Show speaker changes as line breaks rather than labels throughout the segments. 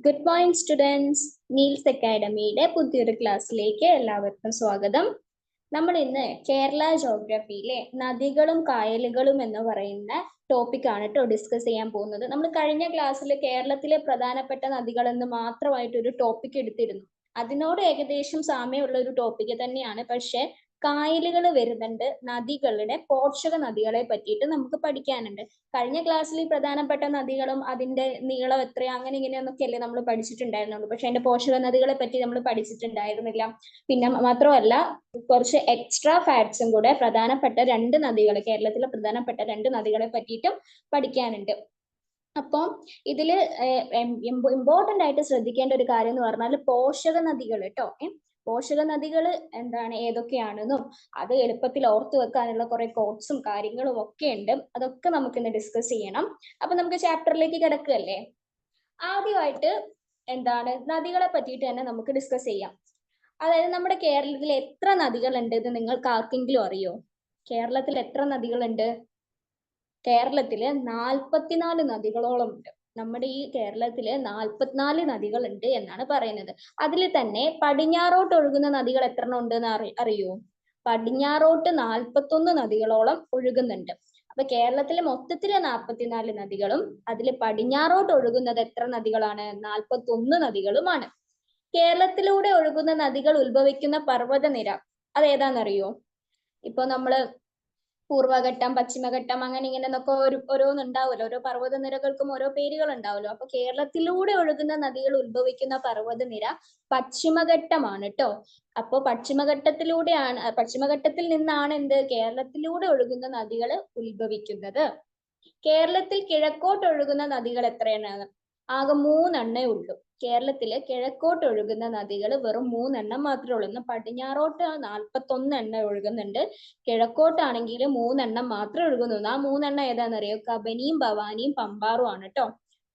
Good morning students. Niels അക്കാഡമിയുടെ പുതിയൊരു ക്ലാസ്സിലേക്ക് എല്ലാവർക്കും സ്വാഗതം. നമ്മൾ ഇന്ന് കേരള ജോഗ്രഫിയിലെ നദികളും കായലുകളും എന്ന് പറയുന്ന ടോപ്പിക്കാണ് കേട്ടോ ഡിസ്കസ് ചെയ്യാൻ പോകുന്നത്. നമ്മൾ കഴിഞ്ഞ ക്ലാസ്സിൽ കേരളത്തിലെ പ്രധാനപ്പെട്ട നദികൾ എന്ന് മാത്രമായിട്ട് ഒരു ടോപ്പിക് എടുത്തിരുന്നു. അതിനോട് ഏകദേശം സാമ്യമുള്ള ഒരു ടോപ്പിക് തന്നെയാണ്. പക്ഷെ കായലുകൾ വരുന്നുണ്ട്, നദികളുടെ പോഷക നദികളെ പറ്റിയിട്ട് നമുക്ക് പഠിക്കാനുണ്ട്. കഴിഞ്ഞ ക്ലാസ്സിൽ പ്രധാനപ്പെട്ട നദികളും അതിന്റെ നീളം എത്രയാ അങ്ങനെ ഇങ്ങനെയൊന്നൊക്കെ അല്ലേ നമ്മൾ പഠിച്ചിട്ടുണ്ടായിരുന്നുള്ളൂ. പക്ഷെ അതിന്റെ പോഷക നദികളെ പറ്റി നമ്മൾ പഠിച്ചിട്ടുണ്ടായിരുന്നില്ല. പിന്നെ മാത്രമല്ല, കുറച്ച് എക്സ്ട്രാ ഫാക്ട്സും കൂടെ പ്രധാനപ്പെട്ട രണ്ട് നദികൾ, കേരളത്തിലെ പ്രധാനപ്പെട്ട രണ്ട് നദികളെ പറ്റിയിട്ടും പഠിക്കാനുണ്ട്. അപ്പം ഇതില് ഇമ്പോർട്ടന്റ് ആയിട്ട് ശ്രദ്ധിക്കേണ്ട ഒരു കാര്യം എന്ന് പറഞ്ഞാൽ പോഷക നദികൾ കേട്ടോ. പോഷക നദികൾ എന്താണ്, ഏതൊക്കെയാണെന്നും അത് എളുപ്പത്തിൽ ഓർത്തു വെക്കാനുള്ള കുറെ കോഡ്സും കാര്യങ്ങളും ഒക്കെ ഉണ്ട്. അതൊക്കെ നമുക്ക് ഇന്ന് ഡിസ്കസ് ചെയ്യണം. അപ്പൊ നമുക്ക് ചാപ്റ്ററിലേക്ക് കിടക്കുകയല്ലേ. ആദ്യമായിട്ട് എന്താണ്, നദികളെ പറ്റിയിട്ട് തന്നെ നമുക്ക് ഡിസ്കസ് ചെയ്യാം. അതായത് നമ്മുടെ കേരളത്തിൽ എത്ര നദികൾ ഉണ്ട് എന്ന് നിങ്ങൾക്ക് ആർക്കെങ്കിലും അറിയോ? കേരളത്തിൽ എത്ര നദികളുണ്ട്? കേരളത്തില് 44 നദികളോളം ഉണ്ട്. നമ്മുടെ ഈ കേരളത്തില് 44 നദികൾ ഉണ്ട് എന്നാണ് പറയുന്നത്. അതിൽ തന്നെ പടിഞ്ഞാറോട്ട് ഒഴുകുന്ന നദികൾ എത്ര എണ്ണം ഉണ്ട് എന്ന് അറിയോ? പടിഞ്ഞാറോട്ട് 41 നദികളോളം ഒഴുകുന്നുണ്ട്. അപ്പൊ കേരളത്തിലെ മൊത്തത്തില് 44 നദികളും അതിൽ പടിഞ്ഞാറോട്ട് ഒഴുകുന്നത് എത്ര നദികളാണ്? 41 നദികളുമാണ്. കേരളത്തിലൂടെ ഒഴുകുന്ന നദികൾ ഉത്ഭവിക്കുന്ന പർവ്വതനിര അതേതാണെന്നറിയോ? ഇപ്പൊ നമ്മള് പൂർവ്വഘട്ടം, പശ്ചിമഘട്ടം, അങ്ങനെ ഇങ്ങനെ എന്നൊക്കെ ഓരോന്നുണ്ടാവുമല്ലോ. ഓരോ പർവ്വതനിരകൾക്കും ഓരോ പേരുകൾ ഉണ്ടാവുമല്ലോ. അപ്പൊ കേരളത്തിലൂടെ ഒഴുകുന്ന നദികൾ ഉത്ഭവിക്കുന്ന പർവ്വതനിര പശ്ചിമഘട്ടമാണ് കേട്ടോ. അപ്പൊ പശ്ചിമഘട്ടത്തിൽ നിന്നാണ് കേരളത്തിലൂടെ ഒഴുകുന്ന നദികൾ ഉത്ഭവിക്കുന്നത്. കേരളത്തിൽ കിഴക്കോട്ട് ഒഴുകുന്ന നദികൾ എത്രയാണ്? ആകെ 3 ഉള്ളൂ. കേരളത്തില് കിഴക്കോട്ട് ഒഴുകുന്ന നദികൾ വെറും 3 മാത്രമേ ഉള്ളൂ. പടിഞ്ഞാറോട്ട് 41 ഒഴുകുന്നുണ്ട്. കിഴക്കോട്ടാണെങ്കിൽ 3 മാത്രമേ ഒഴുകുന്നുള്ളൂ. ആ 3 ഏതാണെന്നറിയോ? കബനിയും ഭവാനിയും പമ്പാറും ആണ് കേട്ടോ.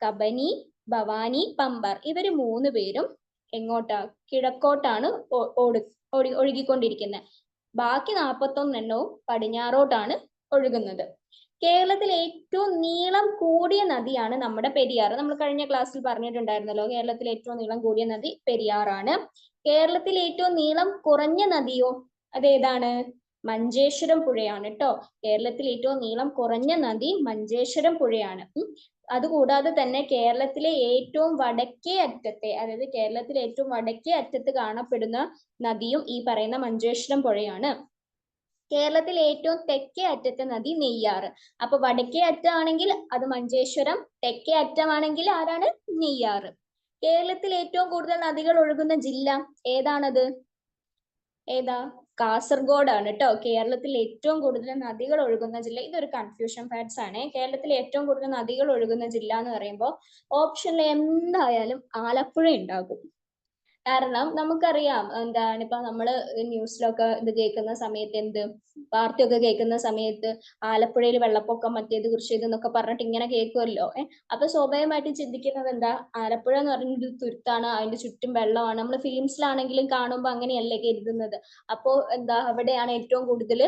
കബനി, ഭവാനി, പമ്പാർ ഇവര് 3 പേരും എങ്ങോട്ടാ? കിഴക്കോട്ടാണ് ഒഴുകിക്കൊണ്ടിരിക്കുന്നത്. ബാക്കി 41 പടിഞ്ഞാറോട്ടാണ് ഒഴുകുന്നത്. കേരളത്തിൽ ഏറ്റവും നീളം കൂടിയ നദിയാണ് നമ്മുടെ പെരിയാർ. നമ്മൾ കഴിഞ്ഞ ക്ലാസ്സിൽ പറഞ്ഞിട്ടുണ്ടായിരുന്നല്ലോ, കേരളത്തിൽ ഏറ്റവും നീളം കൂടിയ നദി പെരിയാറാണ്. കേരളത്തിൽ ഏറ്റവും നീളം കുറഞ്ഞ നദിയോ? അതേതാണ്? മഞ്ചേശ്വരം പുഴയാണ് കേട്ടോ. കേരളത്തിൽ ഏറ്റവും നീളം കുറഞ്ഞ നദി മഞ്ചേശ്വരം പുഴയാണ്. അതുകൂടാതെ തന്നെ കേരളത്തിലെ ഏറ്റവും വടക്കേ അറ്റത്തെ, അതായത് കേരളത്തിലെ ഏറ്റവും വടക്കേ അറ്റത്ത് കാണപ്പെടുന്ന നദിയും ഈ പറയുന്ന മഞ്ചേശ്വരം പുഴയാണ്. കേരളത്തിൽ ഏറ്റവും തെക്കേ അറ്റത്തെ നദി നെയ്യാറ്. അപ്പൊ വടക്കേ അറ്റമാണെങ്കിൽ അത് മഞ്ചേശ്വരം, തെക്കേ അറ്റമാണെങ്കിൽ ആരാണ്? നെയ്യാറ്. കേരളത്തിൽ ഏറ്റവും കൂടുതൽ നദികൾ ഒഴുകുന്ന ജില്ല ഏതാണത്? ഏതാ? കാസർഗോഡ് ആണ് കേട്ടോ. കേരളത്തിൽ ഏറ്റവും കൂടുതൽ നദികൾ ഒഴുകുന്ന ജില്ല. ഇതൊരു കൺഫ്യൂഷൻ ഫാക്ട്സ് ആണ്. കേരളത്തിൽ ഏറ്റവും കൂടുതൽ നദികൾ ഒഴുകുന്ന ജില്ല എന്ന് പറയുമ്പോൾ ഓപ്ഷനിൽ എന്തായാലും ആലപ്പുഴ ഉണ്ടാകും. കാരണം നമുക്കറിയാം, എന്താണ് ഇപ്പൊ നമ്മള് ന്യൂസിലൊക്കെ ഇത് കേൾക്കുന്ന സമയത്ത്, വാർത്തയൊക്കെ കേൾക്കുന്ന സമയത്ത് ആലപ്പുഴയിൽ വെള്ളപ്പൊക്കം, മറ്റേത് കുറിച്ച് എന്നൊക്കെ പറഞ്ഞിട്ട് ഇങ്ങനെ കേൾക്കുമല്ലോ. അപ്പൊ സ്വാഭാവികമായിട്ടും ചിന്തിക്കുന്നത് എന്താ? ആലപ്പുഴ എന്ന് പറയുന്നത് തുരുത്താണ്, അതിന്റെ ചുറ്റും വെള്ളമാണ്. നമ്മൾ ഫിലിംസിലാണെങ്കിലും കാണുമ്പോൾ അങ്ങനെയല്ലേ കരുതുന്നത്. അപ്പോ അവിടെയാണ് ഏറ്റവും കൂടുതൽ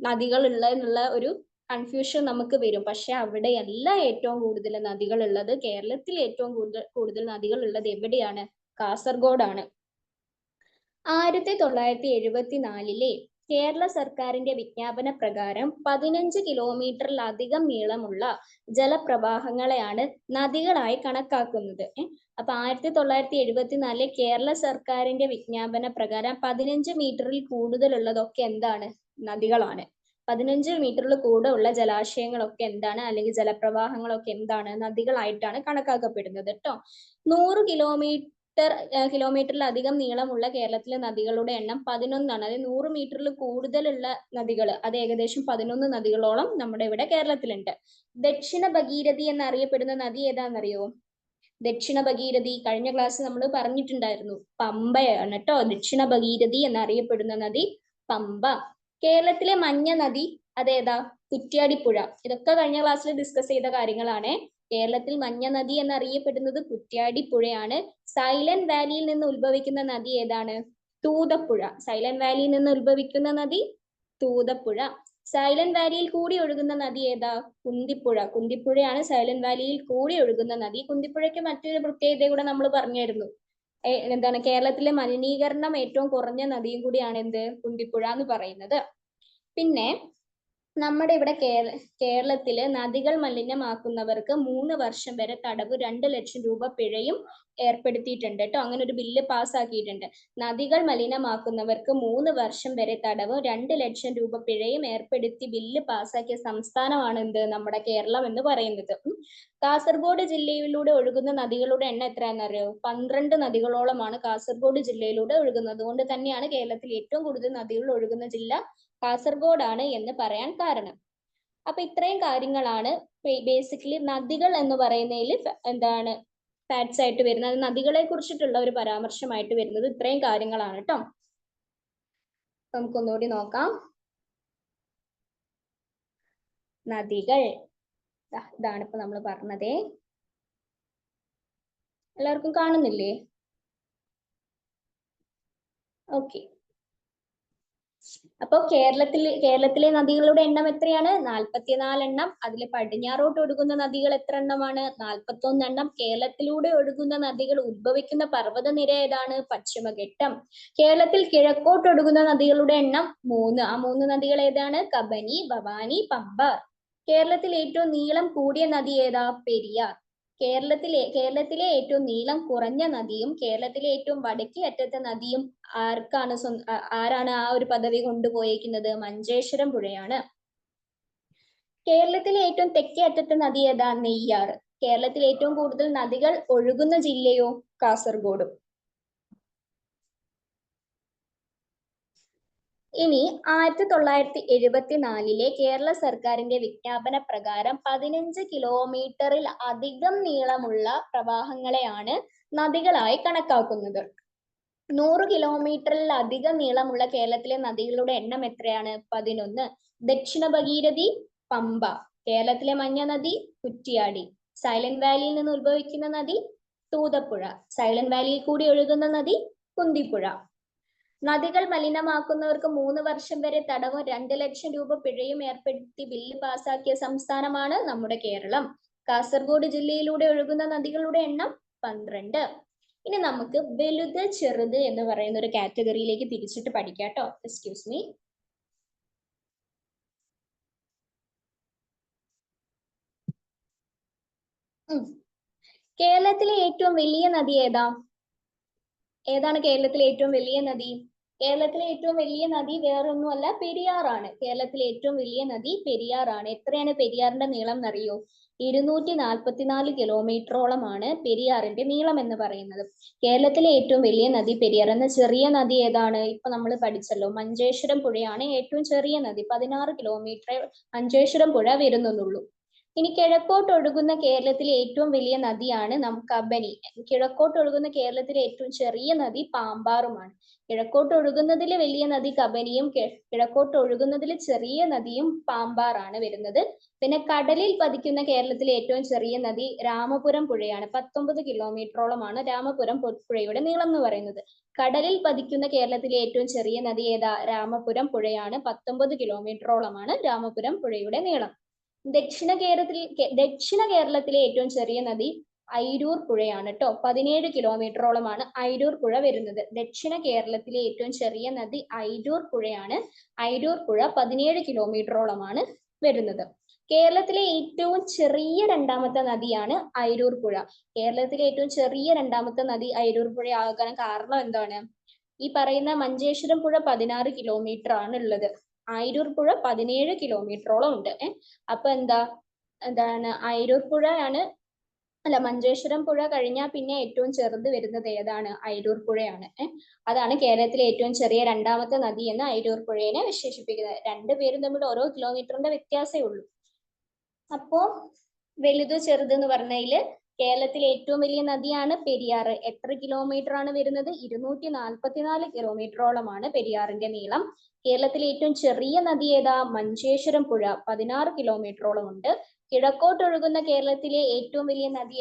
നദികൾ ഉള്ളതെന്നുള്ള ഒരു കൺഫ്യൂഷൻ നമുക്ക് വരും. പക്ഷെ അവിടെയല്ല ഏറ്റവും കൂടുതൽ നദികൾ ഉള്ളത്. കേരളത്തിൽ ഏറ്റവും കൂടുതൽ നദികൾ ഉള്ളത് എവിടെയാണ്? കാസർഗോഡാണ്. 1974 കേരള സർക്കാരിന്റെ വിജ്ഞാപന പ്രകാരം 15 കിലോമീറ്ററിലധികം നീളമുള്ള ജലപ്രവാഹങ്ങളെയാണ് നദികളായി കണക്കാക്കുന്നത്. അപ്പൊ 1974 കേരള സർക്കാരിന്റെ വിജ്ഞാപന പ്രകാരം 15 മീറ്ററിൽ കൂടുതലുള്ളതൊക്കെ എന്താണ്? നദികളാണ്. 15 മീറ്ററിൽ കൂടുതലുള്ള ജലാശയങ്ങളൊക്കെ എന്താണ്, അല്ലെങ്കിൽ ജലപ്രവാഹങ്ങളൊക്കെ എന്താണ്? നദികളായിട്ടാണ് കണക്കാക്കപ്പെടുന്നത് കേട്ടോ. 100 കിലോമീറ്ററിലധികം നീളമുള്ള കേരളത്തിലെ നദികളുടെ എണ്ണം 11 ആണ്. അതായത് 100 മീറ്ററിൽ കൂടുതലുള്ള നദികൾ, അത് ഏകദേശം 11 നദികളോളം നമ്മുടെ ഇവിടെ കേരളത്തിലുണ്ട്. ദക്ഷിണ ഭഗീരഥി എന്നറിയപ്പെടുന്ന നദി ഏതാണെന്നറിയോ? ദക്ഷിണ ഭഗീരഥി കഴിഞ്ഞ ക്ലാസ് നമ്മൾ പറഞ്ഞിട്ടുണ്ടായിരുന്നു. പമ്പയാണ് കേട്ടോ. ദക്ഷിണ ഭഗീരഥി എന്നറിയപ്പെടുന്ന നദി പമ്പ. കേരളത്തിലെ മഞ്ഞ നദി അതേതാ? കുറ്റ്യാടിപ്പുഴ. ഇതൊക്കെ കഴിഞ്ഞ ക്ലാസ്സിൽ ഡിസ്കസ് ചെയ്ത കാര്യങ്ങളാണ്. കേരളത്തിൽ മഞ്ഞ നദി എന്നറിയപ്പെടുന്നത് കുറ്റ്യാടിപ്പുഴയാണ്. സൈലന്റ് വാലിയിൽ നിന്ന് ഉത്ഭവിക്കുന്ന നദി ഏതാണ്? തൂതപ്പുഴ. സൈലന്റ് വാലിയിൽ നിന്ന് ഉത്ഭവിക്കുന്ന നദി തൂതപ്പുഴ. സൈലന്റ് വാലിയിൽ കൂടി ഒഴുകുന്ന നദി ഏതാ? കുന്തിപ്പുഴ. കുന്തിപ്പുഴയാണ് സൈലന്റ് വാലിയിൽ കൂടി ഒഴുകുന്ന നദി. കുന്തിപ്പുഴയ്ക്ക് മറ്റൊരു പ്രത്യേകത കൂടെ നമ്മൾ പറഞ്ഞായിരുന്നു. എന്താണ്, കേരളത്തിലെ മലിനീകരണം ഏറ്റവും കുറഞ്ഞ നദിയും കൂടിയാണ് എന്ത്, കുന്തിപ്പുഴ എന്ന് പറയുന്നത്. പിന്നെ നമ്മുടെ ഇവിടെ കേരളത്തില് നദികൾ മലിനമാക്കുന്നവർക്ക് 3 വർഷം വരെ തടവ്, 2 ലക്ഷം രൂപ പിഴയും ഏർപ്പെടുത്തിയിട്ടുണ്ട് കേട്ടോ. അങ്ങനെ ഒരു ബില്ല് പാസ്സാക്കിയിട്ടുണ്ട്. നദികൾ മലിനമാക്കുന്നവർക്ക് 3 വർഷം വരെ തടവും 2 ലക്ഷം രൂപ പിഴയും ഏർപ്പെടുത്തി ബില്ല് പാസ്സാക്കിയ സംസ്ഥാനമാണ് എന്ത്, നമ്മുടെ കേരളം എന്ന് പറയുന്നത്. കാസർഗോഡ് ജില്ലയിലൂടെ ഒഴുകുന്ന നദികളുടെ എണ്ണം എത്രയാണെന്നറിയോ? 12 നദികളോളമാണ് കാസർഗോഡ് ജില്ലയിലൂടെ ഒഴുകുന്നത്. അതുകൊണ്ട് തന്നെയാണ് കേരളത്തിൽ ഏറ്റവും കൂടുതൽ നദികൾ ഒഴുകുന്ന ജില്ല കാസർഗോഡാണ് എന്ന് പറയാൻ കാരണം. അപ്പൊ ഇത്രയും കാര്യങ്ങളാണ് ബേസിക്കലി നദികൾ എന്ന് പറയുന്നതിൽ എന്താണ് ഫാക്ട്സ് ആയിട്ട് വരുന്നത്. നദികളെ കുറിച്ചിട്ടുള്ള ഒരു പരാമർശമായിട്ട് വരുന്നത് ഇത്രയും കാര്യങ്ങളാണ് കേട്ടോ. നമുക്കൊന്നുകൂടി നോക്കാം. നദികൾ ഇതാണ് ഇപ്പൊ നമ്മൾ പറഞ്ഞതേ. എല്ലാവർക്കും കാണുന്നില്ലേ? ഓക്കെ. അപ്പൊ കേരളത്തിലെ നദികളുടെ എണ്ണം എത്രയാണ്? 44 എണ്ണം. അതിൽ പടിഞ്ഞാറോട്ട് ഒഴുകുന്ന നദികൾ എത്ര എണ്ണമാണ്? 41 എണ്ണം. കേരളത്തിലൂടെ ഒഴുകുന്ന നദികൾ ഉത്ഭവിക്കുന്ന പർവ്വതനിര ഏതാണ്? പശ്ചിമഘട്ടം. കേരളത്തിൽ കിഴക്കോട്ട് ഒഴുകുന്ന നദികളുടെ എണ്ണം 3. ആ 3 നദികൾ ഏതാണ്? കബനി, ഭവാനി, പമ്പ. കേരളത്തിൽ ഏറ്റവും നീളം കൂടിയ നദി ഏതാ? പെരിയാർ. കേരളത്തിലെ ഏറ്റവും നീളം കുറഞ്ഞ നദിയും കേരളത്തിലെ ഏറ്റവും വടക്കേ അറ്റത്തെ നദിയും ആരാണ് ആ ഒരു പദവി കൊണ്ടുപോയിരിക്കുന്നത്? മഞ്ചേശ്വരം പുഴയാണ്. കേരളത്തിലെ ഏറ്റവും തെക്കേ അറ്റത്തെ നദി ഏതാ? നെയ്യാർ. കേരളത്തിൽ ഏറ്റവും കൂടുതൽ നദികൾ ഒഴുകുന്ന ജില്ലയോ? കാസർഗോഡും. ഇനി 1974 കേരള സർക്കാരിന്റെ വിജ്ഞാപന പ്രകാരം 15 കിലോമീറ്ററിൽ അധികം നീളമുള്ള പ്രവാഹങ്ങളെയാണ് നദികളായി കണക്കാക്കുന്നത്. 100 കിലോമീറ്ററിൽ അധികം നീളമുള്ള കേരളത്തിലെ നദികളുടെ എണ്ണം എത്രയാണ്? 11. ദക്ഷിണ ഭഗീരഥി, പമ്പ. കേരളത്തിലെ മഞ്ഞ നദി കുറ്റിയാടി. സൈലന്റ് വാലിയിൽ നിന്ന് ഉത്ഭവിക്കുന്ന നദി തൂതപ്പുഴ. സൈലന്റ് വാലിയിൽ കൂടി ഒഴുകുന്ന നദി കുന്തിപ്പുഴ. നദികൾ മലിനമാക്കുന്നവർക്ക് 3 വർഷം വരെ തടവും 2 ലക്ഷം രൂപ പിഴയും ഏർപ്പെടുത്തി ബില്ല് പാസാക്കിയ സംസ്ഥാനമാണ് നമ്മുടെ കേരളം. കാസർഗോഡ് ജില്ലയിലൂടെ ഒഴുകുന്ന നദികളുടെ എണ്ണം 12. ഇനി നമുക്ക് വലുത് ചെറുത് എന്ന് പറയുന്ന ഒരു കാറ്റഗറിയിലേക്ക് തിരിച്ചിട്ട് പഠിക്കാം കേട്ടോ. Excuse me. കേരളത്തിലെ ഏറ്റവും വലിയ നദി ഏതാ? ഏതാണ് കേരളത്തിലെ ഏറ്റവും വലിയ നദി? കേരളത്തിലെ ഏറ്റവും വലിയ നദി വേറൊന്നുമല്ല, പെരിയാറാണ്. കേരളത്തിലെ ഏറ്റവും വലിയ നദി പെരിയാറാണ്. എത്രയാണ് പെരിയാറിന്റെ നീളം എന്നറിയോ? 244 കിലോമീറ്ററോളമാണ് പെരിയാറിന്റെ നീളം എന്ന് പറയുന്നത്. കേരളത്തിലെ ഏറ്റവും വലിയ നദി പെരിയാർ. എന്ന ചെറിയ നദി ഏതാണ്? ഇപ്പൊ നമ്മൾ പഠിച്ചല്ലോ, മഞ്ചേശ്വരം പുഴയാണ് ഏറ്റവും ചെറിയ നദി. 16 കിലോമീറ്റർ മഞ്ചേശ്വരം പുഴ വരുന്നുള്ളൂ. ഇനി കിഴക്കോട്ട് ഒഴുകുന്ന കേരളത്തിലെ ഏറ്റവും വലിയ നദിയാണ് കബനി. കിഴക്കോട്ട് ഒഴുകുന്ന കേരളത്തിലെ ഏറ്റവും ചെറിയ നദി പാമ്പാറുമാണ്. കിഴക്കോട്ട് ഒഴുകുന്നതിലെ വലിയ നദി കബനിയും കിഴക്കോട്ട് ഒഴുകുന്നതിൽ ചെറിയ നദിയും പാമ്പാറാണ് വരുന്നത്. പിന്നെ കടലിൽ പതിക്കുന്ന കേരളത്തിലെ ഏറ്റവും ചെറിയ നദി രാമപുരം പുഴയാണ്. 19 കിലോമീറ്ററോളമാണ് രാമപുരം പുഴയുടെ നീളം എന്ന് പറയുന്നത്. കടലിൽ പതിക്കുന്ന കേരളത്തിലെ ഏറ്റവും ചെറിയ നദി ഏതാ? രാമപുരം പുഴയാണ്. 19 കിലോമീറ്ററോളമാണ് രാമപുരം പുഴയുടെ നീളം. ദക്ഷിണ കേരളത്തിലെ ഏറ്റവും ചെറിയ നദി ഐരൂർ പുഴയാണ് കേട്ടോ. 17 കിലോമീറ്ററോളമാണ് ഐരൂർ പുഴ വരുന്നത്. ദക്ഷിണ കേരളത്തിലെ ഏറ്റവും ചെറിയ നദി ഐരൂർ പുഴയാണ്. ഐരൂർ പുഴ 17 കിലോമീറ്ററോളമാണ് വരുന്നത്. കേരളത്തിലെ ഏറ്റവും ചെറിയ രണ്ടാമത്തെ നദിയാണ് ഐരൂർ പുഴ. കേരളത്തിലെ ഏറ്റവും ചെറിയ രണ്ടാമത്തെ നദി ഐരൂർ പുഴ ആകാൻ കാരണം എന്താണ്? ഈ പറയുന്ന മഞ്ചേശ്വരം പുഴ 16 കിലോമീറ്റർ ആണ് ഉള്ളത്. ഐരൂർ പുഴ 17 കിലോമീറ്ററോളം ഉണ്ട്. അപ്പൊ എന്താണ് ഐരൂർ പുഴയാണ്, അല്ല, മഞ്ചേശ്വരം പുഴ കഴിഞ്ഞാൽ പിന്നെ ഏറ്റവും ചെറുത് വരുന്നത് ഏതാണ്? ഐരൂർ പുഴയാണ്. അതാണ് കേരളത്തിലെ ഏറ്റവും ചെറിയ രണ്ടാമത്തെ നദി എന്ന് ഐരൂർ പുഴയെ വിശേഷിപ്പിക്കുന്നത്. രണ്ടുപേരും തമ്മിൽ ഓരോ കിലോമീറ്ററിന്റെ വ്യത്യാസമേ ഉള്ളൂ. അപ്പോ വലുത് ചെറുത് എന്ന് പറഞ്ഞതില് കേരളത്തിലെ ഏറ്റവും വലിയ നദിയാണ് പെരിയാർ. എത്ര കിലോമീറ്റർ ആണ് വരുന്നത്? 244 കിലോമീറ്ററോളമാണ് പെരിയാറിന്റെ നീളം. കേരളത്തിലെ ഏറ്റവും ചെറിയ നദി ഏതാ? മഞ്ചേശ്വരം പുഴ, 16 കിലോമീറ്ററോളം ഉണ്ട്. കിഴക്കോട്ട് ഒഴുകുന്ന കേരളത്തിലെ ഏറ്റവും വലിയ നദി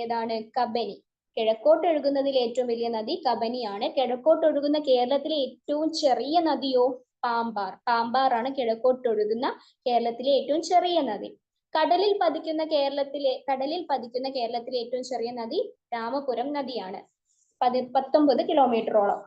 ഏതാണ്? കബനി. കിഴക്കോട്ട് ഒഴുകുന്നതിൽ ഏറ്റവും വലിയ നദി കബനിയാണ്. കിഴക്കോട്ട് ഒഴുകുന്ന കേരളത്തിലെ ഏറ്റവും ചെറിയ നദിയോ? പാമ്പാറാണ് കിഴക്കോട്ട് ഒഴുകുന്ന കേരളത്തിലെ ഏറ്റവും ചെറിയ നദി. കടലിൽ പതിക്കുന്ന കേരളത്തിലെ ഏറ്റവും ചെറിയ നദി രാമപുരം നദിയാണ്. 19 കിലോമീറ്ററോളം.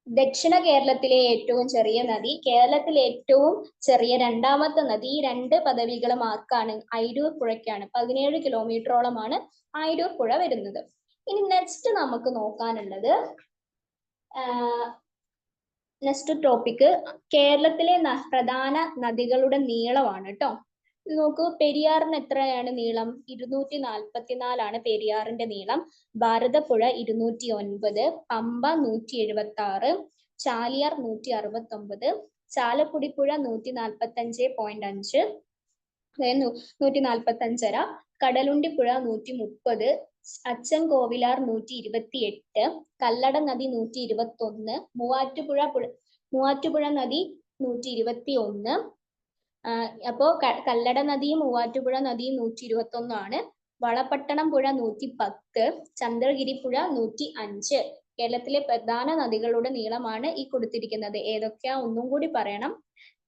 ദക്ഷിണ കേരളത്തിലെ ഏറ്റവും ചെറിയ നദി, കേരളത്തിലെ ഏറ്റവും ചെറിയ രണ്ടാമത്തെ നദി, ഈ 2 പദവികളും ആർക്കാണ്? അയിരൂർ പുഴയ്ക്കാണ്. 17 കിലോമീറ്ററോളമാണ് അയിരൂർ പുഴ വരുന്നത്. ഇനി നെക്സ്റ്റ് നമുക്ക് നോക്കാനുള്ളത് നെക്സ്റ്റ് ടോപ്പിക് കേരളത്തിലെ പ്രധാന നദികളുടെ നീളമാണ് കേട്ടോ. നോക്കൂ, പെരിയാറിന് എത്രയാണ് നീളം? 244 പെരിയാറിന്റെ നീളം. ഭാരതപ്പുഴ 209, പമ്പ 176, ചാലിയാർ 169, ചാലക്കുടിപ്പുഴ 145.5, 145.5, കടലുണ്ടിപ്പുഴ 130, അച്ഛൻ കോവിലാർ 128, കല്ലട നദി 121, മൂവാറ്റുപുഴ നദി 121. അപ്പോ കല്ലട നദിയും മൂവാറ്റുപുഴ നദിയും 121 വളപട്ടണം പുഴ 110, ചന്ദ്രഗിരി പുഴ 105. കേരളത്തിലെ പ്രധാന നദികളുടെ നീളമാണ് ഈ കൊടുത്തിരിക്കുന്നത്. ഏതൊക്കെയാ ഒന്നും കൂടി പറയണം.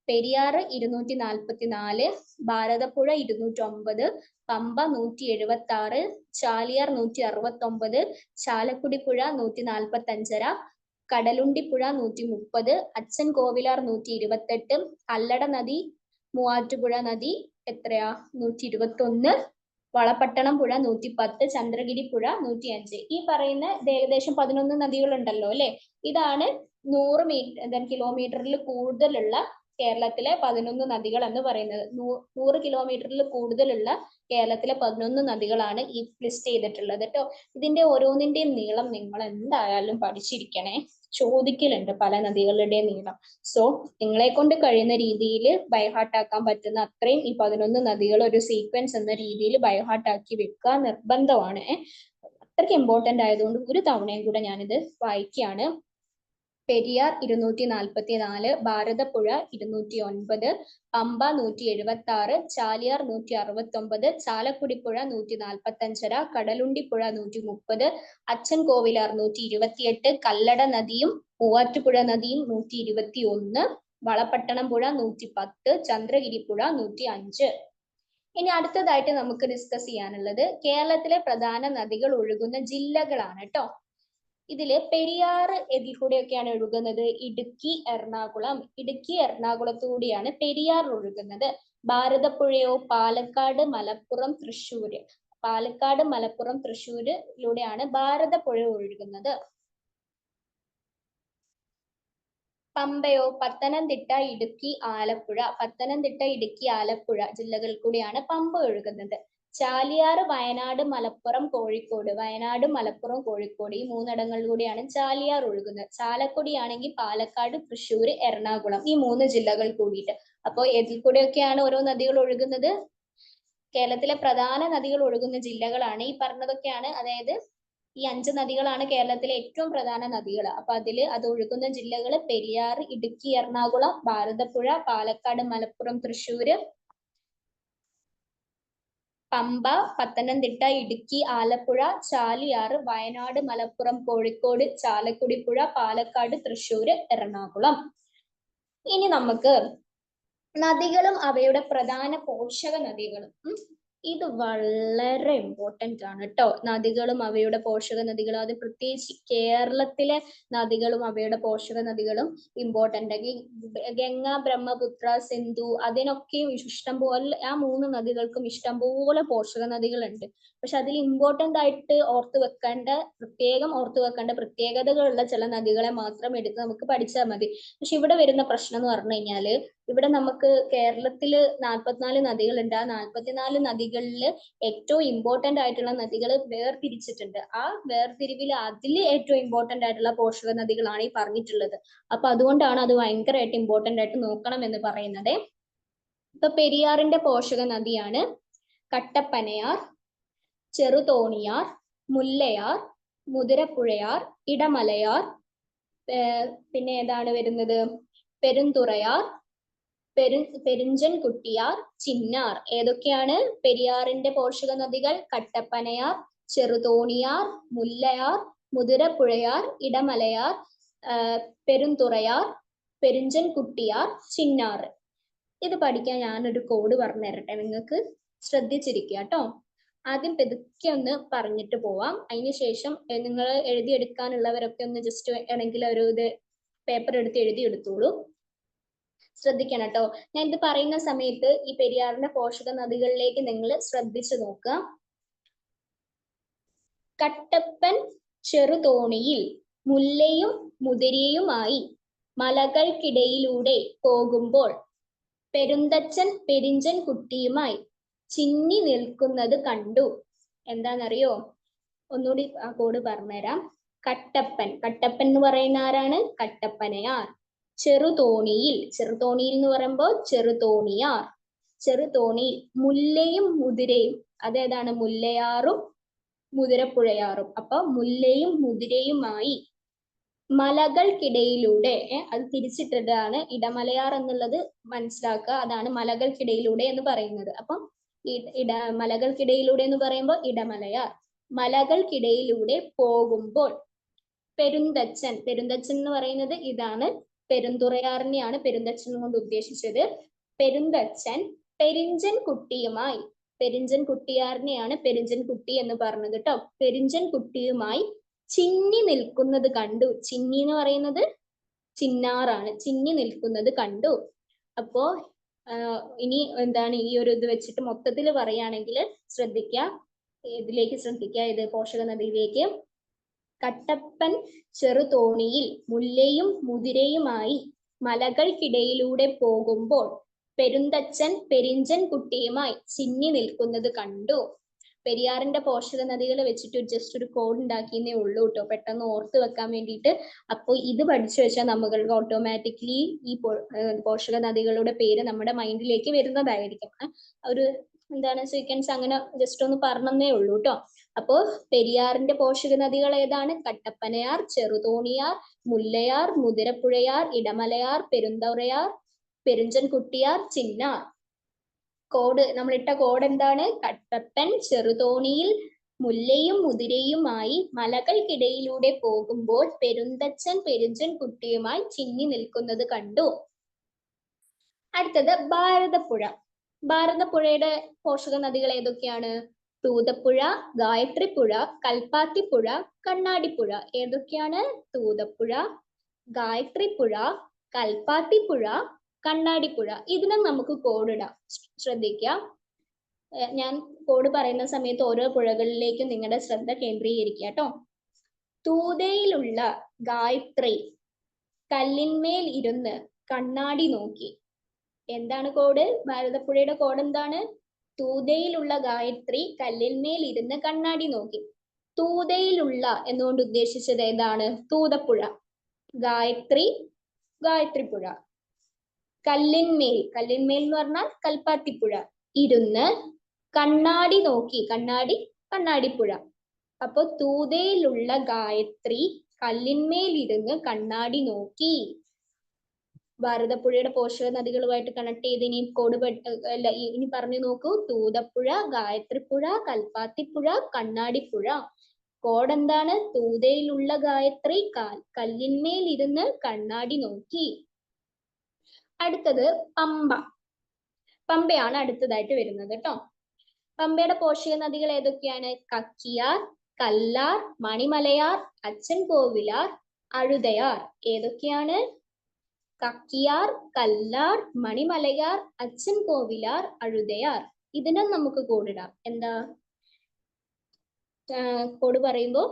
പെരിയാർ 244, ഭാരതപ്പുഴ 209, പമ്പ 176, ചാലിയാർ 169, ചാലക്കുടിപ്പുഴ 145, കടലുണ്ടിപ്പുഴ 130, അച്ഛൻ കോവിലാർ 128, കല്ലട നദി മൂവാറ്റുപുഴ നദി എത്രയാ? 121, വളപട്ടണം പുഴ 110, ചന്ദ്രഗിരി പുഴ 105. ഈ പറയുന്ന ഏകദേശം 11 നദികൾ ഉണ്ടല്ലോ അല്ലെ. ഇതാണ് 100 കിലോമീറ്ററിൽ കൂടുതലുള്ള കേരളത്തിലെ 11 നദികൾ എന്ന് പറയുന്നത്. 100 കിലോമീറ്ററിൽ കൂടുതലുള്ള കേരളത്തിലെ 11 നദികളാണ് ഈ ലിസ്റ്റ് ചെയ്തിട്ടുള്ളത് കേട്ടോ. ഇതിന്റെ ഓരോന്നിന്റെയും നീളം നിങ്ങൾ എന്തായാലും പഠിച്ചിരിക്കണേ. ചോദിക്കലുണ്ട് പല നദികളുടെ നീളം. സോ നിങ്ങളെ കൊണ്ട് കഴിയുന്ന രീതിയിൽ ബൈഹാർട്ടാക്കാൻ പറ്റുന്ന അത്രയും ഈ 11 നദികൾ ഒരു സീക്വൻസ് എന്ന രീതിയിൽ ബൈഹാർട്ടാക്കി വെക്കുക നിർബന്ധമാണ്. അത്രയ്ക്ക് ഇമ്പോർട്ടന്റ് ആയതുകൊണ്ട് ഒരു തവണയും കൂടെ ഞാനിത് വായിക്കുകയാണ്. പെരിയാർ 244, ഭാരതപ്പുഴ 209, പമ്പ 176, ചാലിയാർ 169, ചാലക്കുടിപ്പുഴ 145, കടലുണ്ടിപ്പുഴ 130, അച്ഛൻ കോവിലാർ 128, കല്ലട നദിയും മൂവാറ്റുപുഴ നദിയും 121, വളപട്ടണം പുഴ 110, ചന്ദ്രഗിരി പുഴ 105. ഇനി അടുത്തതായിട്ട് നമുക്ക് ഡിസ്കസ് ചെയ്യാനുള്ളത് കേരളത്തിലെ പ്രധാന നദികൾ ഒഴുകുന്ന ജില്ലകളാണ് കേട്ടോ. ഇതില് പെരിയാർ ഇതിൽ കൂടെയൊക്കെയാണ് ഒഴുകുന്നത്. ഇടുക്കി, എറണാകുളത്തൂടെയാണ് പെരിയാർ ഒഴുകുന്നത്. ഭാരതപ്പുഴയോ പാലക്കാട്, മലപ്പുറം, തൃശ്ശൂരിലൂടെയാണ് ഭാരതപ്പുഴ ഒഴുകുന്നത്. പമ്പയോ പത്തനംതിട്ട, ഇടുക്കി, ആലപ്പുഴ ജില്ലകളിൽ കൂടിയാണ് പമ്പ ഒഴുകുന്നത്. ചാലിയാർ വയനാട്, മലപ്പുറം, കോഴിക്കോട് ഈ 3 ഇടങ്ങളിലൂടെയാണ് ചാലിയാർ ഒഴുകുന്നത്. ചാലക്കുടി ആണെങ്കിൽ പാലക്കാട്, തൃശ്ശൂർ, എറണാകുളം ഈ 3 ജില്ലകൾ കൂടിയിട്ട്. അപ്പോൾ ഇതിൽ കൂടെയൊക്കെയാണ് ഓരോ നദികൾ ഒഴുകുന്നത്. കേരളത്തിലെ പ്രധാന നദികൾ ഒഴുകുന്ന ജില്ലകളാണ് ഈ പറഞ്ഞതൊക്കെയാണ്. അതായത് ഈ 5 നദികളാണ് കേരളത്തിലെ ഏറ്റവും പ്രധാന നദികൾ. അപ്പൊ അത് ഒഴുകുന്ന ജില്ലകൾ പെരിയാർ, ഇടുക്കി, എറണാകുളം, ഭാരതപ്പുഴ, പാലക്കാട്, മലപ്പുറം, തൃശ്ശൂര്, പമ്പ, പത്തനംതിട്ട, ഇടുക്കി, ആലപ്പുഴ, ചാലിയാർ, വയനാട്, മലപ്പുറം, കോഴിക്കോട്, ചാലക്കുടിപ്പുഴ, പാലക്കാട്, തൃശ്ശൂര്, എറണാകുളം. ഇനി നമുക്ക് നദികളും അവയുടെ പ്രധാന പോഷക നദികളും. ഇത് വളരെ ഇമ്പോർട്ടന്റ് ആണ് കേട്ടോ. നദികളും അവയുടെ പോഷക നദികളും, അത് പ്രത്യേകിച്ച് കേരളത്തിലെ നദികളും അവയുടെ പോഷക നദികളും ഇമ്പോർട്ടന്റ്. ഗംഗ, ബ്രഹ്മപുത്ര, സിന്ധു അതിനൊക്കെയും ഇഷ്ടംപോലെ, ആ 3 നദികൾക്കും ഇഷ്ടംപോലെ പോഷക നദികളുണ്ട്. പക്ഷെ അതിൽ ഇമ്പോർട്ടന്റ് ആയിട്ട് പ്രത്യേകം ഓർത്തു വെക്കേണ്ട പ്രത്യേകതകളുള്ള ചില നദികളെ മാത്രം എടുത്ത് നമുക്ക് പഠിച്ചാൽ മതി. പക്ഷെ ഇവിടെ വരുന്ന പ്രശ്നം എന്ന് പറഞ്ഞു കഴിഞ്ഞാല്, ഇവിടെ നമുക്ക് കേരളത്തില് 44 നദികളുണ്ട്. ആ 44 നദികളിൽ ഏറ്റവും ഇമ്പോർട്ടന്റ് ആയിട്ടുള്ള നദികൾ വേർതിരിച്ചിട്ടുണ്ട്. ആ വേർതിരിവിൽ അതില് ഏറ്റവും ഇമ്പോർട്ടന്റ് ആയിട്ടുള്ള പോഷക നദികളാണ് ഈ പറഞ്ഞിട്ടുള്ളത്. അപ്പൊ അതുകൊണ്ടാണ് അത് ഭയങ്കരമായിട്ട് ഇമ്പോർട്ടന്റ് ആയിട്ട് നോക്കണം എന്ന് പറയുന്നത്. ഇപ്പൊ പെരിയാറിന്റെ പോഷക നദിയാണ് കട്ടപ്പനയാർ, ചെറുതോണിയാർ, മുല്ലയാർ, മുതിരപ്പുഴയാർ, ഇടമലയാർ, പിന്നെ ഏതാണ് വരുന്നത്? പെരുന്തുറയാർ, പെരിഞ്ചൻകുട്ടിയാർ, ചിന്നാർ. ഏതൊക്കെയാണ് പെരിയാറിന്റെ പോഷക നദികൾ? കട്ടപ്പനയാർ, ചെറുതോണിയാർ, മുല്ലയാർ, മുതിരപ്പുഴയാർ, ഇടമലയാർ, പെരുന്തുറയാർ, പെരിഞ്ചൻ കുട്ടിയാർ, ചിന്നാറ്. ഇത് പഠിക്കാൻ ഞാനൊരു കോഡ് പറഞ്ഞു തരട്ടെ, നിങ്ങൾക്ക് ശ്രദ്ധിച്ചിരിക്കുക കേട്ടോ. ആദ്യം പെതുക്കെ ഒന്ന് പറഞ്ഞിട്ട് പോവാം. അതിനുശേഷം നിങ്ങൾ എഴുതിയെടുക്കാനുള്ളവരൊക്കെ ഒന്ന് ജസ്റ്റ് ആണെങ്കിൽ ഒരു ഇത് പേപ്പർ എടുത്ത് എഴുതിയെടുത്തോളൂ. ശ്രദ്ധിക്കണം കേട്ടോ. ഞാൻ ഇത് പറയുന്ന സമയത്ത് ഈ പെരിയാറിന്റെ പോഷക നദികളിലേക്ക് നിങ്ങൾ ശ്രദ്ധിച്ചു നോക്കുക. കട്ടപ്പൻ ചെറുതോണിയിൽ മുല്ലയും മുതിരയുമായി മലകൾക്കിടയിലൂടെ പോകുമ്പോൾ പെരുന്തച്ചൻ പെരിഞ്ചൻ കുട്ടിയുമായി ചിന്നി നിൽക്കുന്നത് കണ്ടു. എന്താണെന്നറിയോ? ഒന്നുകൂടി ആ കോഡ് പറഞ്ഞുതരാം. കട്ടപ്പൻ, കട്ടപ്പൻ എന്ന് പറയുന്ന ആരാണ്? കട്ടപ്പനയാർ. ചെറുതോണിയിൽ, ചെറുതോണിയിൽ എന്ന് പറയുമ്പോൾ ചെറുതോണിയാർ. ചെറുതോണിയിൽ മുല്ലയും മുതിരയും, അതേതാണ്? മുല്ലയാറും മുതിരപ്പുഴയാറും. അപ്പൊ മുല്ലയും മുതിരയുമായി മലകൾക്കിടയിലൂടെ, അത് തിരിച്ചിട്ടതാണ്. ഇടമലയാർ എന്നുള്ളത് മനസ്സിലാക്കുക. അതാണ് മലകൾക്കിടയിലൂടെ എന്ന് പറയുന്നത്. അപ്പം മലകൾക്കിടയിലൂടെ എന്ന് പറയുമ്പോൾ ഇടമലയാർ. മലകൾക്കിടയിലൂടെ പോകുമ്പോൾ പെരുന്തച്ചൻ, പെരുന്തച്ചൻ എന്ന് പറയുന്നത് ഇതാണ്. പെരുന്തുറയാറിനെയാണ് പെരുന്തച്ചൻ കൊണ്ട് ഉദ്ദേശിച്ചത്. പെരുന്തച്ചൻ പെരിഞ്ചൻ കുട്ടിയുമായി, പെരിഞ്ചൻ കുട്ടിയാറിനെയാണ് പെരിഞ്ചൻ കുട്ടി എന്ന് പറഞ്ഞത് കേട്ടോ. പെരിഞ്ചൻ കുട്ടിയുമായി ചിന്നി നിൽക്കുന്നത് കണ്ടു. ചിന്നി എന്ന് പറയുന്നത് ചിന്നാറാണ്. ചിന്നി നിൽക്കുന്നത് കണ്ടു. അപ്പോ ഇനി എന്താണ് ഈ ഒരു ഇത് വെച്ചിട്ട് മൊത്തത്തിൽ പറയുകയാണെങ്കിൽ ശ്രദ്ധിക്കുക, ഇതിലേക്ക് ശ്രദ്ധിക്കുക, ഇത് പോഷക നദിയിലേക്ക്. കട്ടപ്പൻ ചെറുതോണിയിൽ മുല്ലയും മുതിരയുമായി മലകൾക്കിടയിലൂടെ പോകുമ്പോൾ പെരുന്തച്ചൻ പെരിഞ്ചൻ കുട്ടിയുമായി ചിന്നി നിൽക്കുന്നത് കണ്ടു. പെരിയാറിന്റെ പോഷക നദികൾ വെച്ചിട്ട് ജസ്റ്റ് ഒരു കോഡ് ഉണ്ടാക്കിയെന്നേ ഉള്ളൂ കേട്ടോ, പെട്ടെന്ന് ഓർത്ത് വെക്കാൻ വേണ്ടിയിട്ട്. അപ്പോൾ ഇത് പഠിച്ചു വെച്ചാൽ നമ്മൾക്ക് ഓട്ടോമാറ്റിക്കലി ഈ പോഷക നദികളുടെ പേര് നമ്മുടെ മൈൻഡിലേക്ക് വരുന്നതായിരിക്കും. ഒരു എന്താണ് സീക്വൻസ് അങ്ങനെ ജസ്റ്റ് ഒന്ന് പറഞ്ഞേ ഉള്ളൂ കേട്ടോ. അപ്പോ പെരിയാറിന്റെ പോഷക നദികൾ ഏതാണ്? കട്ടപ്പനയാർ, ചെറുതോണിയാർ, മുല്ലയാർ, മുതിരപ്പുഴയാർ, ഇടമലയാർ, പെരുന്തുറയാർ, പെരിഞ്ചൻ കുട്ടിയാർ, ചിന്നാർ. കോഡ്, നമ്മളിട്ട കോഡ് എന്താണ്? കട്ടപ്പൻ ചെറുതോണിയിൽ മുല്ലയും മുതിരയുമായി മലകൾക്കിടയിലൂടെ പോകുമ്പോൾ പെരുന്തച്ചൻ പെരിഞ്ചൻ കുട്ടിയുമായി ചിന്നി നിൽക്കുന്നത് കണ്ടു. അടുത്തത് ഭാരതപ്പുഴ. ഭാരതപ്പുഴയുടെ പോഷക നദികൾ ഏതൊക്കെയാണ്? തൂതപ്പുഴ, ഗായത്രിപ്പുഴ, കൽപ്പാത്തിപ്പുഴ, കണ്ണാടിപ്പുഴ. ഏതൊക്കെയാണ്? തൂതപ്പുഴ, ഗായത്രിപ്പുഴ, കൽപ്പാത്തിപ്പുഴ, കണ്ണാടിപ്പുഴ. ഇതിനും നമുക്ക് കോഡ് ഇടാം. ശ്രദ്ധിക്കുക, ഞാൻ കോഡ് പറയുന്ന സമയത്ത് ഓരോ പുഴകളിലേക്കും നിങ്ങളുടെ ശ്രദ്ധ കേന്ദ്രീകരിക്കുക കേട്ടോ. തൂതയിലുള്ള ഗായത്രി കല്ലിന്മേൽ ഇരുന്ന് കണ്ണാടി നോക്കി. എന്താണ് കോഡ്? ഭാരതപ്പുഴയുടെ കോഡ് എന്താണ്? തൂതയിലുള്ള ഗായത്രി കല്ലിന്മേൽ ഇരുന്ന് കണ്ണാടി നോക്കി. തൂതയിലുള്ള എന്നുകൊണ്ട് ഉദ്ദേശിച്ചത് ഏതാണ്? തൂതപ്പുഴ. ഗായത്രി, ഗായത്രിപ്പുഴ. കല്ലിന്മേൽ, കല്ലിന്മേൽ എന്ന് പറഞ്ഞാൽ കൽപ്പാത്തിപ്പുഴ. ഇരുന്ന് കണ്ണാടി നോക്കി, കണ്ണാടി, കണ്ണാടിപ്പുഴ. അപ്പൊ തൂതയിലുള്ള ഗായത്രി കല്ലിന്മേൽ ഇരുന്ന് കണ്ണാടി നോക്കി. ഭാരതപ്പുഴയുടെ പോഷക നദികളുമായിട്ട് കണക്ട് ചെയ്ത് ഇനി കോഡ് അല്ല ഇനി പറഞ്ഞു നോക്കൂ. തൂതപ്പുഴ, ഗായത്രിപ്പുഴ, കൽപ്പാത്തിപ്പുഴ, കണ്ണാടിപ്പുഴ. കോഡ് എന്താണ്? തൂതയിലുള്ള ഗായത്രി കല്ലിന്മേൽ ഇരുന്ന് കണ്ണാടി നോക്കി. അടുത്തത് പമ്പ. പമ്പയാണ് അടുത്തതായിട്ട് വരുന്നത് കേട്ടോ. പമ്പയുടെ പോഷക നദികൾ ഏതൊക്കെയാണ്? കക്കിയാർ, കല്ലാർ, മണിമലയാർ, അച്ഛൻ കോവിലാർ, അഴുതയാർ. ഏതൊക്കെയാണ്? കക്കിയാർ, കല്ലാർ, മണിമലയാർ, അച്ഛൻ കോവിലാർ, അഴുതയാർ. ഇതിനും നമുക്ക് കോഡിടാം. എന്താ കോഡ് പറയുമ്പോൾ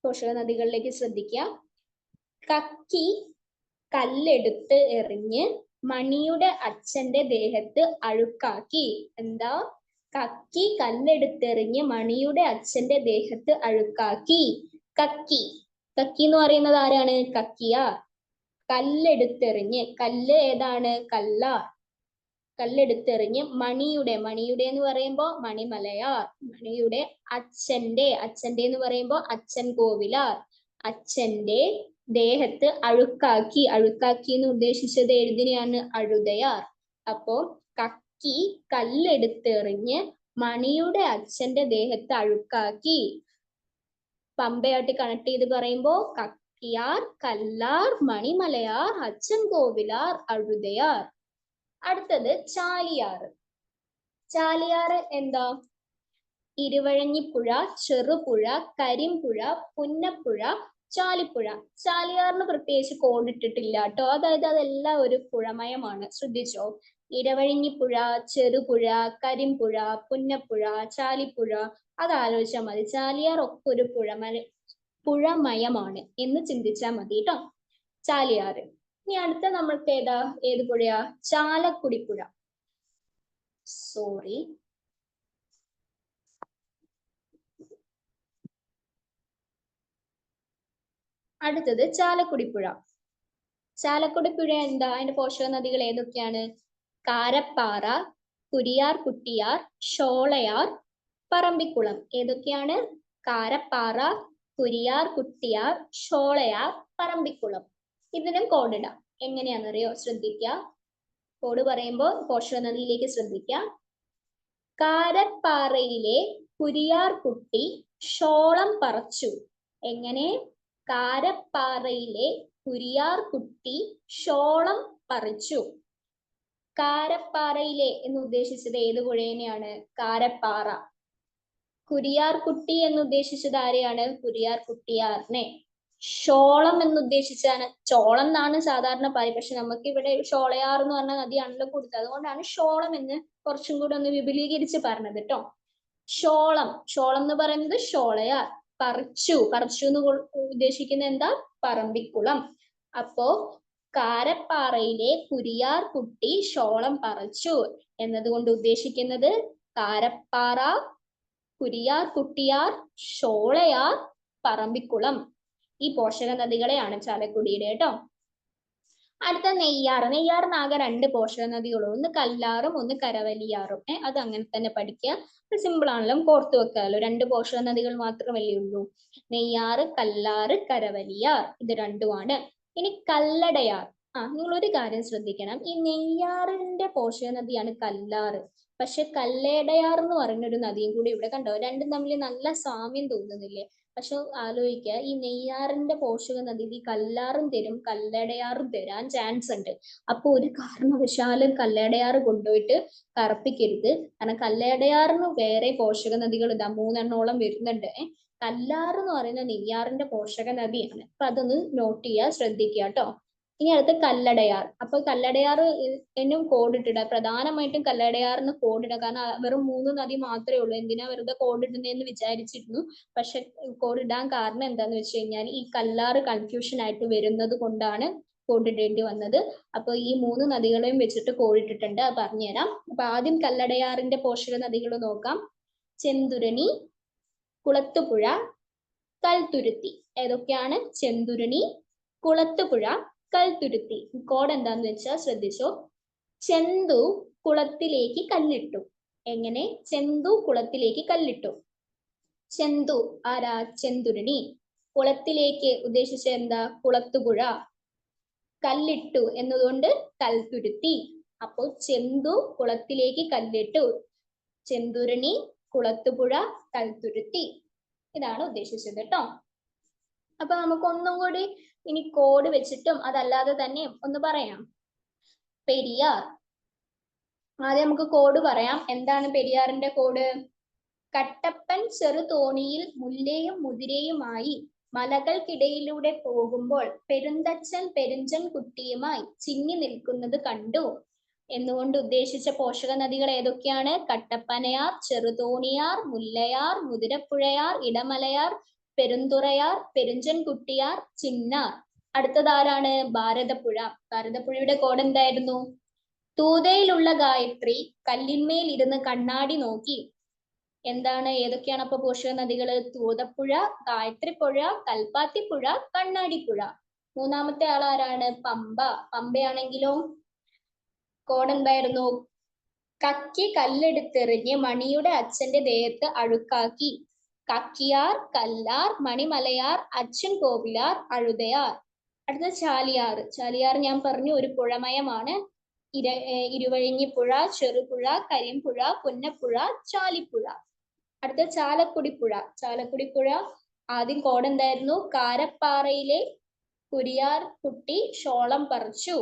പോഷക നദികളിലേക്ക് ശ്രദ്ധിക്കുക. കക്കി കല്ലെടുത്ത് എറിഞ്ഞ് മണിയുടെ അച്ഛന്റെ ദേഹത്ത് അഴുക്കാക്കി. എന്താ? കക്കി കല്ലെടുത്തെറിഞ്ഞ് മണിയുടെ അച്ഛന്റെ ദേഹത്ത് അഴുക്കാക്കി. കക്കി, കക്കി എന്ന് പറയുന്നത് ആരാണ്? കക്കിയാർ. കല്ലെടുത്തെറിഞ്ഞ്, കല്ല് ഏതാണ്? കല്ലാർ. കല്ലെടുത്തെറിഞ്ഞ് മണിയുടെ, മണിയുടെ എന്ന് പറയുമ്പോൾ മണിമലയാർ. മണിയുടെ അച്ഛന്റെ, അച്ഛന്റെ എന്ന് പറയുമ്പോൾ അച്ഛൻ കോവിലാർ. അച്ഛന്റെ ദേഹത്ത് അഴുക്കാക്കി. അഴുക്കാക്കി എന്ന് ഉദ്ദേശിച്ചത് ഏതിനെയാണ്? അഴുതയാർ. അപ്പോ കക്കി കല്ലെടുത്തെറിഞ്ഞ് മണിയുടെ അച്ഛന്റെ ദേഹത്ത് അഴുക്കാക്കി. പമ്പയായിട്ട് കണക്ട് ചെയ്ത് പറയുമ്പോൾ കക്കിയാർ, കല്ലാർ, മണിമലയാർ, അച്ഛൻ കോവിലാർ, അഴുതയാർ. അടുത്തത് ചാലിയാർ. ചാലിയാർ എന്താ? ഇരുവഴഞ്ഞിപ്പുഴ, ചെറുപുഴ, കരിമ്പുഴ, പുന്നപ്പുഴ, ചാലിപ്പുഴ. ചാലിയാറിന് പ്രത്യേകിച്ച് കോഡ് ഇട്ടിട്ടില്ല കേട്ടോ. അതായത് അതെല്ലാം ഒരു പുഴമയമാണ്, ശ്രദ്ധിച്ചോ. ഇരവഴിഞ്ഞിപ്പുഴ, ചെറുപുഴ, കരിമ്പുഴ, പുന്നപ്പുഴ, ചാലിപ്പുഴ, അത് ആലോചിച്ചാൽ മതി. ചാലിയാർ ഒക്കെ ഒരു പുഴമയമാണ് എന്ന് ചിന്തിച്ചാൽ മതി കേട്ടോ. ചാലിയാറ്. ഇനി അടുത്ത നമ്മൾക്ക് ഏത് പുഴയാ? ചാലക്കുടി പുഴ. സോറി, അടുത്തത് ചാലക്കുടിപ്പുഴ. ചാലക്കുടിപ്പുഴ എന്താ? അതിന്റെ പോഷക നദികൾ ഏതൊക്കെയാണ്? കാരപ്പാറ, കുരിയാർ കുട്ടിയാർ, ഷോളയാർ, പറമ്പിക്കുളം. ഏതൊക്കെയാണ്? കാരപ്പാറ, കുരിയാർ കുട്ടിയാർ, ഷോളയാർ, പറമ്പിക്കുളം. ഇതിനും കോഡിടാം. എങ്ങനെയാണെന്നറിയോ? ശ്രദ്ധിക്കുക. കോഡ് പറയുമ്പോൾ പോഷക നദിയിലേക്ക് ശ്രദ്ധിക്കുക. കാരപ്പാറയിലെ കുരിയാർ കുട്ടി ഷോളം പറച്ചു. എങ്ങനെ? കാരപ്പാറയിലെ കുരിയാർ കുട്ടി ഷോളം പറിച്ചു. കാരപ്പാറയിലെ എന്ന് ഉദ്ദേശിച്ചത് ഏത് പുഴേനെയാണ്? കാരപ്പാറ. കുരിയാർ കുട്ടി എന്ന് ഉദ്ദേശിച്ചത് ആരെയാണ്? കുരിയാർ കുട്ടിയാറിനെ. ഷോളം എന്ന് ഉദ്ദേശിച്ചാണ്, ചോളം എന്നാണ് സാധാരണ പറയും, പക്ഷെ നമുക്ക് ഇവിടെ ഷോളയാർ എന്ന് പറഞ്ഞ നദിയാണല്ലോ കൊടുത്തത്, അതുകൊണ്ടാണ് ഷോളം എന്ന് കുറച്ചും കൂടെ ഒന്ന് വിപുലീകരിച്ച് പറഞ്ഞത് കേട്ടോ. ഷോളം എന്ന് പറയുന്നത് ഷോളയാർ. പറിച്ചു എന്ന് ഉദ്ദേശിക്കുന്ന എന്താ? പറമ്പിക്കുളം. അപ്പോ കാരപ്പാറയിലെ കുരിയാർ കുട്ടി ഷോളം പറിച്ചു എന്നതുകൊണ്ട് ഉദ്ദേശിക്കുന്നത് കാരപ്പാറ, കുരിയാർ കുട്ടിയാർ, ഷോളയാർ, പറമ്പിക്കുളം. ഈ പോഷക നദികളെയാണ് ചാലക്കുടിയുടെ കേട്ടോ. അടുത്ത നെയ്യാറ്. നെയ്യാറിന് ആകെ 2 പോഷക നദികളും, ഒന്ന് കല്ലാറും ഒന്ന് കരവലിയാറും. അത് അങ്ങനെ തന്നെ പഠിക്കുക, സിമ്പിൾ ആണല്ലോ, കോർത്തു വെക്കാമല്ലോ. 2 പോഷക നദികൾ മാത്രമല്ലേ ഉള്ളൂ. നെയ്യാറ്, കല്ലാറ്, കരവലിയാർ, ഇത് രണ്ടുമാണ്. ഇനി കല്ലടയാർ. നിങ്ങൾ ഒരു കാര്യം ശ്രദ്ധിക്കണം, ഈ നെയ്യാറിന്റെ പോഷക നദിയാണ് കല്ലാറ്, പക്ഷെ കല്ലേടയാർ എന്ന് പറഞ്ഞൊരു നദിയും കൂടി ഇവിടെ കണ്ടോ. രണ്ടും തമ്മിൽ നല്ല സാമ്യം തോന്നുന്നില്ലേ? പക്ഷെ ആലോചിക്കുക, ഈ നെയ്യാറിന്റെ പോഷക നദി ഈ കല്ലാറും തരും കല്ലടയാറും തരാൻ ചാൻസ് ഉണ്ട്. അപ്പൊ ഒരു കാരണവശാലും കല്ലടയാറ് കൊണ്ടുപോയിട്ട് കറപ്പിക്കരുത്. കാരണം കല്ലടയാറിന് വേറെ പോഷക നദികൾ 3 എണ്ണോളം വരുന്നുണ്ട്. കല്ലാറ് എന്ന് പറയുന്ന നെയ്യാറിന്റെ പോഷക നദിയാണ്. അപ്പൊ അതൊന്ന് നോട്ട് ചെയ്യുക, ശ്രദ്ധിക്കുക കേട്ടോ. ഇനി അടുത്ത് കല്ലടയാർ. അപ്പൊ കല്ലടയാർ എന്നും കോഡിട്ടിട, പ്രധാനമായിട്ടും കല്ലടയാറിന് കോഡിട, കാരണം വെറും 3 നദി മാത്രമേ ഉള്ളൂ. എന്തിനാ വെറുതെ കോഡിടുന്നതെന്ന് വിചാരിച്ചിരുന്നു, പക്ഷെ കോഡിടാൻ കാരണം എന്താന്ന് വെച്ച് കഴിഞ്ഞാൽ ഈ കല്ലാറ് കൺഫ്യൂഷൻ ആയിട്ട് വരുന്നത് കൊണ്ടാണ് കോഡിടേണ്ടി വന്നത്. അപ്പൊ ഈ 3 നദികളെയും വെച്ചിട്ട് കോഡിട്ടിട്ടുണ്ട്, അത് പറഞ്ഞുതരാം. അപ്പൊ ആദ്യം കല്ലടയാറിന്റെ പോഷക നദികൾ നോക്കാം. ചെന്തുരണി, കുളത്തുപുഴ, കൽത്തുരുത്തി. ഏതൊക്കെയാണ്? ചെന്തുരണി, കുളത്തുപുഴ, കൽത്തുരുത്തി. കോഡ് എന്താന്ന് വെച്ചാൽ ശ്രദ്ധിച്ചോ. ചെന്തു കുളത്തിലേക്ക് കല്ലിട്ടു. എങ്ങനെ? ചെന്തു കുളത്തിലേക്ക് കല്ലിട്ടു. ചെന്തു ആരാ? ചെന്തുരണി. കുളത്തിലേക്ക് ഉദ്ദേശിച്ച എന്താ? കുളത്തുപുഴ. കല്ലിട്ടു എന്നതുകൊണ്ട് കൽത്തുരുത്തി. അപ്പോ ചെന്തു കുളത്തിലേക്ക് കല്ലിട്ടു. ചെന്തുരണി, കുളത്തുപുഴ, കൽത്തുരുത്തി. ഇതാണ് ഉദ്ദേശിച്ചത് കേട്ടോ. അപ്പൊ നമുക്ക് ഒന്നും കൂടി ഇനി കോഡ് വെച്ചിട്ടും അതല്ലാതെ തന്നെ ഒന്ന് പറയാം. പെരിയാർ. ആദ്യം നമുക്ക് കോഡ് പറയാം. എന്താണ് പെരിയാറിന്റെ കോഡ്? കട്ടപ്പൻ ചെറുതോണിയിൽ മുല്ലയും മുതിരയുമായി മലകൾക്കിടയിലൂടെ പോകുമ്പോൾ പെരുന്തച്ചൻ പെരുഞ്ചൻ കുട്ടിയുമായി ചിങ്ങി നിൽക്കുന്നത് കണ്ടു എന്നുകൊണ്ട് ഉദ്ദേശിച്ച പോഷക നദികൾ ഏതൊക്കെയാണ്? കട്ടപ്പനയാർ, ചെറുതോണിയാർ, മുല്ലയാർ, മുതിരപ്പുഴയാർ, ഇടമലയാർ, പെരുന്തുറയാർ, പെരുഞ്ചൻ കുട്ടിയാർ, ചിന്നാർ. അടുത്തതാരാണ്? ഭാരതപ്പുഴ. ഭാരതപ്പുഴയുടെ കോഡ് എന്തായിരുന്നു? തൂതയിലുള്ള ഗായത്രി കല്ലിന്മേൽ ഇരുന്ന് കണ്ണാടി നോക്കി. എന്താണ്? ഏതൊക്കെയാണ് അപ്പൊ പോഷക നദികൾ? തൂതപ്പുഴ, ഗായത്രിപ്പുഴ, കൽപ്പാത്തിപ്പുഴ, കണ്ണാടിപ്പുഴ. മൂന്നാമത്തെ ആളാരാണ്? പമ്പ. പമ്പയാണെങ്കിലോ കോഡ് എന്തായിരുന്നു? കക്കി കല്ലെടുത്തെറിഞ്ഞ് മണിയുടെ അച്ഛന്റെ ദേഹത്ത് അഴുക്കാക്കി. കക്കിയാർ, കല്ലാർ, മണിമലയാർ, അച്ഛൻ കോവിലാർ, അഴുതയാർ. അടുത്ത ചാലിയാർ. ചാലിയാർ ഞാൻ പറഞ്ഞു ഒരു പുഴമയമാണ്. ഇരുവഴിഞ്ഞിപ്പുഴ, ചെറുപുഴ, കരിമ്പുഴ, പുന്നപ്പുഴ, ചാലിപ്പുഴ. അടുത്ത ചാലക്കുടിപ്പുഴ. ചാലക്കുടിപ്പുഴ ആദ്യം കോഡ് എന്തായിരുന്നു? കാരപ്പാറയിലെ കുരിയാർ കുട്ടി ഷോളം പറിച്ചു.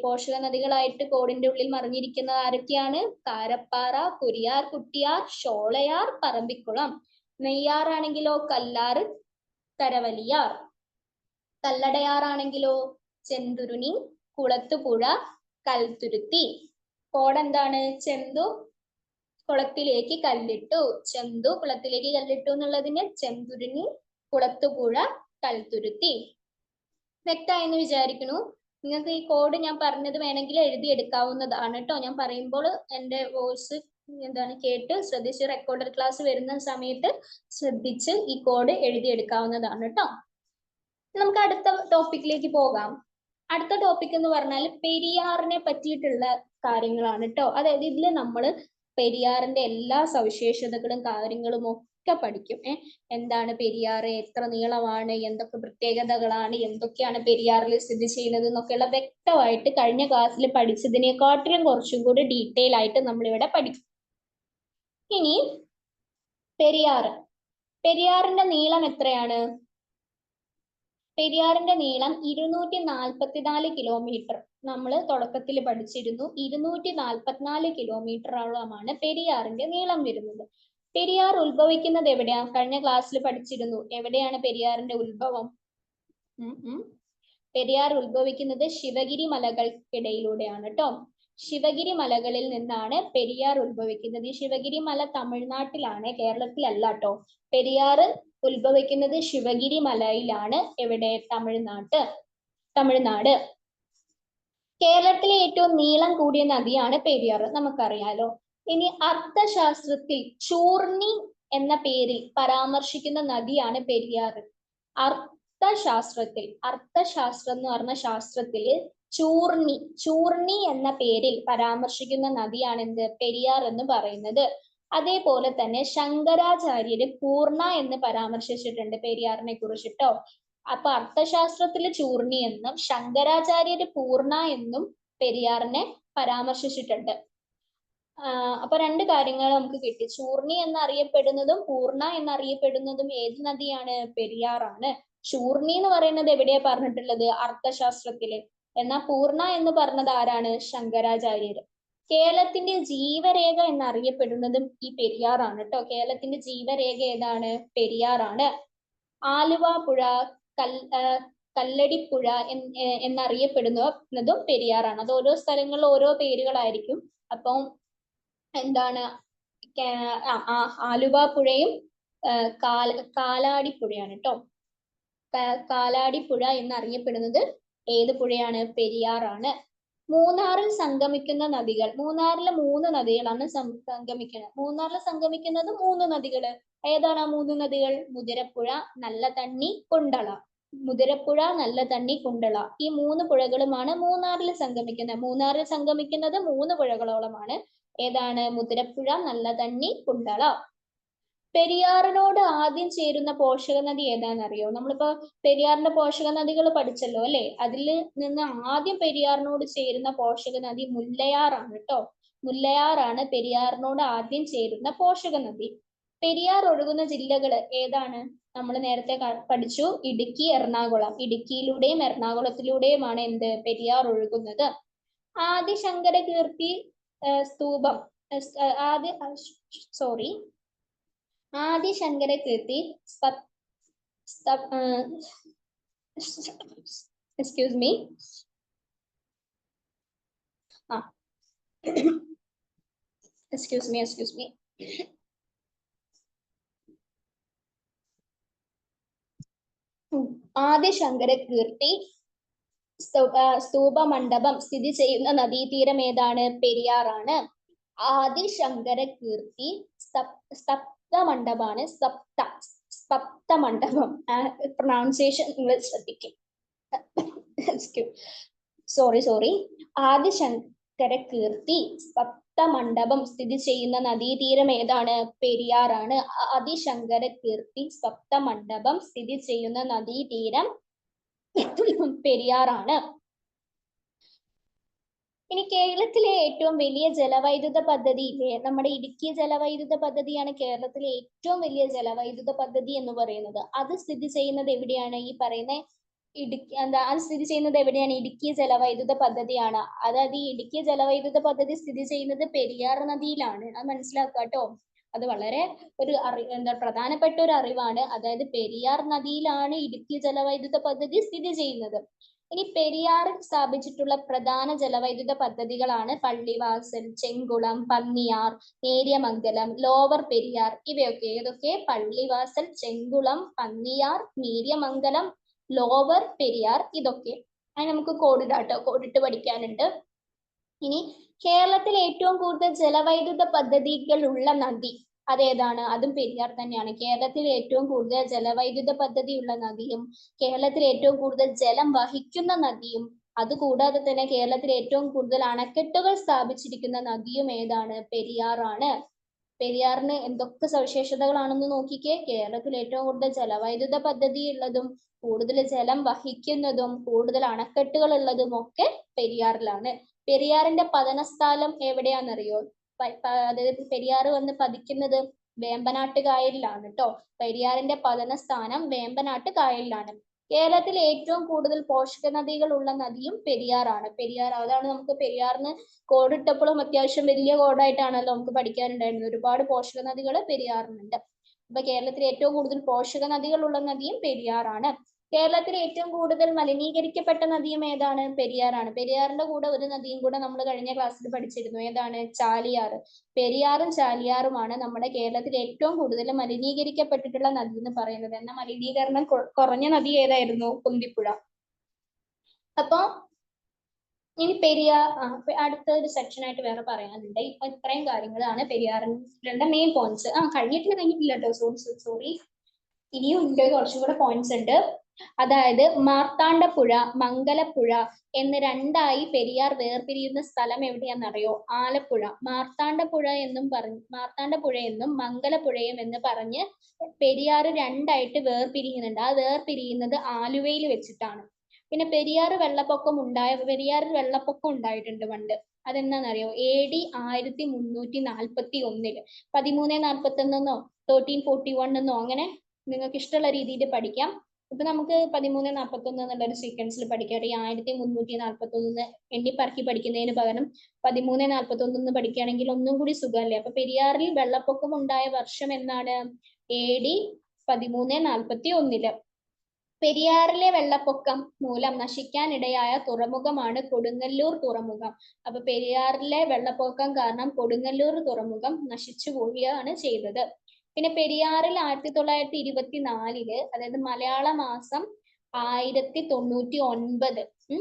പോഷക നദികളായിട്ട് കോഡിന്റെ ഉള്ളിൽ മറിഞ്ഞിരിക്കുന്നത് ആരൊക്കെയാണ്? കാരപ്പാറ, കുരിയാർ കുട്ടിയാർ, ഷോളയാർ, പറമ്പിക്കുളം. നെയ്യാറാണെങ്കിലോ കല്ലാറ്, കരവലിയാർ. കല്ലടയാറാണെങ്കിലോ ചെന്തുരുണി, കുളത്തുപുഴ, കൽത്തുരുത്തി. കോഡ് എന്താണ്? ചെന്തു കുളത്തിലേക്ക് കല്ലിട്ടു. ചെന്തു കുളത്തിലേക്ക് കല്ലിട്ടു എന്നുള്ളതിന് ചെന്തുരുണി, കുളത്തുപുഴ, കൽത്തുരുത്തി. വ്യക്തമായെന്ന് വിചാരിക്കുന്നു. നിങ്ങൾക്ക് ഈ കോഡ് ഞാൻ പറഞ്ഞത് വേണമെങ്കിൽ എഴുതിയെടുക്കാവുന്നതാണ് കേട്ടോ. ഞാൻ പറയുമ്പോൾ എൻ്റെ വോയിസ് കേട്ട് ശ്രദ്ധിച്ച് റെക്കോർഡർ ക്ലാസ് വരുന്ന സമയത്ത് ശ്രദ്ധിച്ച് ഈ കോഡ് എഴുതിയെടുക്കാവുന്നതാണ് കേട്ടോ. നമുക്ക് അടുത്ത ടോപ്പിക്കിലേക്ക് പോകാം. അടുത്ത ടോപ്പിക് എന്ന് പറഞ്ഞാൽ പെരിയാറിനെ പറ്റിയിട്ടുള്ള കാര്യങ്ങളാണ് കേട്ടോ. അതായത് ഇതിൽ നമ്മൾ പെരിയാറിന്റെ എല്ലാ സവിശേഷതകളും കാര്യങ്ങളും ഒക്കെ പഠിക്കും. എന്താണ് പെരിയാർ, എത്ര നീളമാണ്, എന്തൊക്കെ പ്രത്യേകതകളാണ്, എന്തൊക്കെയാണ് പെരിയാറിൽ സ്ഥിതി ചെയ്യുന്നത് എന്നൊക്കെയുള്ള വ്യക്തമായിട്ട് കഴിഞ്ഞ ക്ലാസ്സിൽ പഠിച്ചതിനെക്കാട്ടിലും കുറച്ചും കൂടി ഡീറ്റെയിൽ ആയിട്ട് നമ്മളിവിടെ പഠിക്കും. ഇനി പെരിയാറിന്റെ നീളം എത്രയാണ്? പെരിയാറിന്റെ നീളം 244 കിലോമീറ്റർ. നമ്മൾ തുടക്കത്തിൽ പഠിച്ചിരുന്നു 244 കിലോമീറ്ററോളമാണ് പെരിയാറിന്റെ നീളം വരുന്നത്. പെരിയാർ ഉത്ഭവിക്കുന്നത് എവിടെയാണ്? കഴിഞ്ഞ ക്ലാസ്സിൽ പഠിച്ചിരുന്നു. എവിടെയാണ് പെരിയാറിന്റെ ഉത്ഭവം? പെരിയാർ ഉത്ഭവിക്കുന്നത് ശിവഗിരി മലകൾക്കിടയിലൂടെയാണ് കേട്ടോ. ശിവഗിരി മലകളിൽ നിന്നാണ് പെരിയാർ ഉത്ഭവിക്കുന്നത്. ഈ ശിവഗിരി മല തമിഴ്നാട്ടിലാണ്, കേരളത്തിലല്ല കേട്ടോ. പെരിയാർ ഉത്ഭവിക്കുന്നത് ശിവഗിരി മലയിലാണ്. എവിടെ? തമിഴ്നാട്. കേരളത്തിലെ ഏറ്റവും നീളം കൂടിയ നദിയാണ് പെരിയാർ, നമുക്കറിയാലോ. ഇനി അർത്ഥശാസ്ത്രത്തിൽ ചൂർണി എന്ന പേരിൽ പരാമർശിക്കുന്ന നദിയാണ് പെരിയാർ. അർത്ഥശാസ്ത്രം എന്ന് പറഞ്ഞ ശാസ്ത്രത്തില് ചൂർണി എന്ന പേരിൽ പരാമർശിക്കുന്ന നദിയാണ് എന്ത്? പെരിയാർ എന്ന് പറയുന്നത്. അതേപോലെ തന്നെ ശങ്കരാചാര്യര് പൂർണ്ണ എന്ന് പരാമർശിച്ചിട്ടുണ്ട് പെരിയാറിനെ കുറിച്ചിട്ടോ. അപ്പൊ അർത്ഥശാസ്ത്രത്തില് ചൂർണി എന്നും ശങ്കരാചാര്യര് പൂർണ്ണ എന്നും പെരിയാറിനെ പരാമർശിച്ചിട്ടുണ്ട്. അപ്പൊ രണ്ട് കാര്യങ്ങൾ നമുക്ക് കിട്ടി. ചൂർണി എന്നറിയപ്പെടുന്നതും പൂർണ്ണ എന്നറിയപ്പെടുന്നതും ഏത് നദിയാണ്? പെരിയാറാണ്. ചൂർണി എന്ന് പറയുന്നത് എവിടെയാ പറഞ്ഞിട്ടുള്ളത്? അർത്ഥശാസ്ത്രത്തില്. എന്നാൽ പൂർണ്ണ എന്ന് പറഞ്ഞത് ആരാണ്? ശങ്കരാചാര്യര്. കേരളത്തിന്റെ ജീവരേഖ എന്നറിയപ്പെടുന്നതും ഈ പെരിയാറാണ് കേട്ടോ. കേരളത്തിന്റെ ജീവരേഖ ഏതാണ്? പെരിയാറാണ്. ആലുവ പുഴ, കല്ലടിപ്പുഴ എന്നറിയപ്പെടുന്നതും പെരിയാറാണ്. അത് ഓരോ സ്ഥലങ്ങളിൽ ഓരോ പേരുകളായിരിക്കും. അപ്പം എന്താണ്? ആലുവ പുഴയും കാലാടിപ്പുഴയാണ് കേട്ടോ. കാലാടിപ്പുഴ എന്നറിയപ്പെടുന്നത് ഏത് പുഴയാണ്? പെരിയാറാണ്. മൂന്നാറിൽ സംഗമിക്കുന്ന നദികൾ. മൂന്നാറിലെ 3 നദികളാണ് സംഗമിക്കുന്നത്. മൂന്നാറിൽ സംഗമിക്കുന്നത് 3 നദികൾ. ഏതാണ് ആ 3 നദികൾ? മുതിരപ്പുഴ, നല്ലതണ്ണി, കുണ്ടള. മുതിരപ്പുഴ, നല്ലതണ്ണി, കുണ്ടള. ഈ 3 പുഴകളുമാണ് മൂന്നാറിൽ സംഗമിക്കുന്നത്. മൂന്നാറിൽ സംഗമിക്കുന്നത് 3 പുഴകളോളമാണ്. ഏതാണ്? മുതിരപ്പുഴ, നല്ലതണ്ണി, കുണ്ടള. പെരിയാറിനോട് ആദ്യം ചേരുന്ന പോഷക നദി ഏതാണെന്നറിയോ? നമ്മളിപ്പോ പെരിയാറിന്റെ പോഷക നദികൾ പഠിച്ചല്ലോ അല്ലെ? അതിൽ നിന്ന് ആദ്യം പെരിയാറിനോട് ചേരുന്ന പോഷക നദി മുല്ലയാറാണ് കേട്ടോ. മുല്ലയാറാണ് പെരിയാറിനോട് ആദ്യം ചേരുന്ന പോഷക നദി. പെരിയാർ ഒഴുകുന്ന ജില്ലകൾ ഏതാണ്? നമ്മൾ നേരത്തെ പഠിച്ചു, ഇടുക്കി, എറണാകുളം. ഇടുക്കിയിലൂടെയും എറണാകുളത്തിലൂടെയുമാണ് എന്ത്? പെരിയാർ ഒഴുകുന്നത്. ആദിശങ്കരകീർത്തി സ്തൂപം ആദിശങ്കരകീർത്തി എക്സ്ക്യൂസ് മീ ആദിശങ്കരകീർത്തി സ്തൂപ മണ്ഡപം സ്ഥിതി ചെയ്യുന്ന നദീതീരം ഏതാണ്? പെരിയാറാണ്. ആദിശങ്കരകീർത്തി മണ്ഡപമാണ്. മണ്ഡപം പ്രൊനൗൺസിയേഷൻ നിങ്ങൾ ശ്രദ്ധിക്കും. സോറി. ആദിശങ്കരകീർത്തി മണ്ഡപം സ്ഥിതി ചെയ്യുന്ന നദീതീരം ഏതാണ്? പെരിയാറാണ്. ആദിശങ്കരകീർത്തി മണ്ഡപം സ്ഥിതി ചെയ്യുന്ന നദീതീരം പെരിയാറാണ്. ഇനി കേരളത്തിലെ ഏറ്റവും വലിയ ജലവൈദ്യുത പദ്ധതി ഇല്ലേ, നമ്മുടെ ഇടുക്കി ജലവൈദ്യുത പദ്ധതിയാണ് കേരളത്തിലെ ഏറ്റവും വലിയ ജലവൈദ്യുത പദ്ധതി എന്ന് പറയുന്നത്. അത് സ്ഥിതി ചെയ്യുന്നത് എവിടെയാണ്? ഈ പറയുന്ന അത് സ്ഥിതി ചെയ്യുന്നത് എവിടെയാണ്? ഇടുക്കി ജലവൈദ്യുത പദ്ധതിയാണ്. അതായത് ഈ ഇടുക്കി ജലവൈദ്യുത പദ്ധതി സ്ഥിതി ചെയ്യുന്നത് പെരിയാർ നദിയിലാണ്. അത് മനസ്സിലാക്കുക കേട്ടോ. അത് വളരെ ഒരു പ്രധാനപ്പെട്ട ഒരു അറിവാണ്. അതായത് പെരിയാർ നദിയിലാണ് ഇടുക്കി ജലവൈദ്യുത പദ്ധതി സ്ഥിതി ചെയ്യുന്നത്. ഇനി പെരിയാറിൽ സ്ഥാപിച്ചിട്ടുള്ള പ്രധാന ജലവൈദ്യുത പദ്ധതികളാണ് പള്ളിവാസൽ, ചെങ്കുളം, പന്നിയാർ, നേര്യമംഗലം, ലോവർ പെരിയാർ. ഇവയൊക്കെ ഏതൊക്കെ? പള്ളിവാസൽ, ചെങ്കുളം, പന്നിയാർ, നേര്യമംഗലം, ലോവർ പെരിയാർ. ഇതൊക്കെ അത് നമുക്ക് കോഡിടാട്ടോ, കോഡിട്ട് പഠിക്കാനുണ്ട്. ഇനി കേരളത്തിൽ ഏറ്റവും കൂടുതൽ ജലവൈദ്യുത പദ്ധതികൾ ഉള്ള നദി അതേതാണ്? അതും പെരിയാർ തന്നെയാണ്. കേരളത്തിൽ ഏറ്റവും കൂടുതൽ ജലവൈദ്യുത പദ്ധതിയുള്ള നദിയും കേരളത്തിൽ ഏറ്റവും കൂടുതൽ ജലം വഹിക്കുന്ന നദിയും അതുകൂടാതെ തന്നെ കേരളത്തിൽ ഏറ്റവും കൂടുതൽ അണക്കെട്ടുകൾ സ്ഥാപിച്ചിരിക്കുന്ന നദിയും ഏതാണ്? പെരിയാറാണ്. പെരിയാറിന് എന്തൊക്കെ സവിശേഷതകളാണെന്ന് നോക്കിക്കേ. കേരളത്തിൽ ഏറ്റവും കൂടുതൽ ജലവൈദ്യുത പദ്ധതി ഉള്ളതും കൂടുതൽ ജലം വഹിക്കുന്നതും കൂടുതൽ അണക്കെട്ടുകൾ ഉള്ളതും ഒക്കെ പെരിയാറിലാണ്. പെരിയാറിന്റെ പതനസ്ഥലം എവിടെയാണെന്നറിയോ? അതായത് പെരിയാറ് വന്ന് പതിക്കുന്നത് വേമ്പനാട്ട് കായലിലാണ് കേട്ടോ. പെരിയാറിന്റെ പതന സ്ഥാനം വേമ്പനാട്ട് കായലിലാണ്. കേരളത്തിൽ ഏറ്റവും കൂടുതൽ പോഷക നദികൾ ഉള്ള നദിയും പെരിയാറാണ്. പെരിയാർ, അതാണ് നമുക്ക് പെരിയാറിന് കോഡിട്ടപ്പോഴും അത്യാവശ്യം വലിയ കോഡായിട്ടാണല്ലോ നമുക്ക് പഠിക്കാനുണ്ടായിരുന്നത്. ഒരുപാട് പോഷക നദികൾ പെരിയാറിനുണ്ട്. അപ്പൊ കേരളത്തിൽ ഏറ്റവും കൂടുതൽ പോഷക നദികൾ ഉള്ള നദിയും പെരിയാറാണ്. കേരളത്തിൽ ഏറ്റവും കൂടുതൽ മലിനീകരിക്കപ്പെട്ട നദിയും ഏതാണ്? പെരിയാറാണ്. പെരിയാറിന്റെ കൂടെ ഒരു നദിയും കൂടെ നമ്മൾ കഴിഞ്ഞ ക്ലാസ്സിൽ പഠിച്ചിരുന്നു. ഏതാണ്? ചാലിയാർ. പെരിയാറും ചാലിയാറുമാണ് നമ്മുടെ കേരളത്തിൽ ഏറ്റവും കൂടുതൽ മലിനീകരിക്കപ്പെട്ടിട്ടുള്ള നദി എന്ന് പറയുന്നത്. എന്നാൽ മലിനീകരണം കുറഞ്ഞ നദി ഏതായിരുന്നു? കുന്തിപ്പുഴ. അപ്പൊ ഇനി പെരിയാർ അടുത്ത ഒരു സെക്ഷൻ ആയിട്ട് വേറെ പറയാനുണ്ട്. ഇപ്പൊ ഇത്രയും കാര്യങ്ങളാണ് പെരിയാറിന്റെ മെയിൻ പോയിന്റ്സ്. കഴിഞ്ഞിട്ടില്ല കേട്ടോ, സോറി. ഇനിയും ഉണ്ട്, കുറച്ചും കൂടെ പോയിന്റ്സ് ഉണ്ട്. അതായത് മാർത്താണ്ഡപ്പുഴ, മംഗലപ്പുഴ എന്ന് രണ്ടായി പെരിയാർ വേർപിരിയുന്ന സ്ഥലം എവിടെയാണെന്നറിയോ? ആലപ്പുഴ. മാർത്താണ്ഡപ്പുഴ എന്നും മംഗലപ്പുഴയും എന്ന് പറഞ്ഞ് പെരിയാർ രണ്ടായിട്ട് വേർപിരിയുന്നുണ്ട്. ആ വേർപിരിയുന്നത് ആലുവയിൽ വെച്ചിട്ടാണ്. പിന്നെ പെരിയാറിൽ വെള്ളപ്പൊക്കം ഉണ്ടായിട്ടുണ്ട് പണ്ട്. അതെന്താണെന്നറിയോ? AD 1341 1341 1341 അങ്ങനെ നിങ്ങൾക്ക് ഇഷ്ടമുള്ള രീതിയിൽ പഠിക്കാം. ഇപ്പൊ നമുക്ക് 1341 എന്നുള്ള ഒരു സീക്വൻസിൽ പഠിക്കാം. ഈ 1341 എണ്ണിപ്പറക്കി പഠിക്കുന്നതിന് പകരം 1341 പഠിക്കുകയാണെങ്കിൽ ഒന്നും കൂടി സുഖമല്ലേ. അപ്പൊ പെരിയാറിൽ വെള്ളപ്പൊക്കം ഉണ്ടായ വർഷം എന്നാണ്? AD 1341. പെരിയാറിലെ വെള്ളപ്പൊക്കം മൂലം നശിക്കാനിടയായ തുറമുഖമാണ് കൊടുങ്ങല്ലൂർ തുറമുഖം. അപ്പൊ പെരിയാറിലെ വെള്ളപ്പൊക്കം കാരണം കൊടുങ്ങല്ലൂർ തുറമുഖം നശിച്ചു പോവുകയാണ് ചെയ്തത്. പിന്നെ പെരിയാറിൽ 1924 അതായത് മലയാള മാസം 1099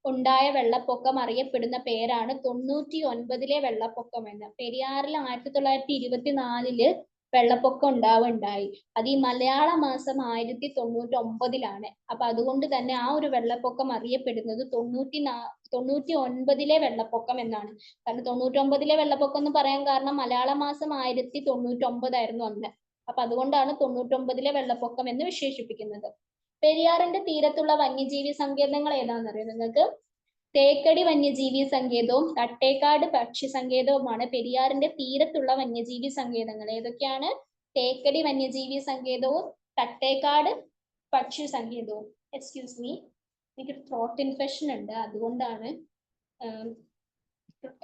ഉണ്ടായ വെള്ളപ്പൊക്കം അറിയപ്പെടുന്ന പേരാണ് 99-ലെ വെള്ളപ്പൊക്കം എന്ന്. പെരിയാറിൽ 1924 വെള്ളപ്പൊക്കം ഉണ്ടാവുണ്ടായി. അത് ഈ മലയാള മാസം 1099. അപ്പൊ അതുകൊണ്ട് തന്നെ ആ ഒരു വെള്ളപ്പൊക്കം അറിയപ്പെടുന്നത് 99-ലെ വെള്ളപ്പൊക്കം എന്നാണ്. കാരണം 99-ലെ വെള്ളപ്പൊക്കം എന്ന് പറയാൻ കാരണം മലയാള മാസം 1099 ആയിരുന്നു അന്ന്. അപ്പൊ അതുകൊണ്ടാണ് 99-ലെ വെള്ളപ്പൊക്കം എന്ന് വിശേഷിപ്പിക്കുന്നത്. പെരിയാറിന്റെ തീരത്തുള്ള വന്യജീവി സങ്കേതങ്ങൾ ഏതാണെന്നറിയോ നിങ്ങൾക്ക്? തേക്കടി വന്യജീവി സങ്കേതവും തട്ടേക്കാട് പക്ഷി സങ്കേതവുമാണ് പെരിയാറിന്റെ തീരത്തുള്ള വന്യജീവി സങ്കേതങ്ങൾ. ഏതൊക്കെയാണ്? തേക്കടി വന്യജീവി സങ്കേതവും തട്ടേക്കാട് പക്ഷി സങ്കേതവും. എക്സ്ക്യൂസ് മീ, എനിക്ക് ത്രോട്ട് ഇൻഫെക്ഷൻ ഉണ്ട്, അതുകൊണ്ടാണ്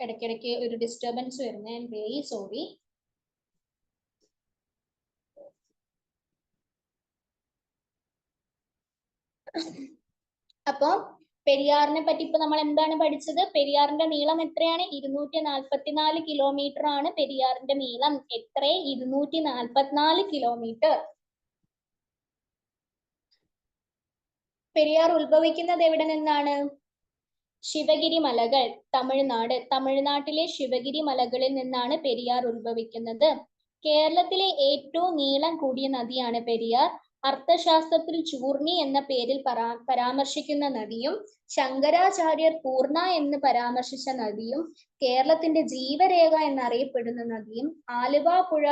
ഇടയ്ക്കിടയ്ക്ക് ഒരു ഡിസ്റ്റർബൻസ് വരുന്നത്. I am very sorry. അപ്പൊ പെരിയാറിനെ പറ്റി ഇപ്പൊ നമ്മൾ എന്താണ് പഠിച്ചത്? പെരിയാറിന്റെ നീളം എത്രയാണ്? 244 കിലോമീറ്റർ ആണ് പെരിയാറിന്റെ നീളം. എത്ര? 244 കിലോമീറ്റർ. പെരിയാർ ഉത്ഭവിക്കുന്നത് എവിടെ നിന്നാണ്? ശിവഗിരി മലകൾ, തമിഴ്നാട്. തമിഴ്നാട്ടിലെ ശിവഗിരി മലകളിൽ നിന്നാണ് പെരിയാർ ഉത്ഭവിക്കുന്നത്. കേരളത്തിലെ ഏറ്റവും നീളം കൂടിയ നദിയാണ് പെരിയാർ. അർത്ഥശാസ്ത്രത്തിൽ ചൂർണി എന്ന പേരിൽ പരാമർശിക്കുന്ന നദിയും ശങ്കരാചാര്യർ പൂർണ എന്ന് പരാമർശിച്ച നദിയും കേരളത്തിന്റെ ജീവരേഖ എന്നറിയപ്പെടുന്ന നദിയും ആലുവ പുഴ,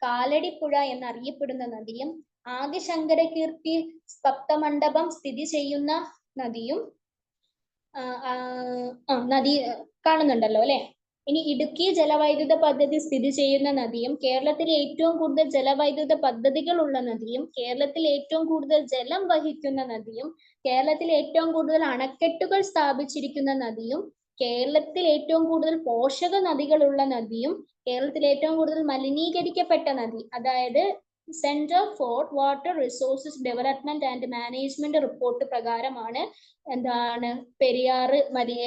കാലടിപ്പുഴ എന്നറിയപ്പെടുന്ന നദിയും ആദിശങ്കരകീർത്തി സപ്തമണ്ഡപം സ്ഥിതി ചെയ്യുന്ന നദിയും നദി കാണുന്നുണ്ടല്ലോ അല്ലെ. ഇനി ഇടുക്കി ജലവൈദ്യുത പദ്ധതി സ്ഥിതി ചെയ്യുന്ന നദിയും കേരളത്തിലെ ഏറ്റവും കൂടുതൽ ജലവൈദ്യുത പദ്ധതികൾ ഉള്ള നദിയും കേരളത്തിൽ ഏറ്റവും കൂടുതൽ ജലം വഹിക്കുന്ന നദിയും കേരളത്തിൽ ഏറ്റവും കൂടുതൽ അണക്കെട്ടുകൾ സ്ഥാപിച്ചിരിക്കുന്ന നദിയും കേരളത്തിൽ ഏറ്റവും കൂടുതൽ പോഷക നദികളുള്ള നദിയും കേരളത്തിൽ ഏറ്റവും കൂടുതൽ മലിനീകരിക്കപ്പെട്ട നദി, അതായത് centre for water resources development and management report പ്രകാരമാണ് എന്താണ് പെരിയാർ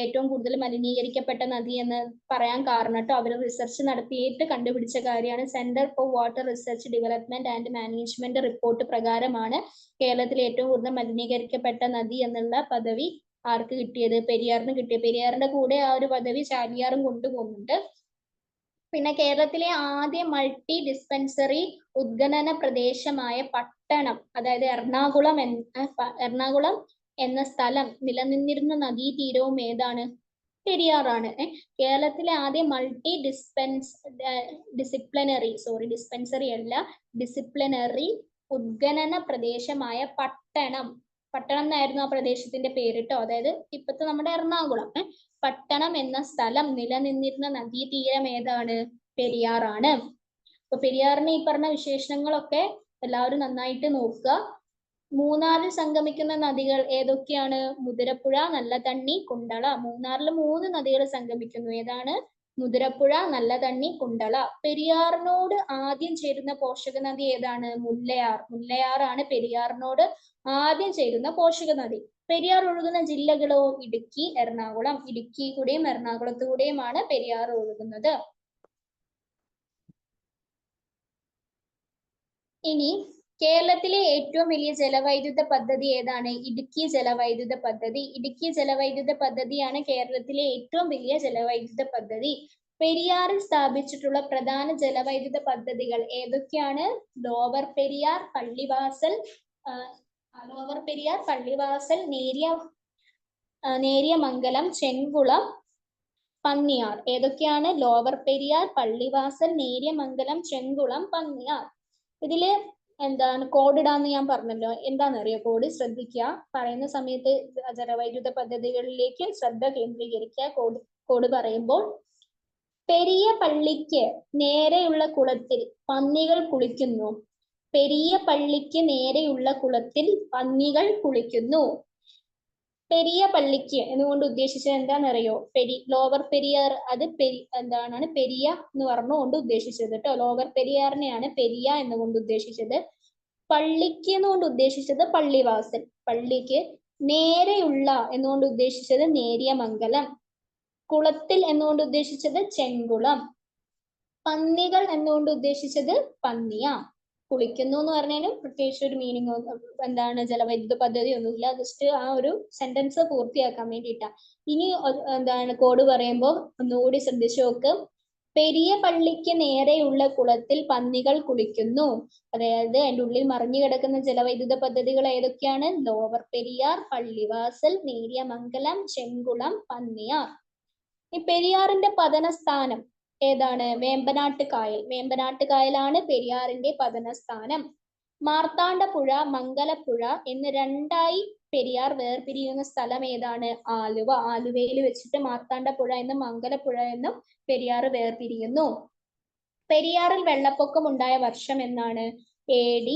ഏറ്റവും കൂടുതൽ മലിനീകരിക്കപ്പെട്ട നദി എന്ന് പറയാൻ കാരണം കേട്ടോ. അവർ റിസർച്ച് നടത്തിയിട്ട് കണ്ടുപിടിച്ച കാര്യമാണ്. Centre for water research development and management report പ്രകാരമാണ് കേരളത്തിലെ ഏറ്റവും കൂടുതൽ മലിനീകരിക്കപ്പെട്ട നദി എന്നുള്ള പദവി ആർക്ക് കിട്ടിയത്? പെരിയാറിന് കിട്ടിയത്. പെരിയാറിന്റെ കൂടെ ആ ഒരു പദവി ചാലിയാറും കൊണ്ടുപോകുന്നുണ്ട്. പിന്നെ കേരളത്തിലെ ആദ്യ മൾട്ടി ഡിസ്പെൻസറി ഉദ്ഖനന പ്രദേശമായ പട്ടണം, അതായത് എറണാകുളം എന്ന സ്ഥലം നിലനിന്നിരുന്ന നദീതീരവും ഏതാണ്? പെരിയാറാണ്. കേരളത്തിലെ ആദ്യ മൾട്ടി ഡിസിപ്ലിനറി ഉദ്ഖനന പ്രദേശമായ പട്ടണം എന്നായിരുന്നു ആ പ്രദേശത്തിന്റെ പേര് ട്ടോ. അതായത് ഇപ്പത്തെ നമ്മുടെ എറണാകുളം. പട്ടണം എന്ന സ്ഥലം നിലനിന്നിരുന്ന നദീതീരം ഏതാണ്? പെരിയാറാണ്. അപ്പൊ പെരിയാറിന് ഈ പറഞ്ഞ വിശേഷണങ്ങളൊക്കെ എല്ലാവരും നന്നായിട്ട് നോക്കുക. മൂന്നാറിൽ സംഗമിക്കുന്ന നദികൾ ഏതൊക്കെയാണ്? മുതിരപ്പുഴ, നല്ലതണ്ണി, കുണ്ടള. മൂന്നാറിൽ 3 നദികൾ സംഗമിക്കുന്നു. ഏതാണ്? മുതിരപ്പുഴ, നല്ലതണ്ണി, കുണ്ടള. പെരിയാറിനോട് ആദ്യം ചേരുന്ന പോഷക നദി ഏതാണ്? മുല്ലയാർ. മുല്ലയാറാണ് പെരിയാറിനോട് ആദ്യം ചേരുന്ന പോഷക നദി. പെരിയാർ ഒഴുകുന്ന ജില്ലകളോ? ഇടുക്കി, എറണാകുളം. ഇടുക്കി കൂടെയും എറണാകുളത്തു കൂടെയുമാണ് പെരിയാർ ഒഴുകുന്നത്. ഇനി കേരളത്തിലെ ഏറ്റവും വലിയ ജലവൈദ്യുത പദ്ധതി ഏതാണ്? ഇടുക്കി ജലവൈദ്യുത പദ്ധതി. ഇടുക്കി ജലവൈദ്യുത പദ്ധതിയാണ് കേരളത്തിലെ ഏറ്റവും വലിയ ജലവൈദ്യുത പദ്ധതി. പെരിയാറിൽ സ്ഥാപിച്ചിട്ടുള്ള പ്രധാന ജലവൈദ്യുത പദ്ധതികൾ ഏതൊക്കെയാണ്? ലോവർ പെരിയാർ, പള്ളിവാസൽ, നേര്യമംഗലം, ചെങ്കുളം, പന്നിയാർ. ഏതൊക്കെയാണ്? ലോവർ പെരിയാർ, പള്ളിവാസൽ, നേര്യമംഗലം, ചെങ്കുളം, പന്നിയാർ. ഇതില് എന്താണ് കോഡ് ഇടാന്ന് ഞാൻ പറഞ്ഞല്ലോ. എന്താണെന്നറിയോ കോഡ്? ശ്രദ്ധിക്കുക. പറയുന്ന സമയത്ത് ജലവൈദ്യുത പദ്ധതികളിലേക്ക് ശ്രദ്ധ കേന്ദ്രീകരിക്കുക. കോഡ് പറയുമ്പോൾ, പെരിയ പള്ളിക്ക് നേരെയുള്ള കുളത്തിൽ പന്നികൾ കുളിക്കുന്നു. പെരിയ പള്ളിക്ക് നേരെയുള്ള കുളത്തിൽ പന്നികൾ കുളിക്കുന്നു. പെരിയ പള്ളിക്ക് എന്നുകൊണ്ട് ഉദ്ദേശിച്ചത് എന്താണെന്നറിയോ? ലോവർ പെരിയാർ, അത് എന്താണ് പെരിയ എന്ന് പറഞ്ഞുകൊണ്ട് ഉദ്ദേശിച്ചത് കേട്ടോ. ലോവർ പെരിയാറിനെയാണ് പെരിയ എന്നുകൊണ്ട് ഉദ്ദേശിച്ചത്. പള്ളിക്ക് എന്നുകൊണ്ട് ഉദ്ദേശിച്ചത് പള്ളിവാസൽ. പള്ളിക്ക് നേരെയുള്ള എന്നുകൊണ്ട് ഉദ്ദേശിച്ചത് നേര്യമംഗലം. കുളത്തിൽ എന്നുകൊണ്ട് ഉദ്ദേശിച്ചത് ചെങ്കുളം. പന്നികൾ എന്നുകൊണ്ട് ഉദ്ദേശിച്ചത് പന്നിയ. കുളിക്കുന്നു എന്ന് പറഞ്ഞതിന് പ്രത്യേകിച്ച് ഒരു മീനിങ് എന്താണ് ജലവൈദ്യുത പദ്ധതി ഒന്നുമില്ല. ജസ്റ്റ് ആ ഒരു സെന്റൻസ് പൂർത്തിയാക്കാൻ വേണ്ടിയിട്ടാ. ഇനി എന്താണ് കോഡ് പറയുമ്പോൾ ഒന്നുകൂടി ശ്രദ്ധിച്ചു നോക്ക്. പെരിയ പള്ളിക്ക് നേരെയുള്ള കുളത്തിൽ പന്നികൾ കുളിക്കുന്നു. അതായത് അതിൻ്റെ ഉള്ളിൽ മറിഞ്ഞു കിടക്കുന്ന ജലവൈദ്യുത പദ്ധതികൾ ഏതൊക്കെയാണ്? ലോവർ പെരിയാർ, പള്ളിവാസൽ, നേര്യമംഗലം, ചെങ്കുളം, പന്നിയാർ. ഈ പെരിയാറിന്റെ പതനസ്ഥാനം ഏതാണ്? വേമ്പനാട്ട് കായൽ. വേമ്പനാട്ട് കായലാണ് പെരിയാറിന്റെ പതനസ്ഥാനം. മാർത്താണ്ഡപ്പുഴ, മംഗലപ്പുഴ എന്ന് രണ്ടായി പെരിയാർ വേർപിരിയുന്ന സ്ഥലം ഏതാണ്? ആലുവ. ആലുവയിൽ വെച്ചിട്ട് മാർത്താണ്ഡപ്പുഴ എന്നും മംഗലപ്പുഴ എന്നും പെരിയാർ വേർപിരിയുന്നു. പെരിയാറിൽ വെള്ളപ്പൊക്കം ഉണ്ടായ വർഷം എന്നാണ്? AD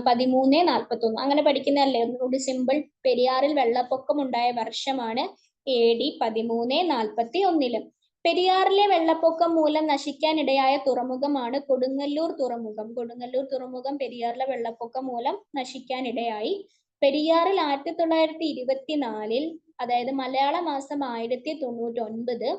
1341. അങ്ങനെ പഠിക്കുന്നതല്ലേ ഒന്നുകൂടി സിമ്പിൾ. പെരിയാറിൽ വെള്ളപ്പൊക്കം ഉണ്ടായ വർഷമാണ് AD 1341. പെരിയാറിലെ വെള്ളപ്പൊക്കം മൂലം നശിക്കാനിടയായ തുറമുഖമാണ് കൊടുങ്ങല്ലൂർ തുറമുഖം. കൊടുങ്ങല്ലൂർ തുറമുഖം പെരിയാറിലെ വെള്ളപ്പൊക്കം മൂലം നശിക്കാനിടയായി. പെരിയാറിൽ 1924 അതായത് മലയാള മാസം 1099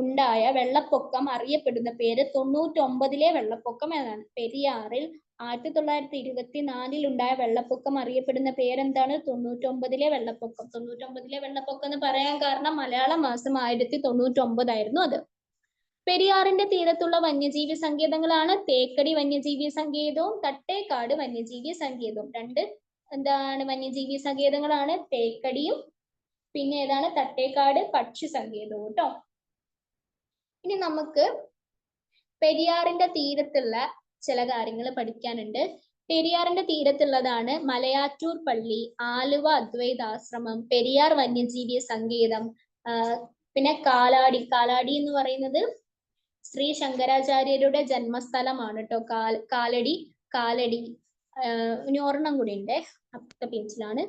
ഉണ്ടായ വെള്ളപ്പൊക്കം അറിയപ്പെടുന്ന പേര് 99-ലെ വെള്ളപ്പൊക്കം എന്നാണ്. പെരിയാറിൽ 1924 ഉണ്ടായ വെള്ളപ്പൊക്കം അറിയപ്പെടുന്ന പേരെന്താണ്? 99-ലെ വെള്ളപ്പൊക്കം. 99-ലെ വെള്ളപ്പൊക്കം എന്ന് പറയാൻ കാരണം മലയാള മാസം 1099 ആയിരുന്നു അത്. പെരിയാറിന്റെ തീരത്തുള്ള വന്യജീവി സങ്കേതങ്ങളാണ് തേക്കടി വന്യജീവി സങ്കേതവും തട്ടേക്കാട് വന്യജീവി സങ്കേതവും. രണ്ട് വന്യജീവി സങ്കേതങ്ങളാണ് തേക്കടിയും പിന്നെ ഏതാണ്? തട്ടേക്കാട് പക്ഷി സങ്കേതവും കേട്ടോ. ഇനി നമുക്ക് പെരിയാറിന്റെ തീരത്തുള്ള ചില കാര്യങ്ങൾ പഠിക്കാനുണ്ട്. പെരിയാറിന്റെ തീരത്തുള്ളതാണ് മലയാറ്റൂർ പള്ളി, ആലുവ അദ്വൈതാശ്രമം, പെരിയാർ വന്യജീവി സങ്കേതം, പിന്നെ കാലാടി എന്ന് പറയുന്നത് ശ്രീ ശങ്കരാചാര്യരുടെ ജന്മസ്ഥലമാണ് കേട്ടോ. കാലടി. ഇനി ഒരെണ്ണം കൂടി ഉണ്ട്, അടുത്ത പേജിലാണ്.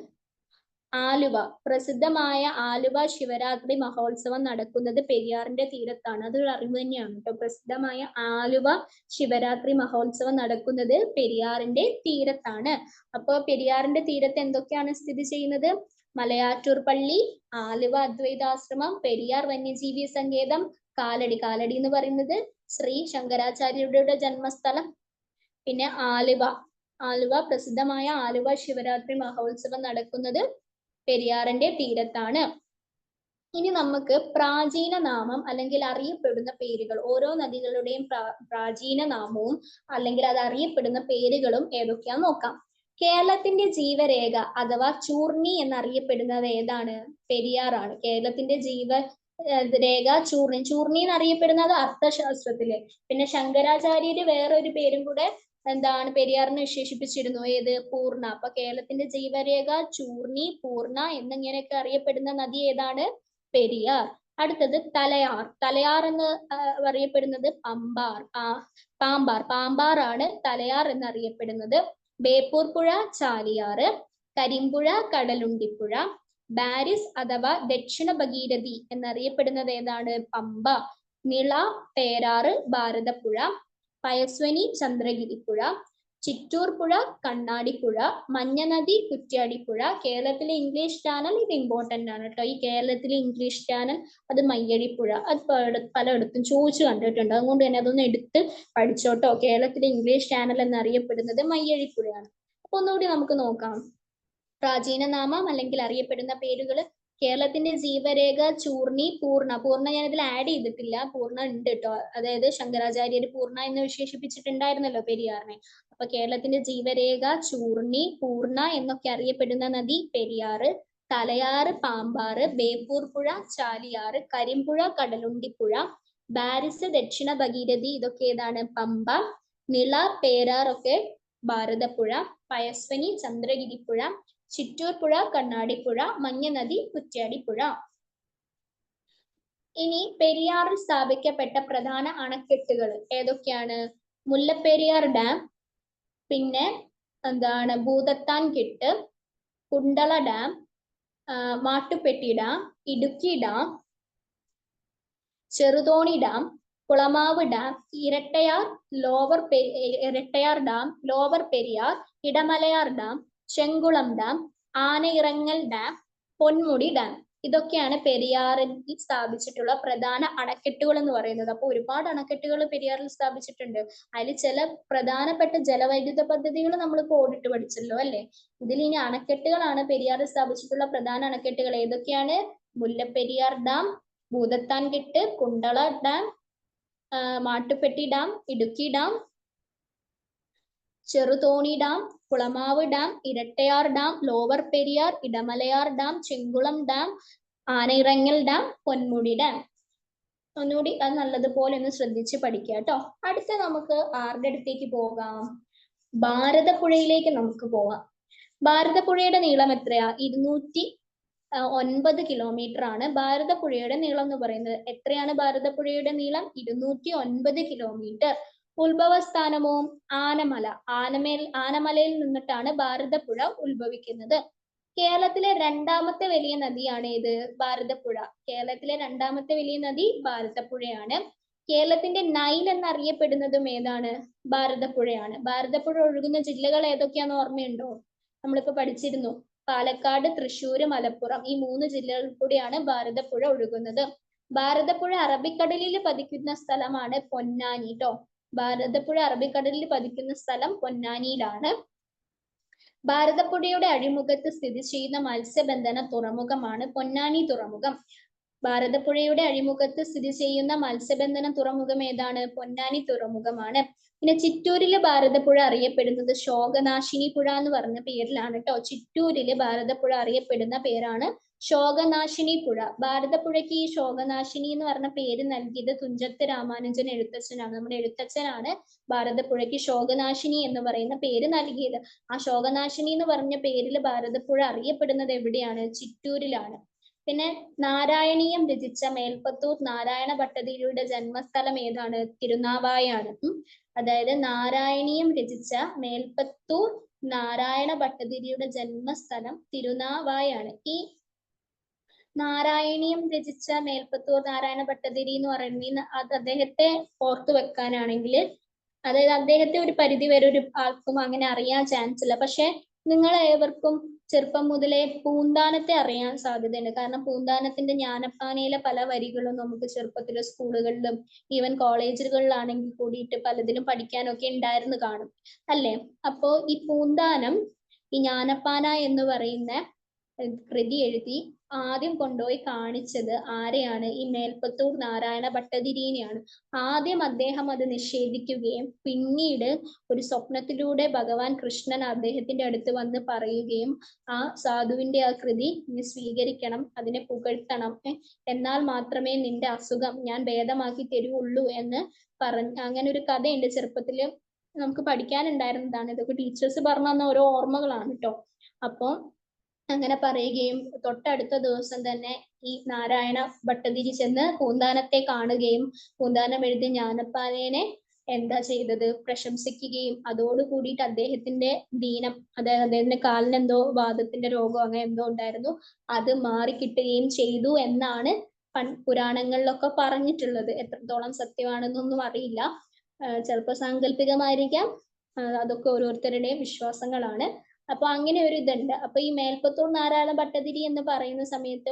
ആലുവ, പ്രസിദ്ധമായ ആലുവ ശിവരാത്രി മഹോത്സവം നടക്കുന്നത് പെരിയാറിന്റെ തീരത്താണ്. അതൊരു അറിവ് തന്നെയാണ് കേട്ടോ. പ്രസിദ്ധമായ ആലുവ ശിവരാത്രി മഹോത്സവം നടക്കുന്നത് പെരിയാറിന്റെ തീരത്താണ്. അപ്പോൾ പെരിയാറിന്റെ തീരത്ത് എന്തൊക്കെയാണ് സ്ഥിതി ചെയ്യുന്നത്? മലയാറ്റൂർ പള്ളി, ആലുവ അദ്വൈതാശ്രമം, പെരിയാർ വന്യജീവി സങ്കേതം, കാലടി എന്ന് പറയുന്നത് ശ്രീ ശങ്കരാചാര്യരുടെ ജന്മസ്ഥലം, പിന്നെ ആലുവ പ്രസിദ്ധമായ ആലുവ ശിവരാത്രി മഹോത്സവം നടക്കുന്നത് പെരിയാറിന്റെ തീരത്താണ്. ഇനി നമുക്ക് പ്രാചീന നാമം അല്ലെങ്കിൽ അറിയപ്പെടുന്ന പേരുകൾ, ഓരോ നദികളുടെയും പ്രാചീന നാമവും അല്ലെങ്കിൽ അത് അറിയപ്പെടുന്ന പേരുകളും ഏതൊക്കെയാന്ന് നോക്കാം. കേരളത്തിന്റെ ജീവരേഖ അഥവാ ചൂർണി എന്നറിയപ്പെടുന്നത് ഏതാണ്? പെരിയാറാണ്. കേരളത്തിന്റെ രേഖ ചൂർണി എന്നറിയപ്പെടുന്നത് അർത്ഥശാസ്ത്രത്തില്. പിന്നെ ശങ്കരാചാര്യര് വേറൊരു പേരും കൂടെ എന്താണ് പെരിയാറിനെ വിശേഷിപ്പിച്ചിരുന്നു, ഏത്? പൂർണ്ണ. അപ്പൊ കേരളത്തിന്റെ ജീവരേഖ ചൂർണി, പൂർണ്ണ എന്നിങ്ങനെയൊക്കെ അറിയപ്പെടുന്ന നദി ഏതാണ്? പെരിയാർ. അടുത്തത് തലയാർ എന്ന് അറിയപ്പെടുന്നത് പാമ്പാർ ആണ് തലയാർ എന്നറിയപ്പെടുന്നത്. ബേപ്പൂർ പുഴ ചാലിയാറ്, കരിമ്പുഴ കടലുണ്ടിപ്പുഴ, ബാരിസ് അഥവാ ദക്ഷിണ ഭഗീരഥി എന്നറിയപ്പെടുന്നത് ഏതാണ്? പമ്പ. നിള പേരാറ് ഭാരതപ്പുഴ, പയസ്വനി ചന്ദ്രഗിരിപ്പുഴ, ചിറ്റൂർ പുഴ കണ്ണാടിപ്പുഴ, മഞ്ഞനദി കുറ്റ്യാടിപ്പുഴ. കേരളത്തിലെ ഇംഗ്ലീഷ് ചാനൽ ഇത് ഇമ്പോർട്ടന്റ് ആണ് കേട്ടോ. ഈ കേരളത്തിലെ ഇംഗ്ലീഷ് ചാനൽ അത് മയ്യഴിപ്പുഴ. അത് പലയിടത്തും ചോദിച്ചു കണ്ടിട്ടുണ്ട്, അതുകൊണ്ട് തന്നെ അതൊന്ന് എടുത്ത് പഠിച്ചോട്ടോ. കേരളത്തിലെ ഇംഗ്ലീഷ് ചാനൽ എന്നറിയപ്പെടുന്നത് മയ്യഴിപ്പുഴയാണ്. അപ്പൊ ഒന്നുകൂടി നമുക്ക് നോക്കാം. പ്രാചീന നാമം അല്ലെങ്കിൽ അറിയപ്പെടുന്ന പേരുകൾ: കേരളത്തിന്റെ ജീവരേഖ ചൂർണി, പൂർണ്ണ ഞാനിതിൽ ആഡ് ചെയ്തിട്ടില്ല, പൂർണ്ണ ഉണ്ട് കേട്ടോ. അതായത് ശങ്കരാചാര്യര് പൂർണ്ണ എന്ന് വിശേഷിപ്പിച്ചിട്ടുണ്ടായിരുന്നല്ലോ പെരിയാറിനെ. അപ്പൊ കേരളത്തിന്റെ ജീവരേഖ ചൂർണി, പൂർണ്ണ എന്നൊക്കെ അറിയപ്പെടുന്ന നദി പെരിയാറ്. തലയാറ് പാമ്പാറ്, ബേപ്പൂർ പുഴ ചാലിയാറ്, കരിമ്പുഴ കടലുണ്ടിപ്പുഴ, ബാരിസ് ദക്ഷിണ ഭഗീരഥി ഇതൊക്കെ ഏതാണ്? പമ്പ. നിള പേരാർ ഒക്കെ ഭാരതപ്പുഴ, പയസ്വനി ചന്ദ്രഗിരിപ്പുഴ, ചിറ്റൂർ പുഴ കണ്ണാടിപ്പുഴ, മഞ്ഞനദി കുറ്റ്യാടിപ്പുഴ. ഇനി പെരിയാറിൽ സ്ഥാപിക്കപ്പെട്ട പ്രധാന അണക്കെട്ടുകൾ ഏതൊക്കെയാണ്? മുല്ലപ്പെരിയാർ ഡാം, പിന്നെ എന്താണ് Bhoothathankettu, Kundala dam, Mattupetty dam, Idukki dam, Cheruthoni dam, Kulamavu dam, Irattayar dam, lower Periyar, Idamalayar dam, Chenkulam dam, Anayirangal dam, Ponmudi dam. ഇതൊക്കെയാണ് പെരിയാറിൽ സ്ഥാപിച്ചിട്ടുള്ള പ്രധാന അണക്കെട്ടുകൾ എന്ന് പറയുന്നത്. അപ്പൊ ഒരുപാട് അണക്കെട്ടുകൾ പെരിയാറിൽ സ്ഥാപിച്ചിട്ടുണ്ട്. അതിൽ ചില പ്രധാനപ്പെട്ട ജലവൈദ്യുത പദ്ധതികൾ നമ്മൾ ഓടിട്ട് പഠിച്ചല്ലോ അല്ലെ. ഇതിൽ ഇനി അണക്കെട്ടുകളാണ് പെരിയാറിൽ സ്ഥാപിച്ചിട്ടുള്ള പ്രധാന അണക്കെട്ടുകൾ. ഏതൊക്കെയാണ്? Mullaperiyar dam, Bhoothathankettu, Kundala dam, Mattupetty dam, Idukki dam, Cheruthoni dam, Kulamavu dam, Irattayar dam, lower Periyar, Idamalayar dam, Chenkulam dam, Anayirangal dam, Ponmudi dam. ഒന്നുകൂടി അത് നല്ലതുപോലെ ഒന്ന് ശ്രദ്ധിച്ച് പഠിക്കുക കേട്ടോ. അടുത്ത നമുക്ക് ആരുടെ അടുത്തേക്ക് പോകാം? ഭാരതപ്പുഴയിലേക്ക് നമുക്ക് പോകാം. ഭാരതപ്പുഴയുടെ നീളം എത്രയാ? 209 കിലോമീറ്റർ ആണ് ഭാരതപ്പുഴയുടെ നീളം എന്ന് പറയുന്നത്. എത്രയാണ് ഭാരതപ്പുഴയുടെ നീളം? 209 കിലോമീറ്റർ. ഉത്ഭവസ്ഥാനമോ? ആനമലയിൽ നിന്നിട്ടാണ് ഭാരതപ്പുഴ ഉത്ഭവിക്കുന്നത്. കേരളത്തിലെ രണ്ടാമത്തെ വലിയ നദിയാണ് ഏത്? ഭാരതപ്പുഴ. കേരളത്തിലെ രണ്ടാമത്തെ വലിയ നദി ഭാരതപ്പുഴയാണ്. കേരളത്തിന്റെ നൈൽ എന്നറിയപ്പെടുന്നതും ഏതാണ്? ഭാരതപ്പുഴയാണ്. ഭാരതപ്പുഴ ഒഴുകുന്ന ജില്ലകൾ ഏതൊക്കെയാന്ന് ഓർമ്മയുണ്ടോ? നമ്മളിപ്പോ പഠിച്ചിരുന്നു. പാലക്കാട്, തൃശ്ശൂര്, മലപ്പുറം, ഈ 3 ജില്ലകളിൽ കൂടിയാണ് ഭാരതപ്പുഴ ഒഴുകുന്നത്. ഭാരതപ്പുഴ അറബിക്കടലിൽ പതിക്കുന്ന സ്ഥലമാണ് പൊന്നാനി ട്ടോ. ഭാരതപ്പുഴ അറബിക്കടലിൽ പതിക്കുന്ന സ്ഥലം പൊന്നാനിയിലാണ്. ഭാരതപ്പുഴയുടെ അഴിമുഖത്ത് സ്ഥിതി ചെയ്യുന്ന മത്സ്യബന്ധന തുറമുഖമാണ് പൊന്നാനി തുറമുഖം. ഭാരതപ്പുഴയുടെ അഴിമുഖത്ത് സ്ഥിതി ചെയ്യുന്ന മത്സ്യബന്ധന തുറമുഖം ഏതാണ്? പൊന്നാനി തുറമുഖമാണ്. പിന്നെ ചിറ്റൂരിലെ ഭാരതപ്പുഴ അറിയപ്പെടുന്നത് ശോകനാശിനി പുഴ എന്ന് പറഞ്ഞ പേരിലാണ് കേട്ടോ. ചിറ്റൂരിലെ ഭാരതപ്പുഴ അറിയപ്പെടുന്ന പേരാണ് ശോകനാശിനി പുഴ. ഭാരതപ്പുഴയ്ക്ക് ഈ ശോകനാശിനി എന്ന് പറഞ്ഞ പേര് നൽകിയത് തുഞ്ചത്ത് രാമാനുജൻ എഴുത്തച്ഛനാണ്. നമ്മുടെ എഴുത്തച്ഛനാണ് ഭാരതപ്പുഴയ്ക്ക് ശോകനാശിനി എന്ന് പറയുന്ന പേര് നൽകിയത്. ആ ശോകനാശിനി എന്ന് പറഞ്ഞ പേരിൽ ഭാരതപ്പുഴ അറിയപ്പെടുന്നത് എവിടെയാണ്? ചിറ്റൂരിലാണ്. പിന്നെ നാരായണീയം രചിച്ച മേൽപ്പത്തൂർ നാരായണ ഭട്ടതിരിയുടെ ജന്മസ്ഥലം ഏതാണ്? തിരുനാവായാണ്. അതായത് നാരായണീയം രചിച്ച മേൽപ്പത്തൂർ നാരായണ ഭട്ടതിരിയുടെ ജന്മസ്ഥലം തിരുനാവായാണ്. ഈ നാരായണീയം രചിച്ച മേൽപ്പത്തൂർ നാരായണ ഭട്ടതിരി എന്ന് പറയുന്ന അത് അദ്ദേഹത്തെ ഓർത്തു വെക്കാനാണെങ്കിൽ, അതായത് അദ്ദേഹത്തെ ഒരു പരിധി വരെ ഒരു ആൾക്കും അങ്ങനെ അറിയാൻ ചാൻസ് ഇല്ല. പക്ഷെ നിങ്ങൾ ഏവർക്കും ചെറുപ്പം മുതലേ പൂന്താനത്തെ അറിയാൻ സാധ്യതയുണ്ട്. കാരണം പൂന്താനത്തിന്റെ ജ്ഞാനപ്പാനയിലെ പല വരികളും നമുക്ക് ചെറുപ്പത്തിലെ സ്കൂളുകളിലും ഈവൻ കോളേജുകളിലാണെങ്കിൽ കൂടിയിട്ട് പലതിലും പഠിക്കാനൊക്കെ ഉണ്ടായിരുന്നു കാണും അല്ലേ? അപ്പോ ഈ പൂന്താനം ഈ ജ്ഞാനപ്പാന എന്ന് പറയുന്ന കൃതി എഴുതി ആദ്യം കൊണ്ടുപോയി കാണിച്ചത് ആരെയാണ്? ഈ മേൽപ്പത്തൂർ നാരായണ ഭട്ടതിരിനെയാണ്. ആദ്യം അദ്ദേഹം അത് നിഷേധിക്കുകയും പിന്നീട് ഒരു സ്വപ്നത്തിലൂടെ ഭഗവാൻ കൃഷ്ണൻ അദ്ദേഹത്തിന്റെ അടുത്ത് വന്ന് പറയുകയും ആ സാധുവിന്റെ ആ കൃതി നീ സ്വീകരിക്കണം, അതിനെ പുകഴ്ത്തണം, എന്നാൽ മാത്രമേ നിന്റെ അസുഖം ഞാൻ ഭേദമാക്കി തരുള്ളൂ എന്ന് അങ്ങനെ ഒരു കഥയുണ്ട്. ചെറുപ്പത്തില് നമുക്ക് പഠിക്കാനുണ്ടായിരുന്നതാണ്. ഇതൊക്കെ ടീച്ചേഴ്സ് പറഞ്ഞു തന്ന ഓരോ ഓർമ്മകളാണ് കേട്ടോ. അപ്പൊ അങ്ങനെ പറയുകയും തൊട്ടടുത്ത ദിവസം തന്നെ ഈ നാരായണ ഭട്ടതിരി ചെന്ന് പൂന്താനത്തെ കാണുകയും പൂന്താനം എഴുതിയ ജ്ഞാനപ്പാനയെ എന്താ ചെയ്തത്? പ്രശംസിക്കുകയും അതോട് കൂടിയിട്ട് അദ്ദേഹത്തിന്റെ ദീനം, അതായത് അദ്ദേഹത്തിന്റെ കാലിന് എന്തോ വാദത്തിന്റെ രോഗം അങ്ങനെ എന്തോ ഉണ്ടായിരുന്നു, അത് മാറിക്കിട്ടുകയും ചെയ്തു എന്നാണ് പുരാണങ്ങളിലൊക്കെ പറഞ്ഞിട്ടുള്ളത്. എത്രത്തോളം സത്യമാണെന്നൊന്നും അറിയില്ല. ചിലപ്പോൾ സാങ്കല്പികമായിരിക്കാം. അതൊക്കെ ഓരോരുത്തരുടെയും വിശ്വാസങ്ങളാണ്. അപ്പൊ അങ്ങനെ ഒരു ഇതുണ്ട്. അപ്പൊ ഈ മേൽപ്പത്തൂർ നാരായണ ഭട്ടതിരി എന്ന് പറയുന്ന സമയത്ത്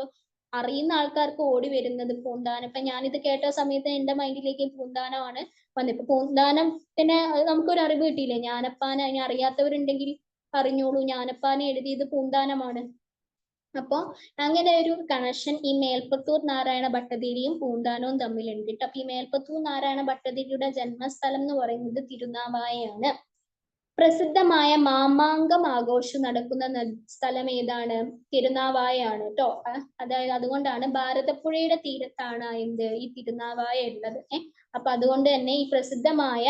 അറിയുന്ന ആൾക്കാർക്ക് ഓടി വരുന്നത് പൂന്താനം. ഇപ്പൊ ഞാനിത് കേട്ട സമയത്ത് എന്റെ മൈൻഡിലേക്ക് പൂന്താനമാണ് വന്നത്. ഇപ്പൊ പൂന്താനത്തിന് നമുക്കൊരു അറിവ് കിട്ടിയില്ലേ? ജ്ഞാനപ്പാന. ഇനി അറിയാത്തവരുണ്ടെങ്കിൽ അറിഞ്ഞോളൂ, ജ്ഞാനപ്പാന എഴുതിയത് പൂന്താനമാണ്. അപ്പൊ അങ്ങനെ ഒരു കണക്ഷൻ ഈ മേൽപ്പത്തൂർ നാരായണ ഭട്ടതിരിയും പൂന്താനവും തമ്മിലുണ്ട് കേട്ടോ. അപ്പൊ ഈ മേൽപ്പത്തൂർ നാരായണ ഭട്ടതിരിയുടെ ജന്മസ്ഥലം എന്ന് പറയുന്നത് തിരുനാവായയാണ്. പ്രസിദ്ധമായ മാമാങ്കം ആഘോഷം നടക്കുന്ന സ്ഥലം ഏതാണ്? തിരുനാവായയാണ് കേട്ടോ. അതായത് അതുകൊണ്ടാണ് ഭാരതപ്പുഴയുടെ തീരത്താണ് എന്ത് ഈ തിരുനാവായ ഉള്ളത്. അപ്പൊ അതുകൊണ്ട് തന്നെ ഈ പ്രസിദ്ധമായ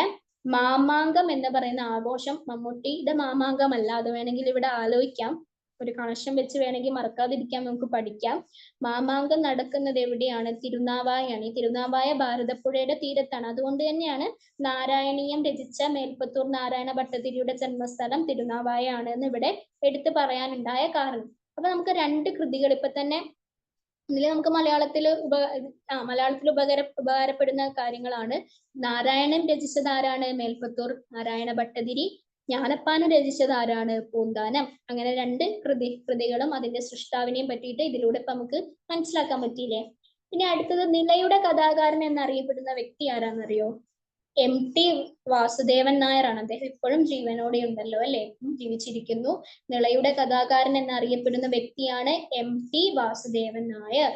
മാമാങ്കം എന്ന് പറയുന്ന ആഘോഷം മമ്മൂട്ടിയുടെ മാമാങ്കമല്ല. അത് വേണമെങ്കിൽ ഇവിടെ ആലോചിക്കാം, ഒരു കണക്ഷൻ വെച്ച് വേണമെങ്കിൽ മറക്കാതിരിക്കാൻ നമുക്ക് പഠിക്കാം. മാമാങ്കം നടക്കുന്നത് എവിടെയാണ്? തിരുനാവായാണ്. ഈ തിരുനാവായ ഭാരതപ്പുഴയുടെ തീരത്താണ്. അതുകൊണ്ട് തന്നെയാണ് നാരായണീയം രചിച്ച മേൽപ്പത്തൂർ നാരായണ ഭട്ടതിരിയുടെ ജന്മസ്ഥലം തിരുനാവായാണ് എന്ന് ഇവിടെ എടുത്തു പറയാനുണ്ടായ കാരണം. അപ്പൊ നമുക്ക് രണ്ട് കൃതികൾ ഇപ്പൊ തന്നെ ഇതിൽ നമുക്ക് മലയാളത്തിൽ ഉപകാരപ്പെടുന്ന കാര്യങ്ങളാണ്. നാരായണൻ രചിച്ചത് ആരാണ്? മേൽപ്പത്തൂർ നാരായണ ഭട്ടതിരി. ജ്ഞാനപ്പാന രചിച്ചത് ആരാണ്? പൂന്താനം. അങ്ങനെ രണ്ട് കൃതികളും അതിന്റെ സൃഷ്ടാവിനെയും പറ്റിയിട്ട് ഇതിലൂടെ ഇപ്പൊ നമുക്ക് മനസ്സിലാക്കാൻ പറ്റിയില്ലേ? ഇനി അടുത്തത് നിളയുടെ കഥാകാരൻ എന്നറിയപ്പെടുന്ന വ്യക്തി ആരാന്നറിയോ? MT വാസുദേവൻ നായരാണ്. അദ്ദേഹം ഇപ്പോഴും ജീവനോടെ ഉണ്ടല്ലോ അല്ലെ? ജീവിച്ചിരിക്കുന്നു. നിളയുടെ കഥാകാരൻ എന്നറിയപ്പെടുന്ന വ്യക്തിയാണ് MT വാസുദേവൻ നായർ.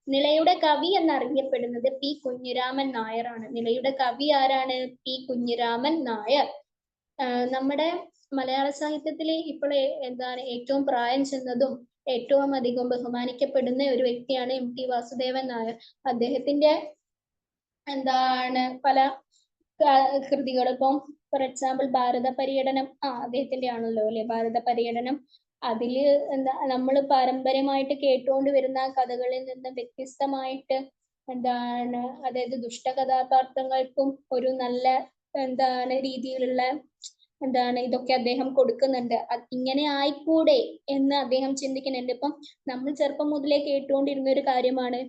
നിളയുടെ കവി എന്നറിയപ്പെടുന്നത് P കുഞ്ഞിരാമൻ നായരാണ്. നിളയുടെ കവി ആരാണ്? P കുഞ്ഞിരാമൻ നായർ. നമ്മുടെ മലയാള സാഹിത്യത്തിൽ ഇപ്പോൾ എന്താണ് ഏറ്റവും പ്രായം ചെന്നതും ഏറ്റവും അധികം ബഹുമാനിക്കപ്പെടുന്ന ഒരു വ്യക്തിയാണ് MT വാസുദേവൻ നായർ. അദ്ദേഹത്തിന്റെ എന്താണ് പല കൃതികൾ, ഇപ്പം ഫോർ എക്സാമ്പിൾ ഭാരത പര്യടനം അദ്ദേഹത്തിന്റെ ആണല്ലോ അല്ലെ? ഭാരത പര്യടനം. അതില് എന്താ നമ്മൾ പാരമ്പര്യമായിട്ട് കേട്ടുകൊണ്ട് വരുന്ന കഥകളിൽ നിന്ന് വ്യത്യസ്തമായിട്ട് എന്താണ്, അതായത് ദുഷ്ടകഥാപാത്രങ്ങൾക്കും ഒരു നല്ല എന്താണ് രീതിയിലുള്ള എന്താണ് ഇതൊക്കെ അദ്ദേഹം കൊടുക്കുന്നുണ്ട്. ഇങ്ങനെ ആയിക്കൂടെ എന്ന് അദ്ദേഹം ചിന്തിക്കുന്നുണ്ട്. ഇപ്പം നമ്മൾ ചെറുപ്പം മുതലേ കേട്ടുകൊണ്ടിരുന്ന ഒരു കാര്യമാണ്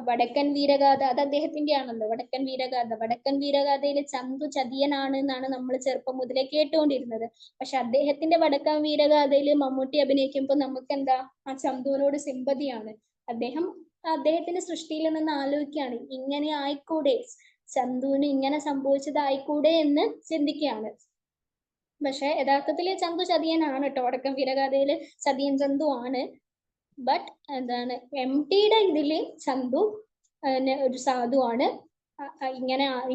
വടക്കൻ വീരഗാഥ. അത് അദ്ദേഹത്തിന്റെ ആണല്ലോ, വടക്കൻ വീരഗാഥ. വടക്കൻ വീരഗാഥയിലെ ചന്തു ചതിയനാണ് എന്നാണ് നമ്മൾ ചെറുപ്പം മുതലേ കേട്ടുകൊണ്ടിരുന്നത്. പക്ഷെ അദ്ദേഹത്തിന്റെ വടക്കൻ വീരഗാഥയിൽ മമ്മൂട്ടി അഭിനയിക്കുമ്പോൾ നമുക്ക് എന്താ, ആ ചന്തുവിനോട് സിമ്പതിയാണ്. അദ്ദേഹത്തിന്റെ സൃഷ്ടിയിൽ നിന്ന് ആലോചിക്കുകയാണ്, ഇങ്ങനെ ആയിക്കൂടെ, ചന്തുവിന് ഇങ്ങനെ സംഭവിച്ചതായിക്കൂടെ എന്ന് ചിന്തിക്കുകയാണ്. പക്ഷെ യഥാർത്ഥത്തിൽ ചന്തു ചതിയനാണ് കേട്ടോ. വടക്കൻ വീരഗാഥയില് ചതിയൻ ചന്തു ആണ്. ബട്ട് എന്താണ്, MTയുടെ ഇതില് ചന്തു ഒരു സാധുവാണ്.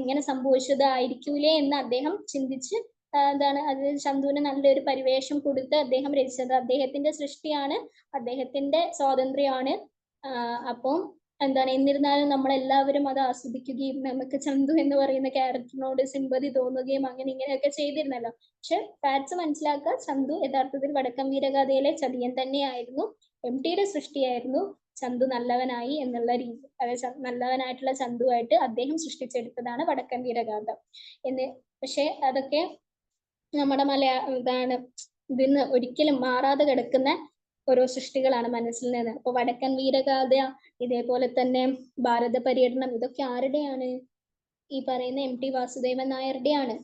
ഇങ്ങനെ സംഭവിച്ചതായിരിക്കൂലേ എന്ന് അദ്ദേഹം ചിന്തിച്ച് എന്താണ് അത് ചന്തുവിന് നല്ലൊരു പരിവേഷം കൊടുത്ത് അദ്ദേഹം രചിച്ചത്. അദ്ദേഹത്തിന്റെ സൃഷ്ടിയാണ്, അദ്ദേഹത്തിന്റെ സ്വാതന്ത്ര്യമാണ്. അപ്പം എന്താണ്, എന്നിരുന്നാലും നമ്മളെല്ലാവരും അത് ആസ്വദിക്കുകയും നമുക്ക് ചന്തു എന്ന് പറയുന്ന ക്യാരക്ടറിനോട് സിമ്പതി തോന്നുകയും അങ്ങനെ ഇങ്ങനെയൊക്കെ ചെയ്തിരുന്നല്ലോ. പക്ഷെ ഫാക്ട്സ് മനസ്സിലാക്കുക, ചന്തു യഥാർത്ഥത്തിൽ വടക്കം വീരഗാഥയിലെ ചതിയൻ തന്നെയായിരുന്നു, MTയുടെ സൃഷ്ടിയായിരുന്നു. ചന്തു നല്ലവനായി എന്നുള്ള രീതി, അതായത് നല്ലവനായിട്ടുള്ള ചന്തുവായിട്ട് അദ്ദേഹം സൃഷ്ടിച്ചെടുത്തതാണ് വടക്കൻ വീരഗാഥ എന്ന്. പക്ഷെ അതൊക്കെ നമ്മുടെ ഇതാണ് ഇതിന്ന് ഒരിക്കലും മാറാതെ കിടക്കുന്ന ഓരോ സൃഷ്ടികളാണ് മനസ്സിൽ നിന്ന്. അപ്പൊ വടക്കൻ വീരഗാഥ, ഇതേപോലെ തന്നെ ഭാരത പര്യടനം, ഇതൊക്കെ ആരുടെയാണ്? ഈ പറയുന്ന MT വാസുദേവൻ നായരുടെയാണ്.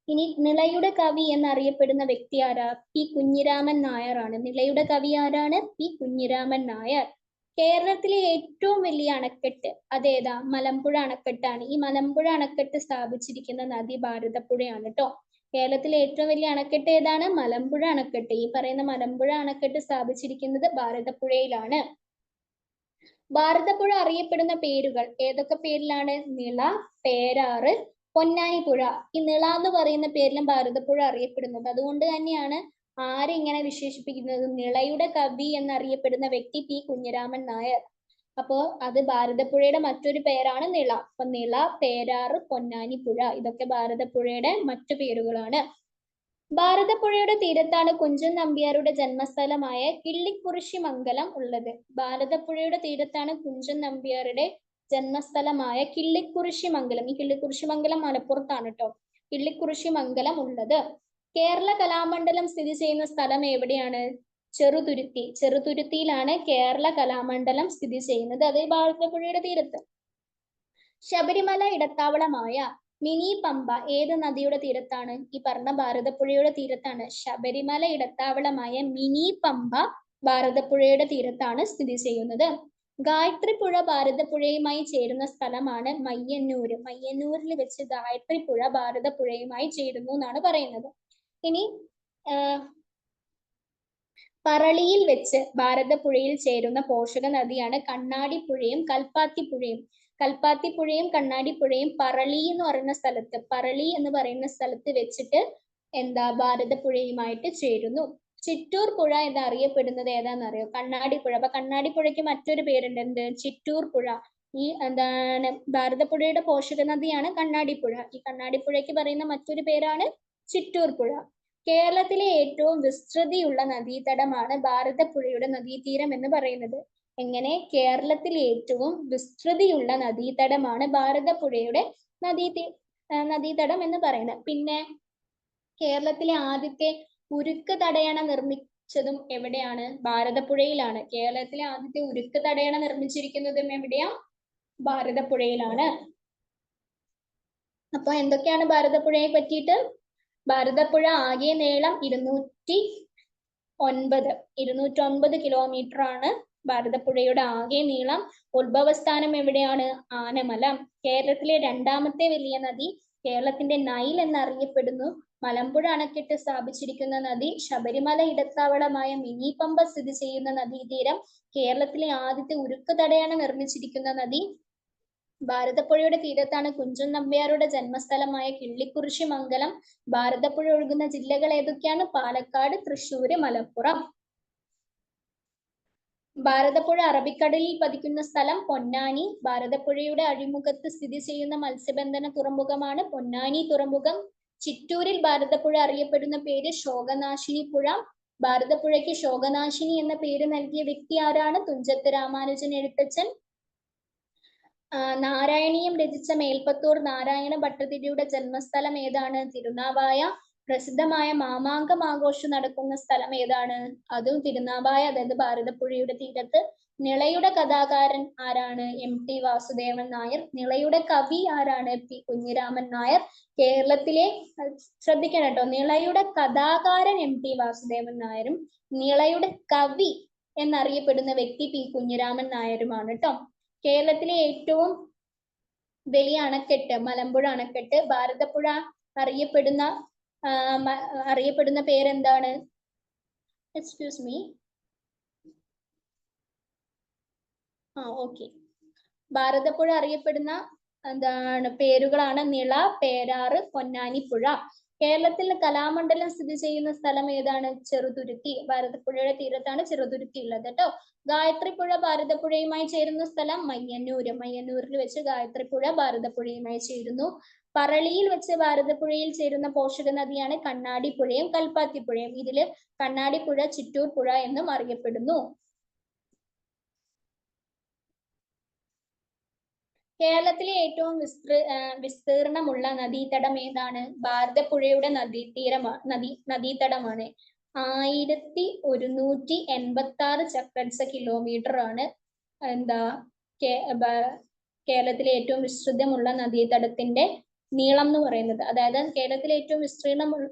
ഇനി നിളയുടെ കവി എന്നറിയപ്പെടുന്ന വ്യക്തി ആരാ? P കുഞ്ഞിരാമൻ നായർ ആണ്. നിളയുടെ കവി ആരാണ്? P കുഞ്ഞിരാമൻ നായർ. കേരളത്തിലെ ഏറ്റവും വലിയ അണക്കെട്ട് അതേതാ? മലമ്പുഴ അണക്കെട്ടാണ്. ഈ മലമ്പുഴ അണക്കെട്ട് സ്ഥാപിച്ചിരിക്കുന്ന നദി ഭാരതപ്പുഴയാണ് കേട്ടോ. കേരളത്തിലെ ഏറ്റവും വലിയ അണക്കെട്ട് ഏതാണ്? മലമ്പുഴ അണക്കെട്ട്. ഈ പറയുന്ന മലമ്പുഴ അണക്കെട്ട് സ്ഥാപിച്ചിരിക്കുന്നത് ഭാരതപ്പുഴയിലാണ്. ഭാരതപ്പുഴ അറിയപ്പെടുന്ന പേരുകൾ ഏതൊക്കെ പേരിലാണ്? നിള, പേരാറ്, പൊന്നാനിപ്പുഴ. ഈ നിള എന്ന് പറയുന്ന പേരിലും ഭാരതപ്പുഴ അറിയപ്പെടുന്നുണ്ട്. അതുകൊണ്ട് തന്നെയാണ് ആരിങ്ങനെ വിശേഷിപ്പിക്കുന്നത്? നിളയുടെ കവി എന്നറിയപ്പെടുന്ന വ്യക്തി P കുഞ്ഞിരാമൻ നായർ. അപ്പോ അത് ഭാരതപ്പുഴയുടെ മറ്റൊരു പേരാണ് നിള. അപ്പൊ നിള, പേരാറ്, പൊന്നാനിപ്പുഴ, ഇതൊക്കെ ഭാരതപ്പുഴയുടെ മറ്റു പേരുകളാണ്. ഭാരതപ്പുഴയുടെ തീരത്താണ് കുഞ്ചൻ നമ്പ്യാരുടെ ജന്മസ്ഥലമായ കിള്ളിക്കുറിശി മംഗലം ഉള്ളത്. ഭാരതപ്പുഴയുടെ തീരത്താണ് കുഞ്ചൻ നമ്പ്യാരുടെ ജന്മസ്ഥലമായ കിള്ളിക്കുറിശി മംഗലം. ഈ കിള്ളിക്കുറിശി മംഗലം മലപ്പുറത്താണ് കേട്ടോ. കിള്ളിക്കുറിശി മംഗലം ഉള്ളത്. കേരള കലാമണ്ഡലം സ്ഥിതി ചെയ്യുന്ന സ്ഥലം എവിടെയാണ്? ചെറുതുരുത്തി. ചെറുതുരുത്തിയിലാണ് കേരള കലാമണ്ഡലം സ്ഥിതി ചെയ്യുന്നത്. അത് ഭാരതപ്പുഴയുടെ തീരത്ത്. ശബരിമല ഇടത്താവളമായ മിനി പമ്പ ഏത് നദിയുടെ തീരത്താണ്? ഈ പറഞ്ഞ ഭാരതപ്പുഴയുടെ തീരത്താണ്. ശബരിമല ഇടത്താവളമായ മിനി പമ്പ ഭാരതപ്പുഴയുടെ തീരത്താണ് സ്ഥിതി ചെയ്യുന്നത്. ഗായത്രി പുഴ ഭാരതപ്പുഴയുമായി ചേരുന്ന സ്ഥലമാണ് മയ്യന്നൂര്. മയ്യന്നൂരിൽ വെച്ച് ഗായത്രി പുഴ ഭാരതപ്പുഴയുമായി ചേരുന്നു എന്നാണ് പറയുന്നത്. ഇനി പറളിയിൽ വെച്ച് ഭാരതപ്പുഴയിൽ ചേരുന്ന പോഷക നദിയാണ് കണ്ണാടിപ്പുഴയും കൽപ്പാത്തിപ്പുഴയും. കൽപ്പാത്തിപ്പുഴയും കണ്ണാടിപ്പുഴയും പറളി എന്ന് പറയുന്ന സ്ഥലത്ത്, പറളി എന്ന് പറയുന്ന സ്ഥലത്ത് വെച്ചിട്ട് ഭാരതപ്പുഴയുമായിട്ട് ചേരുന്നു. ചിറ്റൂർ പുഴ എന്ന് അറിയപ്പെടുന്നത് ഏതാണെന്നറിയോ? കണ്ണാടിപ്പുഴ. അപ്പൊ കണ്ണാടിപ്പുഴയ്ക്ക് മറ്റൊരു പേരുണ്ട്, എന്ത്? ചിറ്റൂർ പുഴ. ഈ ഭാരതപ്പുഴയുടെ പോഷക നദിയാണ് കണ്ണാടിപ്പുഴ. ഈ കണ്ണാടിപ്പുഴയ്ക്ക് പറയുന്ന മറ്റൊരു പേരാണ് ചിറ്റൂർ പുഴ. കേരളത്തിലെ ഏറ്റവും വിസ്തൃതിയുള്ള നദീതടമാണ് ഭാരതപ്പുഴയുടെ നദീതീരം എന്ന് പറയുന്നത്. എങ്ങനെ? കേരളത്തിലെ ഏറ്റവും വിസ്തൃതിയുള്ള നദീതടമാണ് ഭാരതപ്പുഴയുടെ നദീതടം എന്ന് പറയുന്നത്. പിന്നെ കേരളത്തിലെ ആദ്യത്തെ ഉരുക്ക് തടയണ നിർമ്മിച്ചതും എവിടെയാണ്? ഭാരതപ്പുഴയിലാണ്. കേരളത്തിലെ ആദ്യത്തെ ഉരുക്ക് തടയണ നിർമ്മിച്ചിരിക്കുന്നതും എവിടെയാ? ഭാരതപ്പുഴയിലാണ്. അപ്പൊ എന്തൊക്കെയാണ് ഭാരതപ്പുഴയെ പറ്റിയിട്ട്? ഭാരതപ്പുഴ ആകെ നീളം 209 കിലോമീറ്റർ ആണ് ഭാരതപ്പുഴയുടെ ആകെ നീളം. ഉത്ഭവസ്ഥാനം എവിടെയാണ്? ആനമല. കേരളത്തിലെ രണ്ടാമത്തെ വലിയ നദി കേരളത്തിന്റെ നൈൽ എന്നറിയപ്പെടുന്നു. മലമ്പുഴ അണക്കെട്ട് സ്ഥാപിച്ചിരിക്കുന്ന നദി, ശബരിമല ഇടത്താവളമായ മിനി പമ്പ സ്ഥിതി ചെയ്യുന്ന നദീതീരം, കേരളത്തിലെ ആദ്യത്തെ ഉരുക്ക് തടയണ നിർമ്മിച്ചിരിക്കുന്ന നദി, ഭാരതപ്പുഴയുടെ തീരത്താണ് കുഞ്ചൻ നമ്പ്യാരുടെ ജന്മസ്ഥലമായ കിള്ളിക്കുറിശി മംഗലം. ഭാരതപ്പുഴ ഒഴുകുന്ന ജില്ലകൾ ഏതൊക്കെയാണ്? പാലക്കാട്, തൃശ്ശൂര്, മലപ്പുറം. ഭാരതപ്പുഴ അറബിക്കടലിൽ പതിക്കുന്ന സ്ഥലം പൊന്നാനി. ഭാരതപ്പുഴയുടെ അഴിമുഖത്ത് സ്ഥിതി ചെയ്യുന്ന മത്സ്യബന്ധന തുറമുഖമാണ് പൊന്നാനി തുറമുഖം. ചിറ്റൂരിൽ ഭാരതപ്പുഴ അറിയപ്പെടുന്ന പേര് ശോകനാശിനി പുഴ. ഭാരതപ്പുഴയ്ക്ക് ശോകനാശിനി എന്ന പേര് നൽകിയ വ്യക്തി ആരാണ്? തുഞ്ചത്ത് രാമാനുജൻ എഴുത്തച്ഛൻ. നാരായണീയം രചിച്ച മേൽപ്പത്തൂർ നാരായണ ഭട്ടതിരിയുടെ ജന്മസ്ഥലം ഏതാണ്? തിരുനാവായ. പ്രസിദ്ധമായ മാമാങ്കം ആഘോഷം നടക്കുന്ന സ്ഥലം ഏതാണ്? അതും തിരുനാവായ, അതായത് ഭാരതപ്പുഴയുടെ തീരത്ത്. നിളയുടെ കഥാകാരൻ ആരാണ്? MT വാസുദേവൻ നായർ. നിളയുടെ കവി ആരാണ്? P കുഞ്ഞിരാമൻ നായർ. കേരളത്തിലെ, ശ്രദ്ധിക്കണം കേട്ടോ, നിളയുടെ കഥാകാരൻ MT വാസുദേവൻ നായരും നിളയുടെ കവി എന്നറിയപ്പെടുന്ന വ്യക്തി P കുഞ്ഞിരാമൻ നായരുമാണ് കേട്ടോ. കേരളത്തിലെ ഏറ്റവും വലിയ അണക്കെട്ട് മലമ്പുഴ അണക്കെട്ട്. ഭാരതപ്പുഴ അറിയപ്പെടുന്ന പേരെന്താണ്? Excuse me. ഓക്കെ. ഭാരതപ്പുഴ അറിയപ്പെടുന്ന പേരുകളാണ് നിള, പേരാറ്, പൊന്നാനിപ്പുഴ. കേരളത്തിൽ കലാമണ്ഡലം സ്ഥിതി ചെയ്യുന്ന സ്ഥലം ഏതാണ്? ചെറുതുരുത്തി. ഭാരതപ്പുഴയുടെ തീരത്താണ് ചെറുതുരുത്തി ഉള്ളത് കേട്ടോ. ഗായത്രിപ്പുഴ ഭാരതപ്പുഴയുമായി ചേരുന്ന സ്ഥലം മയ്യന്നൂര്. മയ്യന്നൂരിൽ വെച്ച് ഗായത്രിപ്പുഴ ഭാരതപ്പുഴയുമായി ചേരുന്നു. പറളിയിൽ വെച്ച് ഭാരതപ്പുഴയിൽ ചേരുന്ന പോഷക നദിയാണ് കണ്ണാടിപ്പുഴയും കൽപ്പാത്തിപ്പുഴയും. ഇതില് കണ്ണാടിപ്പുഴ ചിറ്റൂർ പുഴ എന്നും അറിയപ്പെടുന്നു. കേരളത്തിലെ ഏറ്റവും വിസ്തീർണമുള്ള നദീതടം ഏതാണ്? ഭാരതപ്പുഴയുടെ നദീതടമാണ്. 1186 ചക്രശ്ര കിലോമീറ്റർ ആണ് എന്താ കേരളത്തിലെ ഏറ്റവും വിസ്തൃതമുള്ള നദീതടത്തിന്റെ നീളം എന്ന് പറയുന്നത്. അതായത് കേരളത്തിലെ ഏറ്റവും വിസ്തീർണമുള്ള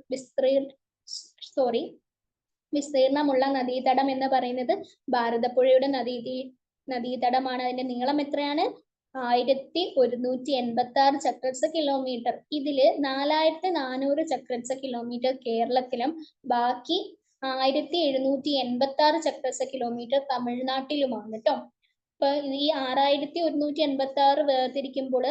നദീതടം എന്ന് പറയുന്നത് ഭാരതപ്പുഴയുടെ നദീതടമാണ്. അതിന്റെ നീളം എത്രയാണ്? 1186 ചക്രശ്ര കിലോമീറ്റർ. ഇതില് 4400 ചക്രശ്ര കിലോമീറ്റർ കേരളത്തിലും ബാക്കി 1786 ചക്രശ്ര കിലോമീറ്റർ തമിഴ്നാട്ടിലുമാണ് കേട്ടോ. അപ്പൊ ഈ 6186 വേർതിരിക്കുമ്പോൾ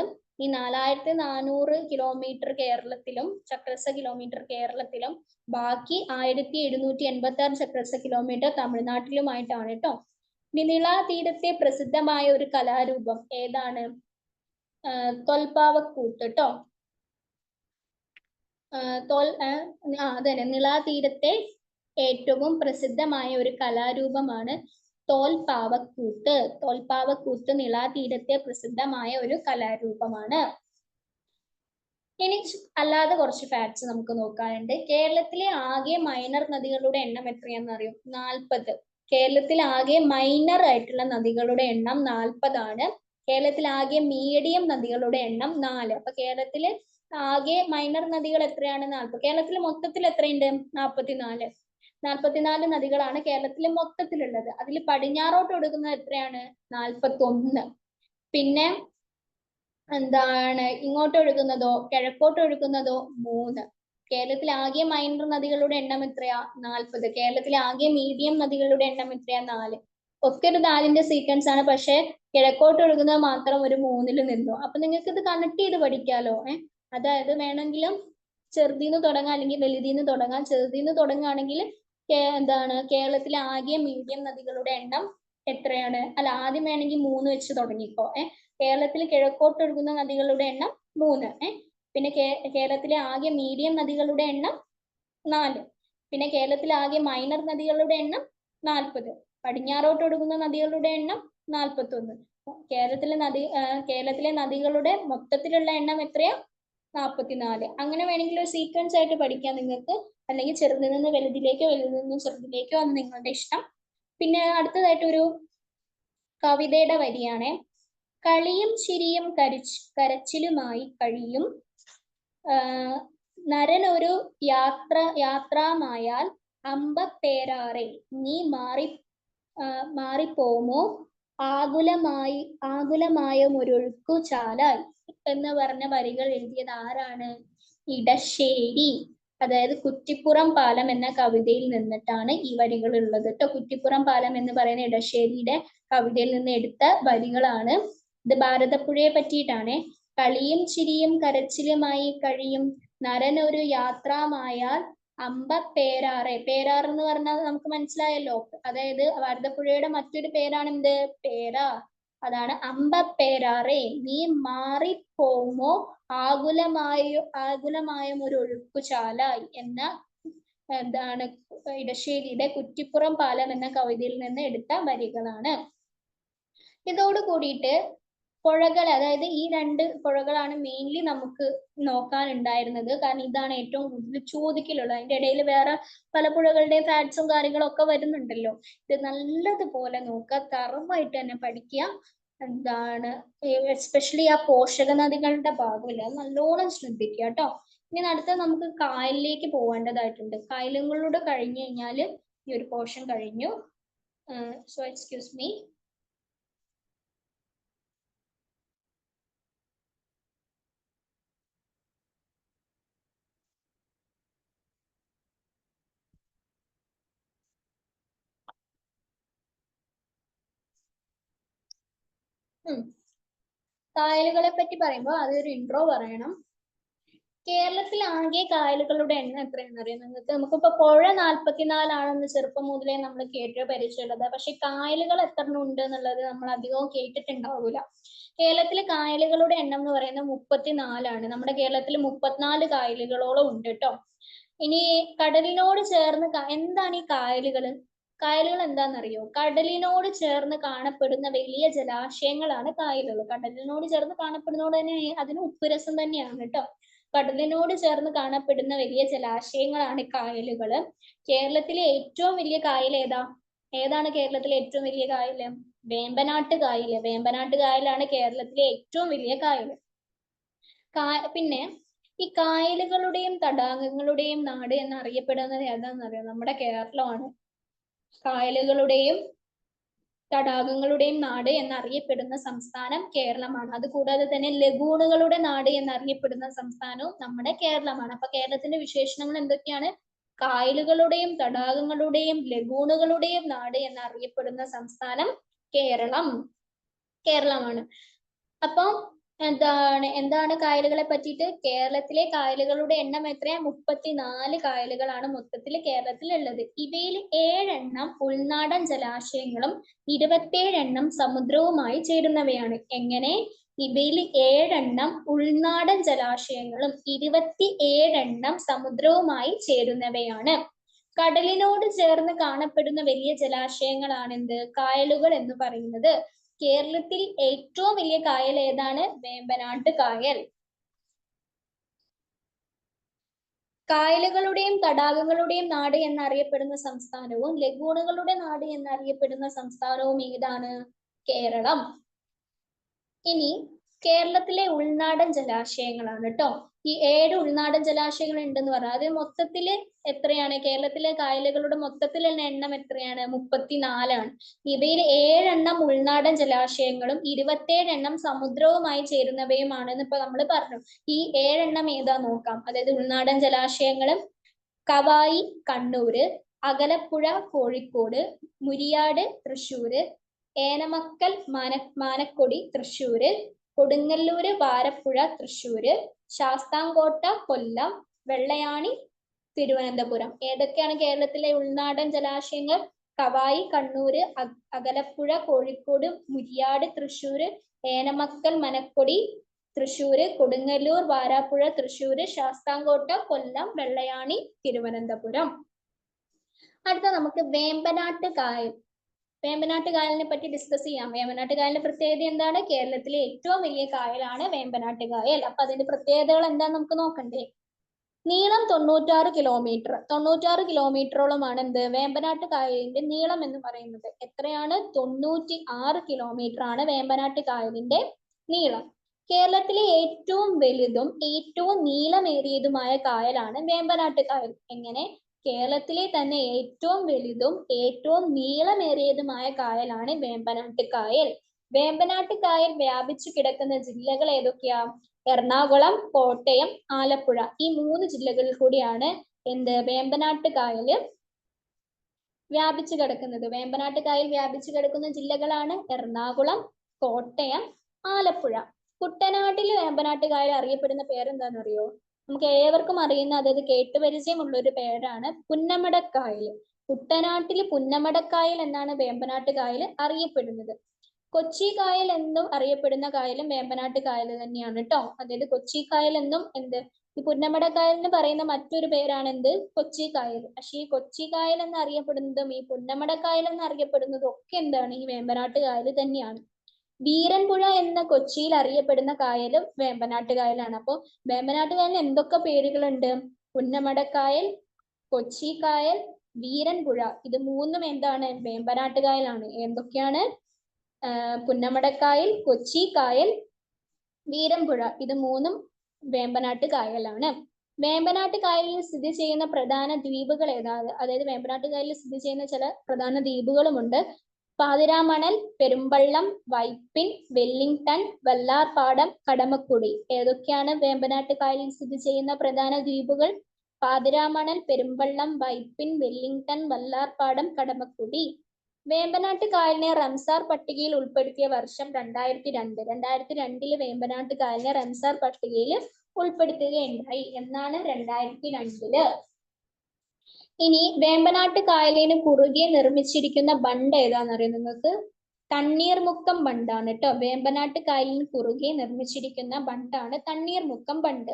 ഈ 4400 കിലോമീറ്റർ കേരളത്തിലും ചക്രശ്ര കിലോമീറ്റർ കേരളത്തിലും ബാക്കി 1786 ചക്രശ്ര കിലോമീറ്റർ തമിഴ്നാട്ടിലുമായിട്ടാണ് കേട്ടോ. നിള തീരത്തെ പ്രസിദ്ധമായ ഒരു കലാരൂപം ഏതാണ്? തോൽപ്പാവക്കൂത്ത് കേട്ടോ. അതന്നെ, നിള തീരത്തെ ഏറ്റവും പ്രസിദ്ധമായ ഒരു കലാരൂപമാണ് തോൽപ്പാവക്കൂത്ത്. തോൽപ്പാവക്കൂത്ത് നിള തീരത്തെ പ്രസിദ്ധമായ ഒരു കലാരൂപമാണ്. ഇനി അല്ലാതെ കുറച്ച് ഫാക്ട്സ് നമുക്ക് നോക്കാനുണ്ട്. കേരളത്തിലെ ആകെ മൈനർ നദികളുടെ എണ്ണം എത്രയാണെന്ന് അറിയും? 40. കേരളത്തിൽ ആകെ മൈനർ ആയിട്ടുള്ള നദികളുടെ എണ്ണം 40 ആണ്. കേരളത്തിൽ ആകെ മീഡിയം നദികളുടെ എണ്ണം 4. അപ്പൊ കേരളത്തില് ആകെ മൈനർ നദികൾ എത്രയാണ്? 40. കേരളത്തിൽ മൊത്തത്തിൽ എത്രയുണ്ട്? 44 നദികളാണ് കേരളത്തിൽ മൊത്തത്തിലുള്ളത്. അതിൽ പടിഞ്ഞാറോട്ട് ഒഴുകുന്നത് എത്രയാണ്? 41. പിന്നെ എന്താണ് ഇങ്ങോട്ട് ഒഴുകുന്നതോ കിഴക്കോട്ട് ഒഴുകുന്നതോ? 3. കേരളത്തിൽ ആകെ മൈനർ നദികളുടെ എണ്ണം എത്രയാ? 40. കേരളത്തിലെ ആകെ മീഡിയം നദികളുടെ എണ്ണം എത്രയാ? 4. ഒക്കെ ഒരു 4ന്റെ സീക്വൻസ് ആണ്. പക്ഷെ കിഴക്കോട്ട് ഒഴുകുന്നത് മാത്രം ഒരു 3ൽ നിന്നു. അപ്പൊ നിങ്ങൾക്ക് ഇത് കണക്ട് ചെയ്ത് പഠിക്കാലോ. അതായത് വേണമെങ്കിലും ചെറുതിന്ന് തുടങ്ങാം അല്ലെങ്കിൽ വലുതിന്ന് തുടങ്ങാം. ചെറുതിന്ന് തുടങ്ങുകയാണെങ്കിൽ എന്താണ് കേരളത്തിലെ ആകെ മീഡിയം നദികളുടെ എണ്ണം എത്രയാണ്? അല്ല, ആദ്യം വേണമെങ്കിൽ 3 വെച്ച് തുടങ്ങിക്കോ. കേരളത്തിൽ കിഴക്കോട്ട് ഒഴുകുന്ന നദികളുടെ എണ്ണം 3. പിന്നെ കേരളത്തിലെ ആകെ മീഡിയം നദികളുടെ എണ്ണം 4. പിന്നെ കേരളത്തിലെ ആകെ മൈനർ നദികളുടെ എണ്ണം 40. പടിഞ്ഞാറോട്ട് ഒഴുകുന്ന നദികളുടെ എണ്ണം 41. കേരളത്തിലെ നദികളുടെ മൊത്തത്തിലുള്ള എണ്ണം എത്രയാ? 44. അങ്ങനെ വേണമെങ്കിൽ ഒരു സീക്വൻസ് ആയിട്ട് പഠിക്കാം നിങ്ങൾക്ക്. അല്ലെങ്കിൽ ചെറുതിൽ നിന്ന് വലുതിലേക്കോ വലുതിൽ നിന്ന് ചെറുതിലേക്കോ അത് നിങ്ങളുടെ ഇഷ്ടം. പിന്നെ അടുത്തതായിട്ട് ഒരു കവിതയുടെ വരിയാണ്. കളിയും ചിരിയും കരച്ചിലുമായി കഴിയും നരനൊരു യാത്രാമായാൽ അമ്പപ്പേരാറെ നീ മാറിപ്പോമോ ആകുലമായൊരൊഴുക്കു ചാലായി എന്ന് പറഞ്ഞ വരികൾ എഴുതിയത് ആരാണ്? ഇടശ്ശേരി. അതായത് കുറ്റിപ്പുറം പാലം എന്ന കവിതയിൽ നിന്നിട്ടാണ് ഈ വരികൾ ഉള്ളത് കേട്ടോ. കുറ്റിപ്പുറം പാലം എന്ന് പറയുന്ന ഇടശ്ശേരിയുടെ കവിതയിൽ നിന്ന് എടുത്ത വരികളാണ്. ഇത് ഭാരതപ്പുഴയെ പറ്റിയിട്ടാണ്. കളിയും ചിരിയും കരച്ചിലുമായി കഴിയും നരനൊരു യാത്രാമായാൽ അമ്പപ്പേരാറെ. പേരാർ എന്ന് പറഞ്ഞാൽ നമുക്ക് മനസ്സിലായല്ലോ. അതായത് ഭാരതപ്പുഴയുടെ മറ്റൊരു പേരാണ് എന്ത്? പേരാർ. അതാണ് അമ്പപ്പേരാറെ നീ മാറിപ്പോമോ ആകുലമായും ഒരു ഒഴുക്കു ചാലായി എന്ന എന്താണ് ഇടശ്ശേരിയുടെ കുറ്റിപ്പുറം പാലം എന്ന കവിതയിൽ നിന്ന് എടുത്ത വരികളാണ്. ഇതോട് കൂടിയിട്ട് പുഴകൾ, അതായത് ഈ 2 പുഴകളാണ് മെയിൻലി നമുക്ക് നോക്കാനുണ്ടായിരുന്നത്. കാരണം ഇതാണ് ഏറ്റവും കൂടുതൽ ചോദിക്കലുള്ളത്. അതിന്റെ ഇടയിൽ വേറെ പല പുഴകളുടെ ഫാക്ട്സും കാര്യങ്ങളും ഒക്കെ വരുന്നുണ്ടല്ലോ. ഇത് നല്ലതുപോലെ നോക്കുക, തറവായിട്ട് തന്നെ പഠിക്കുക. എന്താണ് എസ്പെഷ്യലി ആ പോഷക നദികളുടെ ഭാഗമില്ല, അത് നല്ലോണം ശ്രദ്ധിക്കുക കേട്ടോ. ഇനി അടുത്ത നമുക്ക് കായലിലേക്ക് പോകേണ്ടതായിട്ടുണ്ട്. കായലുകളോട് കഴിഞ്ഞു കഴിഞ്ഞാൽ ഈ ഒരു പോർഷൻ കഴിഞ്ഞു. So excuse me. കായലുകളെ പറ്റി പറയുമ്പോൾ അതൊരു ഇൻട്രോ പറയണം. കേരളത്തിൽ ആകെ കായലുകളുടെ എണ്ണം എത്രയാണെന്ന് അറിയാം നിങ്ങൾക്ക്? നമുക്കിപ്പോ പുഴ 44 ചെറുപ്പം മുതലേ നമ്മൾ കേട്ട് പരിചയമുള്ളത്. പക്ഷെ കായലുകൾ എത്ര ഉണ്ട് എന്നുള്ളത് നമ്മൾ അധികവും കേട്ടിട്ടുണ്ടാവൂല. കേരളത്തിലെ കായലുകളുടെ എണ്ണം എന്ന് പറയുന്നത് 34. നമ്മുടെ കേരളത്തിൽ 34 കായലുകളോളം ഉണ്ട് കേട്ടോ. ഇനി കടലിനോട് ചേർന്ന് എന്താണ് ഈ കായലുകൾ? കായലുകൾ എന്താണെന്നറിയോ? കടലിനോട് ചേർന്ന് കാണപ്പെടുന്ന വലിയ ജലാശയങ്ങളാണ് കായലുകൾ. കടലിനോട് ചേർന്ന് കാണപ്പെടുന്നതോട് തന്നെ അതിന് ഉപ്പുരസം തന്നെയാണ് കേട്ടോ. കടലിനോട് ചേർന്ന് കാണപ്പെടുന്ന വലിയ ജലാശയങ്ങളാണ് കായലുകള്. കേരളത്തിലെ ഏറ്റവും വലിയ കായൽ ഏതാണ് കേരളത്തിലെ ഏറ്റവും വലിയ കായല്? വേമ്പനാട്ട് കായല്. വേമ്പനാട്ട് കായലാണ് കേരളത്തിലെ ഏറ്റവും വലിയ കായല്. പിന്നെ ഈ കായലുകളുടെയും തടാകങ്ങളുടെയും നാട് എന്നറിയപ്പെടുന്നത് ഏതാണെന്നറിയോ? നമ്മുടെ കേരളമാണ്. കായലുകളുടെയും തടാകങ്ങളുടെയും നാട് എന്നറിയപ്പെടുന്ന സംസ്ഥാനം കേരളമാണ്. അതുകൂടാതെ തന്നെ ലഗൂണുകളുടെ നാട് എന്നറിയപ്പെടുന്ന സംസ്ഥാനവും നമ്മുടെ കേരളമാണ്. അപ്പൊ കേരളത്തിന്റെ വിശേഷണങ്ങൾ എന്തൊക്കെയാണ്? കായലുകളുടെയും തടാകങ്ങളുടെയും ലഗൂണുകളുടെയും നാട് എന്നറിയപ്പെടുന്ന സംസ്ഥാനം കേരളമാണ്. അപ്പം എന്താണ് കായലുകളെ പറ്റിയിട്ട്? കേരളത്തിലെ കായലുകളുടെ എണ്ണം എത്രയാ? 34 കായലുകളാണ് മൊത്തത്തിൽ കേരളത്തിൽ ഉള്ളത്. ഇവയിൽ 7 ഉൾനാടൻ ജലാശയങ്ങളും 27 സമുദ്രവുമായി ചേരുന്നവയാണ്. എങ്ങനെ? ഇവയിൽ 7 ഉൾനാടൻ ജലാശയങ്ങളും 27 സമുദ്രവുമായി ചേരുന്നവയാണ്. കടലിനോട് ചേർന്ന് കാണപ്പെടുന്ന വലിയ ജലാശയങ്ങളാണ് എന്ത്? കായലുകൾ എന്ന് പറയുന്നത്. കേരളത്തിൽ ഏറ്റവും വലിയ കായൽ ഏതാണ്? വേമ്പനാട്ട് കായൽ. കായലുകളുടെയും തടാകങ്ങളുടെയും നാട് എന്നറിയപ്പെടുന്ന സംസ്ഥാനവും ലഗൂണുകളുടെ നാട് എന്നറിയപ്പെടുന്ന സംസ്ഥാനവും ഏതാണ്? കേരളം. ഇനി കേരളത്തിലെ ഉൾനാടൻ ജലാശയങ്ങളാണ് കേട്ടോ. ഈ 7 ഉൾനാടൻ ജലാശയങ്ങൾ ഉണ്ടെന്ന് പറഞ്ഞാൽ അത് മൊത്തത്തില് എത്രയാണ്? കേരളത്തിലെ കായലുകളുടെ മൊത്തത്തിലുള്ള എണ്ണം എത്രയാണ്? 34. ഇവയിൽ 7 ഉൾനാടൻ ജലാശയങ്ങളും 27 സമുദ്രവുമായി ചേരുന്നവയുമാണെന്ന് ഇപ്പൊ നമ്മൾ പറഞ്ഞു. ഈ 7 ഏതാ നോക്കാം. അതായത് ഉൾനാടൻ ജലാശയങ്ങളും കവായി കണ്ണൂര്, അകലപ്പുഴ കോഴിക്കോട്, മുരിയാട് തൃശ്ശൂര്, ഏനമക്കൽ മാനക്കൊടി തൃശ്ശൂര്, കൊടുങ്ങല്ലൂര് വാരപ്പുഴ തൃശ്ശൂര്, ശാസ്താംകോട്ട കൊല്ലം, വെള്ളയാണി തിരുവനന്തപുരം. ഏതൊക്കെയാണ് കേരളത്തിലെ ഉൾനാടൻ ജലാശയങ്ങൾ? കവായി കണ്ണൂര്, അകലപ്പുഴ കോഴിക്കോട്, മുരിയാട് തൃശ്ശൂര്, ഏനമക്കൽ മനക്കൊടി തൃശ്ശൂര്, കൊടുങ്ങല്ലൂർ വാരാപ്പുഴ തൃശ്ശൂര്, ശാസ്താംകോട്ട കൊല്ലം, വെള്ളയാണി തിരുവനന്തപുരം. അടുത്ത നമുക്ക് വേമ്പനാട്ട് കായൽ. വേമ്പനാട്ട് കായലിനെ പറ്റി ഡിസ്കസ് ചെയ്യാം. വേമ്പനാട്ട് കായലിന്റെ പ്രത്യേകത എന്താണ്? കേരളത്തിലെ ഏറ്റവും വലിയ കായലാണ് വേമ്പനാട്ട് കായൽ. അപ്പൊ അതിന്റെ പ്രത്യേകതകൾ എന്താന്ന് നമുക്ക് നോക്കണ്ടേ? നീളം 96 കിലോമീറ്റർ. 96 കിലോമീറ്ററോളമാണ് എന്ത്? വേമ്പനാട്ട് കായലിന്റെ നീളം എന്ന് പറയുന്നത്. എത്രയാണ്? 96 കിലോമീറ്റർ ആണ് വേമ്പനാട്ട് കായലിന്റെ നീളം. കേരളത്തിലെ ഏറ്റവും വലുതും ഏറ്റവും നീളമേറിയതുമായ കായലാണ് വേമ്പനാട്ട് കായൽ. എങ്ങനെ? കേരളത്തിലെ തന്നെ ഏറ്റവും വലുതും ഏറ്റവും നീളമേറിയതുമായ കായലാണ് വേമ്പനാട്ട് കായൽ. വേമ്പനാട്ട് കായൽ വ്യാപിച്ചു കിടക്കുന്ന ജില്ലകൾ ഏതൊക്കെയാ? എറണാകുളം, കോട്ടയം, ആലപ്പുഴ. ഈ 3 ജില്ലകളിൽ കൂടിയാണ് എന്ത്? വേമ്പനാട്ട് കായല് വ്യാപിച്ചു കിടക്കുന്നത്. വേമ്പനാട്ട് കായൽ വ്യാപിച്ചു കിടക്കുന്ന ജില്ലകളാണ് എറണാകുളം, കോട്ടയം, ആലപ്പുഴ. കുട്ടനാട്ടിൽ വേമ്പനാട്ട് കായൽ അറിയപ്പെടുന്ന പേരെന്താണെന്നറിയോ? നമുക്ക് ഏവർക്കും അറിയുന്ന, അതായത് കേട്ടുപരിചയമുള്ള ഒരു പേരാണ് പുന്നമടക്കായൽ. കുട്ടനാട്ടിൽ പുന്നമടക്കായൽ എന്നാണ് വേമ്പനാട്ട് കായൽ അറിയപ്പെടുന്നത്. കൊച്ചി കായൽ എന്നും അറിയപ്പെടുന്ന കായലും വേമ്പനാട്ട് കായൽ തന്നെയാണ് കേട്ടോ. അതായത് കൊച്ചി കായൽ എന്നും ഈ പുന്നമടക്കായൽ എന്ന് പറയുന്ന മറ്റൊരു പേരാണ് കൊച്ചി കായൽ. പക്ഷേ ഈ കൊച്ചി കായൽ എന്ന് അറിയപ്പെടുന്നതും ഈ പുന്നമടക്കായൽ എന്ന് അറിയപ്പെടുന്നതും ഒക്കെ എന്താണ്? ഈ വേമ്പനാട്ട് കായൽ തന്നെയാണ്. വീരൻപുഴ എന്ന കൊച്ചിയിൽ അറിയപ്പെടുന്ന കായലും വേമ്പനാട്ട് കായലാണ്. അപ്പൊ വേമ്പനാട്ട് കായലിന് എന്തൊക്കെ പേരുകളുണ്ട്? പുന്നമടക്കായൽ, കൊച്ചി കായൽ, വീരൻപുഴ. ഇത് 3 എന്താണ്? വേമ്പനാട്ട് കായലാണ്. എന്തൊക്കെയാണ്? പുന്നമടക്കായൽ, കൊച്ചി കായൽ, വീരൻപുഴ. ഇത് 3 വേമ്പനാട്ട് കായലാണ്. വേമ്പനാട്ട് കായലിൽ സ്ഥിതി ചെയ്യുന്ന പ്രധാന ദ്വീപുകൾ ഏതാണ്? അതായത് വേമ്പനാട്ട് കായലിൽ സ്ഥിതി ചെയ്യുന്ന ചില പ്രധാന ദ്വീപുകളുമുണ്ട്. പാതിരാമണൽ, പെരുമ്പള്ളം, വൈപ്പിൻ, വെല്ലിംഗ്ടൺ, വല്ലാർപാടം, കടമക്കുടി. ഏതൊക്കെയാണ് വേമ്പനാട്ട് കായലിൽ സ്ഥിതി ചെയ്യുന്ന പ്രധാന ദ്വീപുകൾ? പാതിരാമണൽ, പെരുമ്പള്ളം, വൈപ്പിൻ, വെല്ലിംഗ്ടൺ, വല്ലാർപാടം, കടമക്കുടി. വേമ്പനാട്ട് കായലിനെ റംസാർ പട്ടികയിൽ ഉൾപ്പെടുത്തിയ വർഷം 2002. 2002 വേമ്പനാട്ട് കായലിനെ റംസാർ പട്ടികയിൽ ഉൾപ്പെടുത്തുകയുണ്ടായി എന്നാണ് 2002. ഇനി വേമ്പനാട്ട് കായലിന് കുറുകെ നിർമ്മിച്ചിരിക്കുന്ന ബണ്ട് ഏതാണെന്നറിയോ നിങ്ങൾക്ക്? തണ്ണീർമുക്കം ബണ്ടാണ് കേട്ടോ. വേമ്പനാട്ട് കായലിന് കുറുകെ നിർമ്മിച്ചിരിക്കുന്ന ബണ്ടാണ് തണ്ണീർമുക്കം ബണ്ട്.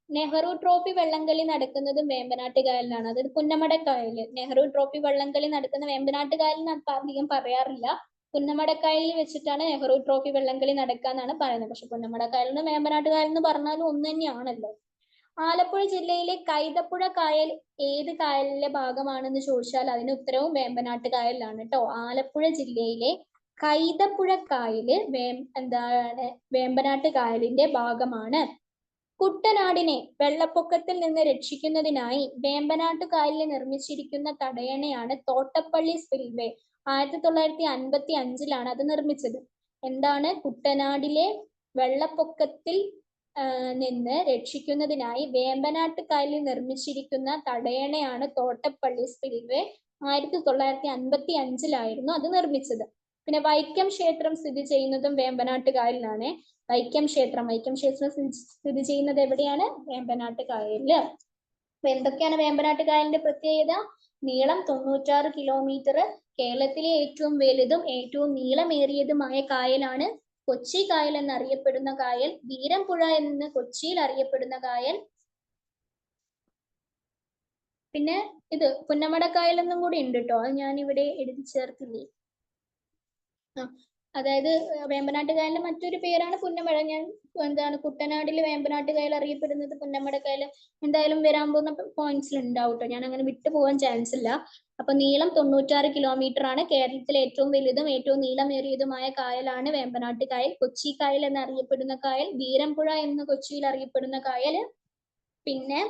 നെഹ്റു ട്രോഫി വള്ളംകളി നടക്കുന്നതും വേമ്പനാട്ട് കായലിലാണ്. അതായത് പുന്നമടക്കായല്. നെഹ്റു ട്രോഫി വള്ളംകളി നടക്കുന്ന വേമ്പനാട്ട് കായലിന് അധികം പറയാറില്ല. പുന്നമടക്കായലിൽ വെച്ചിട്ടാണ് നെഹ്റു ട്രോഫി വള്ളംകളി നടക്കാന്നാണ് പറയുന്നത്. പക്ഷെ പുന്നമടക്കായലിന് വേമ്പനാട്ട് കായൽ എന്ന് പറഞ്ഞാലും ഒന്ന് തന്നെയാണല്ലോ. ആലപ്പുഴ ജില്ലയിലെ കൈതപ്പുഴ കായൽ ഏത് കായലിലെ ഭാഗമാണെന്ന് ചോദിച്ചാൽ അതിന് ഉത്തരവും വേമ്പനാട്ട് കായലിലാണ് കേട്ടോ. ആലപ്പുഴ ജില്ലയിലെ കൈതപ്പുഴ കായല് എന്താണ് വേമ്പനാട്ട് കായലിന്റെ ഭാഗമാണ്. കുട്ടനാടിനെ വെള്ളപ്പൊക്കത്തിൽ നിന്ന് രക്ഷിക്കുന്നതിനായി വേമ്പനാട്ട് കായലിൽ നിർമ്മിച്ചിരിക്കുന്ന തടയണയാണ് തോട്ടപ്പള്ളി സ്പിൽവേ. 1955 അത് നിർമ്മിച്ചത്. എന്താണ്? കുട്ടനാടിലെ വെള്ളപ്പൊക്കത്തിൽ നിന്ന് രക്ഷിക്കുന്നതിനായി വേമ്പനാട്ട് കായലിൽ നിർമ്മിച്ചിരിക്കുന്ന തടയണയാണ് തോട്ടപ്പള്ളി സ്പിൽവേ. 1955 അത് നിർമ്മിച്ചത്. പിന്നെ വൈക്കം ക്ഷേത്രം സ്ഥിതി ചെയ്യുന്നതും വേമ്പനാട്ട് കായലിലാണ്. വൈക്കം ക്ഷേത്രം സ്ഥിതി ചെയ്യുന്നത് എവിടെയാണ്? വേമ്പനാട്ട് കായലില്. അപ്പൊ എന്തൊക്കെയാണ് വേമ്പനാട്ട് കായലിന്റെ പ്രത്യേകത? നീളം 96 കിലോമീറ്റർ. കേരളത്തിലെ ഏറ്റവും വലുതും ഏറ്റവും നീളമേറിയതുമായ കായലാണ്. കൊച്ചി കായൽ എന്നറിയപ്പെടുന്ന കായൽ. വീരംപുഴ എന്ന് കൊച്ചിയിൽ അറിയപ്പെടുന്ന കായൽ. പിന്നെ ഇത് പുന്നമടക്കായൽ എന്നും കൂടി ഉണ്ട് കേട്ടോ. അത് ഞാൻ ഇവിടെ എഴുതി ചേർത്തില്ലേ. അതായത് വേമ്പനാട്ട് കായലിന്റെ മറ്റൊരു പേരാണ് പുന്നമട. ഞാൻ എന്താണ് കുട്ടനാട്ടിൽ വേമ്പനാട്ട് കായൽ അറിയപ്പെടുന്നത് പുന്നമട കായൽ എന്തായാലും വരാൻ പോകുന്ന പോയിന്റ്സിൽ ഉണ്ടാവും കേട്ടോ. ഞാൻ അങ്ങനെ വിട്ടു പോകാൻ ചാൻസ് ഇല്ല. അപ്പൊ നീളം 96 കിലോമീറ്റർ ആണ്. കേരളത്തിലെ ഏറ്റവും വലുതും ഏറ്റവും നീളമേറിയതുമായ കായലാണ് വേമ്പനാട്ട് കായൽ. കൊച്ചി കായൽ എന്നറിയപ്പെടുന്ന കായൽ. വീരംപുഴ എന്ന് കൊച്ചിയിൽ അറിയപ്പെടുന്ന കായൽ. പിന്നെ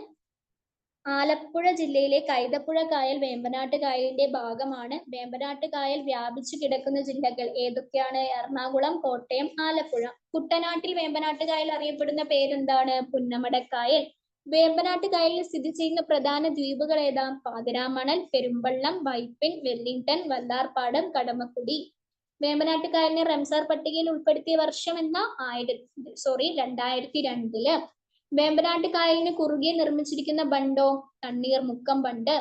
ആലപ്പുഴ ജില്ലയിലെ കൈതപ്പുഴ കായൽ വേമ്പനാട്ട് കായലിന്റെ ഭാഗമാണ്. വേമ്പനാട്ട് കായൽ വ്യാപിച്ചു കിടക്കുന്ന ജില്ലകൾ ഏതൊക്കെയാണ്? എറണാകുളം, കോട്ടയം, ആലപ്പുഴ. കുട്ടനാട്ടിൽ വേമ്പനാട്ട് കായൽ അറിയപ്പെടുന്ന പേരെന്താണ്? പുന്നമടക്കായൽ. വേമ്പനാട്ട് കായലിൽ സ്ഥിതി ചെയ്യുന്ന പ്രധാന ദ്വീപുകൾ ഏതാ? പാതിരാമണൽ, പെരുമ്പള്ളം, വൈപ്പിൻ, വെല്ലിംഗ്ടൺ, വല്ലാർപാടം, കടമക്കുടി. വേമ്പനാട്ട് കായലിനെ റംസാർ പട്ടികയിൽ ഉൾപ്പെടുത്തിയ വർഷം എന്ന 2002. വേമ്പനാട്ട് കായലിന് കുറുകെ നിർമ്മിച്ചിരിക്കുന്ന ബണ്ടോ? തണ്ണീർമുക്കം ബണ്ട്.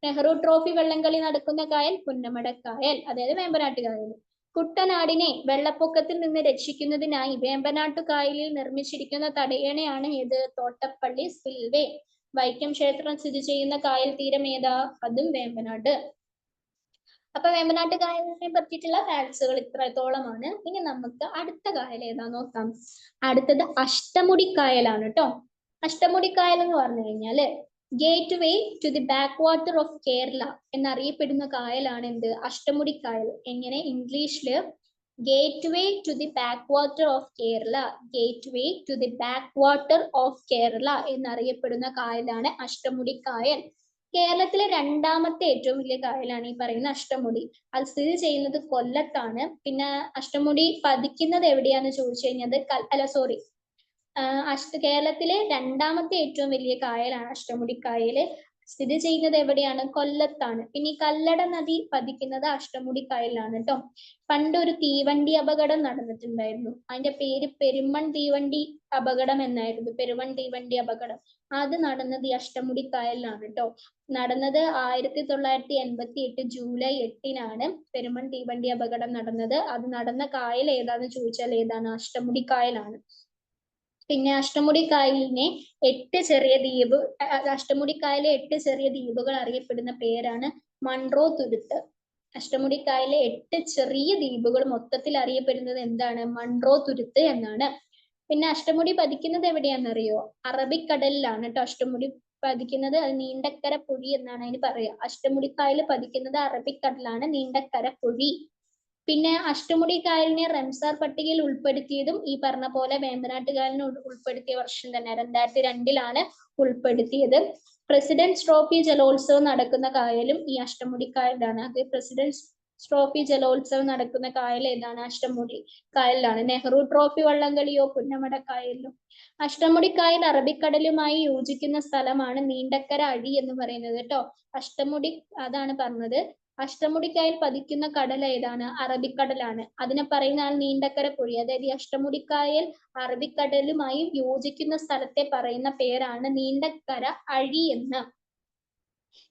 നെഹ്റു ട്രോഫി വള്ളംകളി നടക്കുന്ന കായൽ? പുന്നമടക്കായൽ, അതായത് വേമ്പനാട്ട് കായൽ. കുട്ടനാടിനെ വെള്ളപ്പൊക്കത്തിൽ നിന്ന് രക്ഷിക്കുന്നതിനായി വേമ്പനാട്ടു കായലിൽ നിർമ്മിച്ചിരിക്കുന്ന തടയണയാണ് ഏത്? തോട്ടപ്പള്ളി സ്പിൽവേ. വൈക്കം ക്ഷേത്രം സ്ഥിതി ചെയ്യുന്ന കായൽ തീരം ഏതാ? അതും വേമ്പനാട്. അപ്പൊ വേമ്പനാട്ട് കായലിനെ പറ്റിയിട്ടുള്ള ഫാക്ട്സുകൾ ഇത്രത്തോളമാണ്. ഇനി നമുക്ക് അടുത്ത കായൽ ഏതാ നോക്കാം. അടുത്തത് അഷ്ടമുടിക്കായലാണ് കേട്ടോ. അഷ്ടമുടിക്കായൽ എന്ന് പറഞ്ഞു കഴിഞ്ഞാല് gateway to the backwater of Kerala എന്നറിയപ്പെടുന്ന കായലാണ് എന്ത്? അഷ്ടമുടിക്കായൽ. എങ്ങനെ? ഇംഗ്ലീഷില് gateway to the backwater of Kerala, gateway to the backwater of Kerala എന്നറിയപ്പെടുന്ന കായലാണ് അഷ്ടമുടിക്കായൽ. കേരളത്തിലെ രണ്ടാമത്തെ ഏറ്റവും വലിയ കായലാണ് ഈ പറയുന്ന അഷ്ടമുടി. അത് സ്ഥിതി ചെയ്യുന്നത് കൊല്ലത്താണ്. പിന്നെ അഷ്ടമുടി പതിക്കുന്നത് എവിടെയാന്ന് ചോദിച്ചു കഴിഞ്ഞത് കേരളത്തിലെ രണ്ടാമത്തെ ഏറ്റവും വലിയ കായലാണ് അഷ്ടമുടിക്കായല്. സ്ഥിതി ചെയ്യുന്നത് എവിടെയാണ്? കൊല്ലത്താണ്. പിന്നെ ഈ കല്ലട നദി പതിക്കുന്നത് അഷ്ടമുടിക്കായലിലാണ് കേട്ടോ. പണ്ട് ഒരു തീവണ്ടി അപകടം നടന്നിട്ടുണ്ടായിരുന്നു. അതിന്റെ പേര് പെരുമൺ തീവണ്ടി അപകടം എന്നായിരുന്നു. പെരുമൺ തീവണ്ടി അപകടം അത് നടന്നത് ഈ അഷ്ടമുടിക്കായലിലാണ് കേട്ടോ. നടന്നത് 1988 ജൂലൈ 8 പെരുമൺ തീവണ്ടി അപകടം നടന്നത്. അത് നടന്ന കായൽ ഏതാന്ന് ചോദിച്ചാൽ ഏതാണ്? അഷ്ടമുടിക്കായലാണ്. പിന്നെ അഷ്ടമുടിക്കായലിനെ 8 ചെറിയ ദ്വീപുകൾ അറിയപ്പെടുന്ന പേരാണ് മൺട്രോ തുരുത്ത്. അഷ്ടമുടിക്കായലിലെ 8 ചെറിയ ദ്വീപുകൾ മൊത്തത്തിൽ അറിയപ്പെടുന്നത് എന്താണ്? മൺട്രോ തുരുത്ത് എന്നാണ്. പിന്നെ അഷ്ടമുടി പതിക്കുന്നത് എവിടെയാണെന്നറിയോ? അറബിക്കടലിലാണ് കേട്ടോ അഷ്ടമുടി പതിക്കുന്നത്. അത് നീണ്ടക്കര പൊഴി എന്നാണ് അതിന് പറയുക. അഷ്ടമുടിക്കായൽ പതിക്കുന്നത് അറബിക്കടലാണ്, നീണ്ടക്കര പൊഴി. പിന്നെ അഷ്ടമുടിക്കായലിനെ റംസാർ പട്ടികയിൽ ഉൾപ്പെടുത്തിയതും ഈ പറഞ്ഞ പോലെ വേമ്പനാട്ട് കായലിനെ ഉൾപ്പെടുത്തിയ വർഷം തന്നെ 2002 ഉൾപ്പെടുത്തിയത്. പ്രസിഡന്റ്സ് ട്രോഫി ജലോത്സവം നടക്കുന്ന കായലും ഈ അഷ്ടമുടിക്കായലിലാണ്. അത് പ്രസിഡന്റ്സ് ട്രോഫി ജലോത്സവം നടക്കുന്ന കായൽ ഏതാണ്? അഷ്ടമുടി കായലിലാണ്. നെഹ്റു ട്രോഫി വള്ളംകളിയോ? പുന്നമടക്കായലിലും. അഷ്ടമുടിക്കായൽ അറബിക്കടലുമായി യോജിക്കുന്ന സ്ഥലമാണ് നീണ്ടക്കര അഴി എന്ന് പറയുന്നത് കേട്ടോ. അഷ്ടമുടി അതാണ് പറഞ്ഞത്. അഷ്ടമുടിക്കായൽ പതിക്കുന്ന കടൽ ഏതാണ്? അറബിക്കടലാണ്. അതിനെ പറയുന്ന നീണ്ടക്കര പുഴി. അതായത് ഈ അഷ്ടമുടിക്കായൽ അറബിക്കടലുമായി യോജിക്കുന്ന സ്ഥലത്തെ പറയുന്ന പേരാണ് നീണ്ടക്കര അഴി എന്ന്.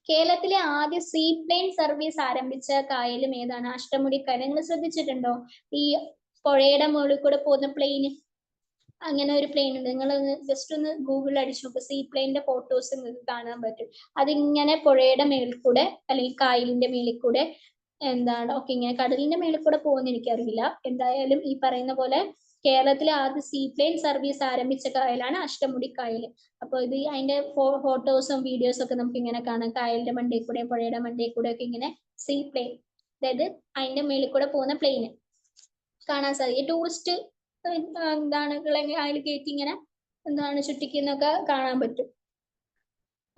കേരളത്തിലെ ആദ്യ സീപ്ലെയിൻ സർവീസ് ആരംഭിച്ച കായലും ഏതാണ്? അഷ്ടമുടിക്കായൽ. നിങ്ങൾ ശ്രദ്ധിച്ചിട്ടുണ്ടോ ഈ പുഴയുടെ മുകളിൽ കൂടെ പോകുന്ന പ്ലെയിന്? അങ്ങനെ ഒരു പ്ലെയിൻ ഉണ്ട്. നിങ്ങൾ ജസ്റ്റ് ഒന്ന് ഗൂഗിളിൽ അടിച്ചു നോക്കുക, സീ പ്ലെയിനിന്റെ ഫോട്ടോസ് നിങ്ങൾക്ക് കാണാൻ പറ്റും. അതിങ്ങനെ പുഴയുടെ മേളിൽ കൂടെ അല്ലെങ്കിൽ കായലിന്റെ മേളിൽ കൂടെ എന്താണ് ഇങ്ങനെ കടലിന്റെ മേളിൽ കൂടെ പോകുന്ന എനിക്കറിയില്ല. എന്തായാലും ഈ പറയുന്ന പോലെ കേരളത്തിലെ ആദ്യ സീ പ്ലെയിൻ സർവീസ് ആരംഭിച്ച കായലാണ് അഷ്ടമുടി കായൽ. അപ്പോൾ ഇത് അതിന്റെ ഫോട്ടോസും വീഡിയോസും ഒക്കെ നമുക്ക് ഇങ്ങനെ കാണാം. കായലിന്റെ മണ്ടയിൽ കൂടെ പുഴയുടെ മണ്ടയിൽ കൂടെ ഒക്കെ ഇങ്ങനെ സീ പ്ലെയിൻ, അതായത് അതിന്റെ മേളിൽ കൂടെ പോകുന്ന പ്ലെയിന് കാണാൻ സാധിക്കും. ടൂറിസ്റ്റ് എന്താണ് അതിൽ കയറ്റി ഇങ്ങനെ എന്താണ് ചുറ്റിക്കുന്നൊക്കെ കാണാൻ പറ്റും.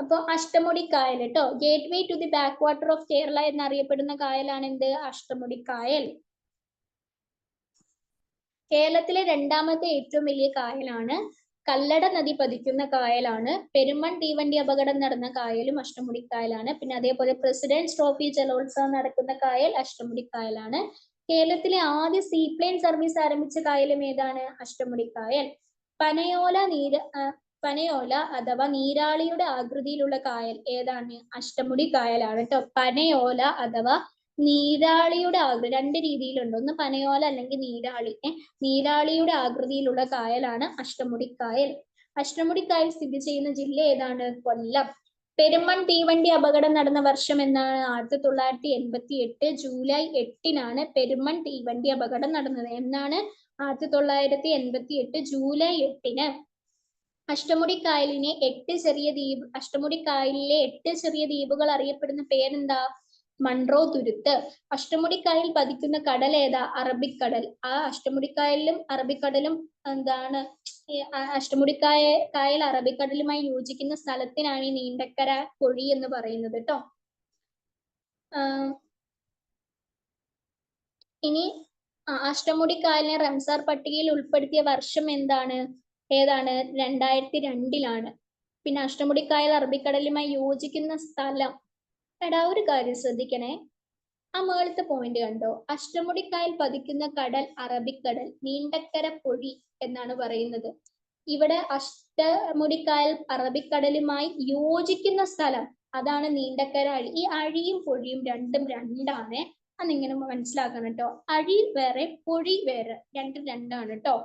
അപ്പൊ അഷ്ടമുടി കായൽ കേട്ടോ. Gateway to the backwater of Kerala എന്നറിയപ്പെടുന്ന കായലാണ് എന്ത്? അഷ്ടമുടി കായൽ. കേരളത്തിലെ രണ്ടാമത്തെ ഏറ്റവും വലിയ കായലാണ്. കല്ലട നദി പതിക്കുന്ന കായലാണ്. പെരുമൺ തീവണ്ടി അപകടം നടന്ന കായലും അഷ്ടമുടി കായലാണ്. പിന്നെ അതേപോലെ പ്രസിഡന്റ്സ് ട്രോഫി ജലോത്സവം നടക്കുന്ന കായൽ അഷ്ടമുടി കായലാണ്. കേരളത്തിലെ ആദ്യ സീപ്ലെയിൻ സർവീസ് ആരംഭിച്ച കായലും ഏതാണ്? അഷ്ടമുടി കായൽ. പനയോല അഥവാ നീരാളിയുടെ ആകൃതിയിലുള്ള കായൽ ഏതാണ്? അഷ്ടമുടി കായലാണ് കേട്ടോ. പനയോല അഥവാ നീരാളിയുടെ ആകൃതി, രണ്ട് രീതിയിലുണ്ട്. ഒന്ന് പനയോല അല്ലെങ്കിൽ നീരാളി. നീരാളിയുടെ ആകൃതിയിലുള്ള കായലാണ് അഷ്ടമുടി കായൽ. അഷ്ടമുടി കായൽ സ്ഥിതി ചെയ്യുന്ന ജില്ല ഏതാണ്? കൊല്ലം. പെരുമൺ തീവണ്ടി അപകടം നടന്ന വർഷം എന്നാണ്? 1988 ജൂലൈ 8-നാണ് പെരുമൺ തീവണ്ടി അപകടം നടന്നത്. എന്നാണ്? 1988 ജൂലൈ 8-ന്. അഷ്ടമുടി കായലിലെ 8 ചെറിയ ദ്വീപുകൾ അറിയപ്പെടുന്ന പേരെന്താ? മൺട്രോ തുരുത്ത്. അഷ്ടമുടിക്കായൽ പതിക്കുന്ന കടൽ ഏതാ? അറബിക്കടൽ. ആ അഷ്ടമുടിക്കായലിലും അറബിക്കടലും എന്താണ് കായൽ അറബിക്കടലുമായി യോജിക്കുന്ന സ്ഥലത്തിനാണ് ഈ നീണ്ടക്കര പൊഴി എന്ന് പറയുന്നത് കേട്ടോ. ഇനി അഷ്ടമുടിക്കായലിനെ റംസാർ പട്ടികയിൽ ഉൾപ്പെടുത്തിയ വർഷം എന്താണ്? ഏതാണ്? 2002-ലാണ്. പിന്നെ അഷ്ടമുടിക്കായൽ അറബിക്കടലുമായി യോജിക്കുന്ന സ്ഥലം. എടാ ഒരു കാര്യം ശ്രദ്ധിക്കണേ, ആ മേളത്തെ പോയിന്റ് കണ്ടോ? അഷ്ടമുടിക്കായൽ പതിക്കുന്ന കടൽ അറബിക്കടൽ, നീണ്ടക്കര പൊഴി എന്നാണ് പറയുന്നത്. ഇവിടെ അഷ്ടമുടിക്കായൽ അറബിക്കടലുമായി യോജിക്കുന്ന സ്ഥലം, അതാണ് നീണ്ടക്കര അഴി. ഈ അഴിയും പൊഴിയും രണ്ടും രണ്ടാണ്. അതിങ്ങനെ മനസ്സിലാക്കണം കേട്ടോ. അഴി വേറെ പൊഴി വേറെ, രണ്ടും രണ്ടാണ് കേട്ടോ.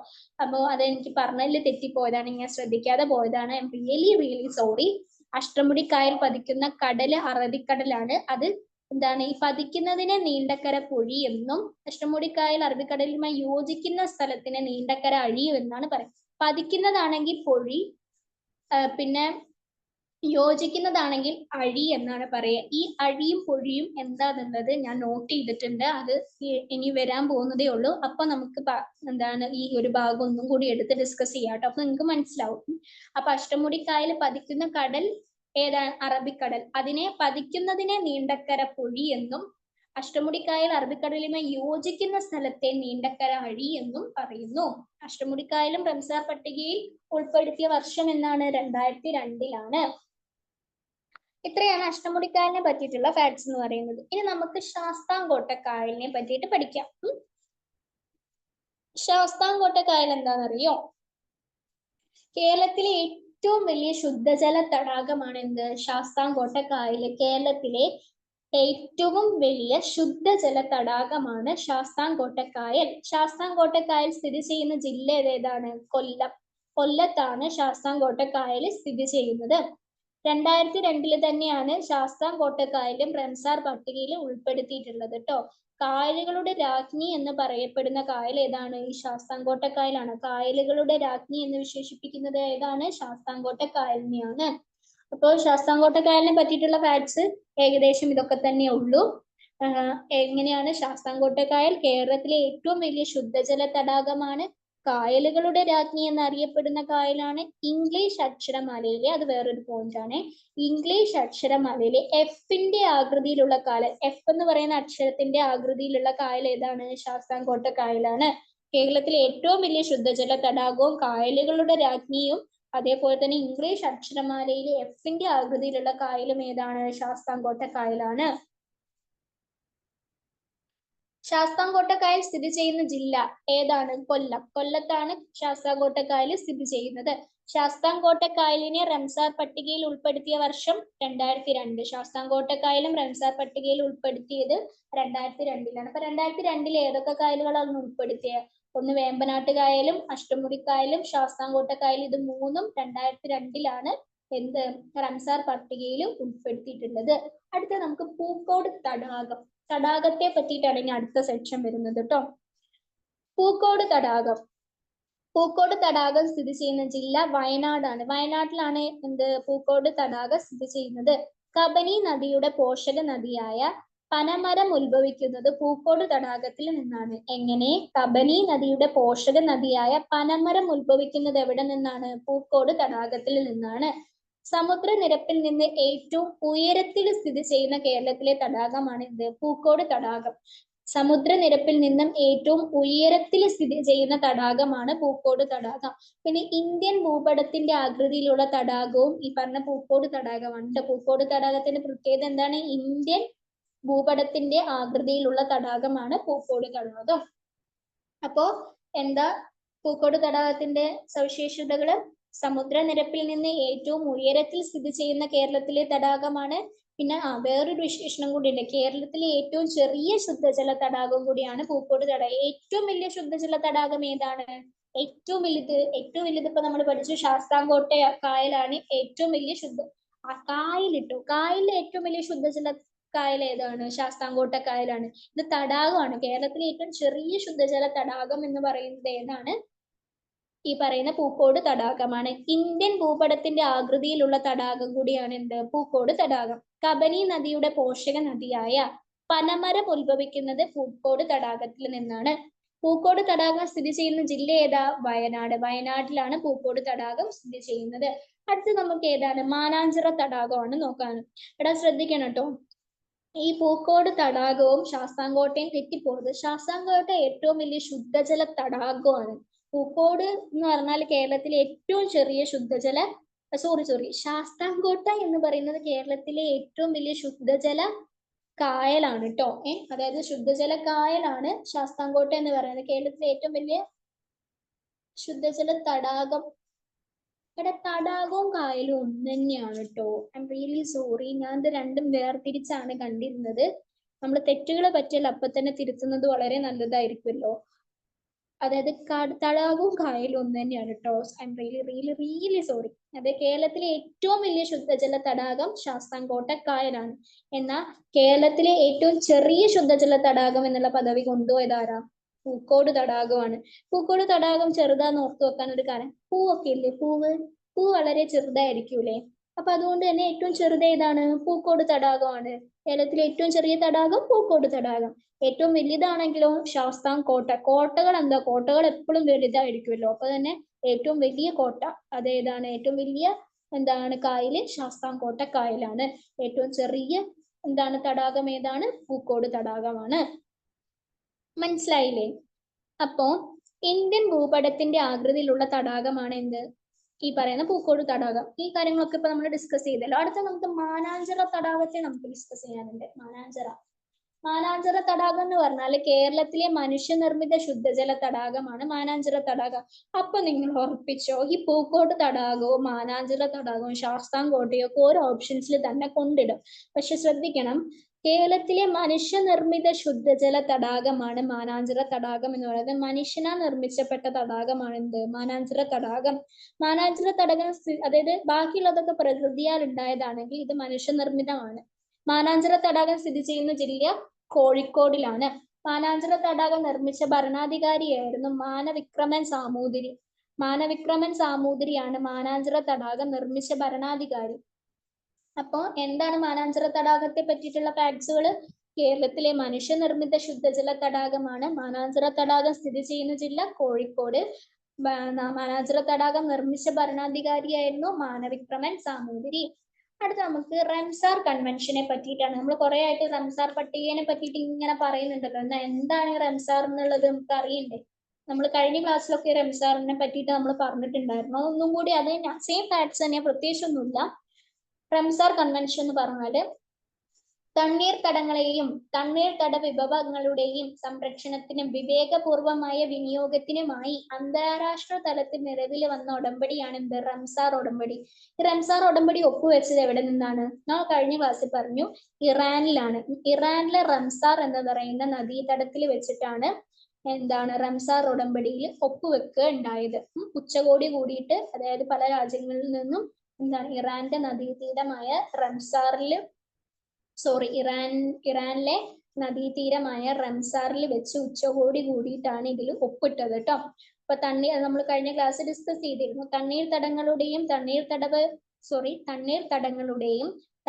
അപ്പൊ അതെനിക്ക് പറഞ്ഞതിൽ തെറ്റിപ്പോയതാണ്, ഞാൻ ശ്രദ്ധിക്കാതെ പോയതാണ്. I am really sorry. അഷ്ടമുടിക്കായൽ പതിക്കുന്ന കടല് അറബിക്കടലാണ്. അത് എന്താണ് ഈ പതിക്കുന്നതിനെ നീണ്ടക്കര പൊഴി എന്നും അഷ്ടമുടിക്കായൽ അറബിക്കടലുമായി യോജിക്കുന്ന സ്ഥലത്തിനെ നീണ്ടക്കര അഴി എന്നാണ് പറയുന്നത്. പതിക്കുന്നതാണെങ്കിൽ പൊഴി, പിന്നെ യോജിക്കുന്നതാണെങ്കിൽ അഴി എന്നാണ് പറയുക. ഈ അഴിയും പൊഴിയും എന്താന്നുള്ളത് ഞാൻ നോട്ട് ചെയ്തിട്ടുണ്ട്. അത് ഇനി വരാൻ പോകുന്നതേ ഉള്ളൂ. അപ്പൊ നമുക്ക് എന്താണ് ഈ ഒരു ഭാഗം ഒന്നും കൂടി എടുത്ത് ഡിസ്കസ് ചെയ്യാം കേട്ടോ. അപ്പൊ നിങ്ങൾക്ക് മനസ്സിലാവും. അപ്പൊ അഷ്ടമുടിക്കായൽ പതിക്കുന്ന കടൽ ഏതാണ്? അറബിക്കടൽ. അതിനെ പതിക്കുന്നതിനെ നീണ്ടക്കര പൊഴി എന്നും അഷ്ടമുടിക്കായൽ അറബിക്കടലുമായി യോജിക്കുന്ന സ്ഥലത്തെ നീണ്ടക്കര അഴി എന്നും പറയുന്നു. അഷ്ടമുടിക്കായലും റംസാർ പട്ടികയിൽ ഉൾപ്പെടുത്തിയ വർഷം എന്നാണ്? 2002-ലാണ്. ഇത്രയാണ് അഷ്ടമുടിക്കായലിനെ പറ്റിയിട്ടുള്ള ഫാക്ട്സ് എന്ന് പറയുന്നത്. ഇനി നമുക്ക് ശാസ്താംകോട്ട കായലിനെ പറ്റിയിട്ട് പഠിക്കാം. ശാസ്താംകോട്ട കായൽ എന്താണെന്നറിയോ? കേരളത്തിലെ ഏറ്റവും വലിയ ശുദ്ധജല തടാകമാണ് എന്ത്? ശാസ്താംകോട്ട കായൽ. കേരളത്തിലെ ഏറ്റവും വലിയ ശുദ്ധജല തടാകമാണ് ശാസ്താംകോട്ട കായൽ. ശാസ്താംകോട്ട കായൽ സ്ഥിതി ചെയ്യുന്ന ജില്ല ഏതാണ്? കൊല്ലം. കൊല്ലത്താണ് ശാസ്താംകോട്ട കായൽ സ്ഥിതി ചെയ്യുന്നത്. 2002 തന്നെയാണ് ശാസ്താംകോട്ട കായലും റംസാർ പട്ടികയിൽ ഉൾപ്പെടുത്തിയിട്ടുള്ളത് കേട്ടോ. കായലുകളുടെ രാജ്ഞി എന്ന് പറയപ്പെടുന്ന കായൽ ഏതാണ്? ഈ ശാസ്താംകോട്ട കായലാണ്. കായലുകളുടെ രാജ്ഞി എന്ന് വിശേഷിപ്പിക്കുന്നത് ഏതാണ്? ശാസ്താംകോട്ട കായലിനെയാണ്. അപ്പോൾ ശാസ്താംകോട്ട കായലിനെ പറ്റിയിട്ടുള്ള ഫാക്ട്സ് ഏകദേശം ഇതൊക്കെ തന്നെ ഉള്ളൂ. എങ്ങനെയാണ് ശാസ്താംകോട്ട കായൽ കേരളത്തിലെ ഏറ്റവും വലിയ ശുദ്ധജല തടാകമാണ്. കായലുകളുടെ രാജ്ഞി എന്നറിയപ്പെടുന്ന കായലാണ്. ഇംഗ്ലീഷ് അക്ഷരമാലയിലെ, അത് വേറൊരു പോയിന്റ് ആണ്, ഇംഗ്ലീഷ് അക്ഷരമാലയിലെ എഫിന്റെ ആകൃതിയിലുള്ള കായൽ, എഫ് എന്ന് പറയുന്ന അക്ഷരത്തിന്റെ ആകൃതിയിലുള്ള കായൽ ഏതാണ്? ശാസ്താംകോട്ട കായലാണ്. കേരളത്തിലെ ഏറ്റവും വലിയ ശുദ്ധജല തടാകവും കായലുകളുടെ രാജ്ഞിയും അതേപോലെ തന്നെ ഇംഗ്ലീഷ് അക്ഷരമാലയിലെ എഫിന്റെ ആകൃതിയിലുള്ള കായലും ഏതാണ്? ശാസ്താംകോട്ട കായലാണ്. ശാസ്താംകോട്ട കായൽ സ്ഥിതി ചെയ്യുന്ന ജില്ല ഏതാണ്? കൊല്ലം. കൊല്ലത്താണ് ശാസ്താംകോട്ട കായൽ സ്ഥിതി ചെയ്യുന്നത്. ശാസ്താംകോട്ട കായലിനെ റംസാർ പട്ടികയിൽ ഉൾപ്പെടുത്തിയ വർഷം 2002. ശാസ്താംകോട്ട കായലും റംസാർ പട്ടികയിൽ ഉൾപ്പെടുത്തിയത് 2002-ലാണ്. അപ്പൊ 2002 ഏതൊക്കെ കായലുകളാണ് ഉൾപ്പെടുത്തിയത്? ഒന്ന് വേമ്പനാട്ട് കായലും അഷ്ടമുടിക്കായലും ശാസ്താംകോട്ട കായലും. ഇത് മൂന്നും 2002-ലാണ് എന്ത് റംസാർ പട്ടികയിൽ ഉൾപ്പെടുത്തിയിട്ടുള്ളത്. അടുത്ത നമുക്ക് പൂക്കോട് തടാകം. തടാകത്തെ പറ്റിയിട്ടാണ് ഇനി അടുത്ത സെക്ഷൻ വരുന്നത് കേട്ടോ. പൂക്കോട് തടാകം. പൂക്കോട് തടാകം സ്ഥിതി ചെയ്യുന്ന ജില്ല വയനാടാണ്. വയനാട്ടിലാണ് എന്ത് പൂക്കോട് തടാകം സ്ഥിതി ചെയ്യുന്നത്. കബനി നദിയുടെ പോഷക നദിയായ പനമരം ഉത്ഭവിക്കുന്നത് പൂക്കോട് തടാകത്തിൽ നിന്നാണ്. എങ്ങനെ? കബനി നദിയുടെ പോഷക നദിയായ പനമരം ഉത്ഭവിക്കുന്നത് എവിടെ നിന്നാണ്? പൂക്കോട് തടാകത്തിൽ നിന്നാണ്. സമുദ്രനിരപ്പിൽ നിന്ന് ഏറ്റവും ഉയരത്തിൽ സ്ഥിതി ചെയ്യുന്ന കേരളത്തിലെ തടാകമാണ് ഇത് പൂക്കോട് തടാകം. സമുദ്രനിരപ്പിൽ നിന്നും ഏറ്റവും ഉയരത്തിൽ സ്ഥിതി ചെയ്യുന്ന തടാകമാണ് പൂക്കോട് തടാകം. പിന്നെ ഇന്ത്യൻ ഭൂപടത്തിന്റെ ആകൃതിയിലുള്ള തടാകവും ഈ പറഞ്ഞ പൂക്കോട് തടാകമാണ്. പൂക്കോട് തടാകത്തിന്റെ പ്രത്യേകത എന്താണ്? ഇന്ത്യൻ ഭൂപടത്തിന്റെ ആകൃതിയിലുള്ള തടാകമാണ് പൂക്കോട് തടാകം. അപ്പോ എന്താ പൂക്കോട് തടാകത്തിന്റെ സവിശേഷതകള്? സമുദ്രനിരപ്പിൽ നിന്ന് ഏറ്റവും ഉയരത്തിൽ സ്ഥിതി ചെയ്യുന്ന കേരളത്തിലെ തടാകമാണ്. പിന്നെ വേറൊരു വിശേഷണം കൂടിയുണ്ട്. കേരളത്തിലെ ഏറ്റവും ചെറിയ ശുദ്ധജല തടാകം കൂടിയാണ് പൂക്കോട് തടാകം. ഏറ്റവും വലിയ ശുദ്ധജല തടാകം ഏതാണ്? ഏറ്റവും വലുത് ഇപ്പൊ നമ്മൾ പഠിച്ചു ശാസ്താംകോട്ട കായലാണ് ഏറ്റവും വലിയ കായലിട്ടു. കായലിലെ ഏറ്റവും വലിയ ശുദ്ധജല കായൽ ഏതാണ്? ശാസ്താംകോട്ട കായലാണ്. ഇത് തടാകമാണ്. കേരളത്തിലെ ഏറ്റവും ചെറിയ ശുദ്ധജല തടാകം എന്ന് പറയുന്നത് ഏതാണ്? ഈ പറയുന്ന പൂക്കോട് തടാകമാണ്. ഇന്ത്യൻ ഭൂപടത്തിന്റെ ആകൃതിയിലുള്ള തടാകം കൂടിയാണ് എന്ത്? പൂക്കോട് തടാകം. കബനി നദിയുടെ പോഷക നദിയായ പനമരം ഉത്ഭവിക്കുന്നത് പൂക്കോട് തടാകത്തിൽ നിന്നാണ്. പൂക്കോട് തടാകം സ്ഥിതി ചെയ്യുന്ന ജില്ല ഏതാ? വയനാട്. വയനാട്ടിലാണ് പൂക്കോട് തടാകം സ്ഥിതി ചെയ്യുന്നത്. അടുത്ത് നമുക്ക് ഏതാണ്? മാനാഞ്ചിറ തടാകമാണ് നോക്കാൻ. ഇവിടെ ശ്രദ്ധിക്കണം കേട്ടോ. ഈ പൂക്കോട് തടാകവും ശാസ്താംകോട്ടയും തെറ്റിപ്പോകുന്നത്. ശാസ്താംകോട്ട ഏറ്റവും വലിയ ശുദ്ധജല തടാകമാണ്. പൂക്കോട് എന്ന് പറഞ്ഞാൽ കേരളത്തിലെ ഏറ്റവും ചെറിയ ശുദ്ധജല ശാസ്താംകോട്ട എന്ന് പറയുന്നത് കേരളത്തിലെ ഏറ്റവും വലിയ ശുദ്ധജല കായലാണ് കേട്ടോ. അതായത് ശുദ്ധജല കായലാണ് ശാസ്താംകോട്ട എന്ന് പറയുന്നത്. കേരളത്തിലെ ഏറ്റവും വലിയ ശുദ്ധജല തടാകം. ഇവിടെ തടാകവും കായലും ഒന്ന് തന്നെയാണ് കേട്ടോ. I am really sorry. ഞാൻ ഇത് രണ്ടും വേർതിരിച്ചാണ് കണ്ടിരുന്നത്. നമ്മൾ തെറ്റുകളെ പറ്റിയാൽ അപ്പൊ തന്നെ തിരുത്തുന്നത് വളരെ നല്ലതായിരിക്കുമല്ലോ. അതായത് തടാകവും കായലും ഒന്ന് തന്നെയാണ് കേട്ടോ. I am really sorry. അതെ, കേരളത്തിലെ ഏറ്റവും വലിയ ശുദ്ധജല തടാകം ശാസ്താംകോട്ട കായലാണ്. എന്നാൽ കേരളത്തിലെ ഏറ്റവും ചെറിയ ശുദ്ധജല തടാകം എന്നുള്ള പദവി കൊണ്ടുപോയതാരാ? പൂക്കോട് തടാകമാണ്. പൂക്കോട് തടാകം ചെറുതാന്ന് ഓർത്തു വെക്കാൻ ഒരു കാരണം, പൂവൊക്കെ ഇല്ലേ, പൂ വളരെ ചെറുതായിരിക്കൂലേ. അപ്പൊ അതുകൊണ്ട് തന്നെ ഏറ്റവും ചെറുത് ഏതാണ്? പൂക്കോട് തടാകമാണ്. കേരളത്തിലെ ഏറ്റവും ചെറിയ തടാകം പൂക്കോട് തടാകം. ഏറ്റവും വലുതാണെങ്കിലോ ശാസ്താംകോട്ട. കോട്ടകൾ എപ്പോഴും വലുതായിരിക്കുമല്ലോ. അപ്പൊ തന്നെ ഏറ്റവും വലിയ കോട്ട അതേതാണ്? ഏറ്റവും വലിയ കായല് ശാസ്താംകോട്ട കായലാണ്. ഏറ്റവും ചെറിയ തടാകം ഏതാണ്? പൂക്കോട് തടാകമാണ്. മനസ്സിലായില്ലേ? അപ്പോ ഇന്ത്യൻ ഭൂപടത്തിന്റെ ആകൃതിയിലുള്ള തടാകമാണ് എന്ത്? ഈ പറയുന്ന പൂക്കോട് തടാകം. ഈ കാര്യങ്ങളൊക്കെ ഇപ്പൊ നമ്മൾ ഡിസ്കസ് ചെയ്തല്ലോ. അടുത്ത നമുക്ക് മാനാഞ്ചിറ തടാകത്തെ നമുക്ക് ഡിസ്കസ് ചെയ്യാനുണ്ട്. മാനാഞ്ചിറ തടാകം എന്ന് പറഞ്ഞാൽ കേരളത്തിലെ മനുഷ്യനിർമ്മിത ശുദ്ധജല തടാകമാണ് മാനാഞ്ചിറ തടാകം. അപ്പൊ നിങ്ങൾ ഉറപ്പിച്ചോ, ഈ പൂക്കോട് തടാകവും മാനാഞ്ചിറ തടാകവും ശാസ്താംകോട്ടയും ഒക്കെ ഓരോ ഓപ്ഷൻസിൽ തന്നെ കൊണ്ടിടും. പക്ഷെ ശ്രദ്ധിക്കണം, കേരളത്തിലെ മനുഷ്യനിർമ്മിത ശുദ്ധജല തടാകമാണ് മാനാഞ്ചിറ തടാകം എന്ന് പറയുന്നത്. മനുഷ്യനാൽ നിർമ്മിച്ചപ്പെട്ട തടാകമാണ് എന്ത്? മാനാഞ്ചിറ തടാകം. മാനാഞ്ചിറ തടാകം അതായത് ബാക്കിയുള്ളതൊക്കെ പ്രകൃതിയാൽ ഉണ്ടായതാണെങ്കിൽ ഇത് മനുഷ്യനിർമ്മിതമാണ്. മാനാഞ്ചിറ തടാകം സ്ഥിതി ചെയ്യുന്ന ജില്ല കോഴിക്കോടിലാണ്. മാനാഞ്ചിറ തടാകം നിർമ്മിച്ച ഭരണാധികാരിയായിരുന്നു മാനവിക്രമൻ സാമൂതിരി. മാനവിക്രമൻ സാമൂതിരിയാണ് മാനാഞ്ചിറ തടാകം നിർമ്മിച്ച ഭരണാധികാരി. അപ്പോ എന്താണ് മാനാഞ്ചിറ തടാകത്തെ പറ്റിയിട്ടുള്ള ഫാക്ട്സുകൾ? കേരളത്തിലെ മനുഷ്യനിർമ്മിത ശുദ്ധജല തടാകമാണ്. മാനാഞ്ചിറ തടാകം സ്ഥിതി ചെയ്യുന്ന ജില്ല കോഴിക്കോട്. മാനാഞ്ചിറ തടാകം നിർമ്മിച്ച ഭരണാധികാരിയായിരുന്നു മാനവിക്രമൻ സാമൂതിരി. അടുത്ത നമുക്ക് റംസാർ കൺവെൻഷനെ പറ്റിയിട്ടാണ്. നമ്മൾ കുറെ ആയിട്ട് റംസാർ പട്ടികയെ പറ്റിയിട്ട് ഇങ്ങനെ പറയുന്നുണ്ടല്ലോ. എന്നാൽ എന്താണ് റംസാർ എന്നുള്ളത് നമുക്ക് അറിയണ്ടേ? നമ്മൾ കഴിഞ്ഞ ക്ലാസ്സിലൊക്കെ റംസാറിനെ പറ്റിയിട്ട് നമ്മൾ പറഞ്ഞിട്ടുണ്ടായിരുന്നു. അതൊന്നും കൂടി അതേ സെയിം ഫാക്ട്സ് തന്നെ, പ്രത്യേകിച്ചൊന്നുമില്ല. റംസാർ കൺവെൻഷൻ എന്ന് പറഞ്ഞാല് തണ്ണീർത്തടങ്ങളെയും തണ്ണീർത്തട വിഭവങ്ങളുടെയും സംരക്ഷണത്തിനും വിവേകപൂർവമായ വിനിയോഗത്തിനുമായി അന്താരാഷ്ട്ര തലത്തിൽ നിലവിൽ വന്ന ഉടമ്പടിയാണ് എന്ത്? റംസാർ ഉടമ്പടി. ഈ റംസാർ ഉടമ്പടി ഒപ്പുവെച്ചത് എവിടെ നിന്നാണ്? നാം കഴിഞ്ഞ ക്ലാസ്സിൽ പറഞ്ഞു, ഇറാനിലാണ്. ഇറാനിലെ റംസാർ എന്ന് പറയുന്ന നദീതടത്തിൽ വെച്ചിട്ടാണ് എന്താണ് റംസാർ ഉടമ്പടിയിൽ ഒപ്പുവെക്കുക ഉണ്ടായത്. ഉച്ചകോടി കൂടിയിട്ട്, അതായത് പല രാജ്യങ്ങളിൽ നിന്നും എന്താണ് ഇറാന്റെ നദീതീരമായ റംസാറിൽ ഇറാനിലെ നദീതീരമായ റംസാറിൽ വെച്ച് ഉച്ചകോടി കൂടിയിട്ടാണ് ഇതിൽ ഒപ്പിട്ടത് കേട്ടോ. അപ്പൊ നമ്മൾ കഴിഞ്ഞ ക്ലാസ് ഡിസ്കസ് ചെയ്തിരുന്നു. തണ്ണീർത്തടങ്ങളുടെയും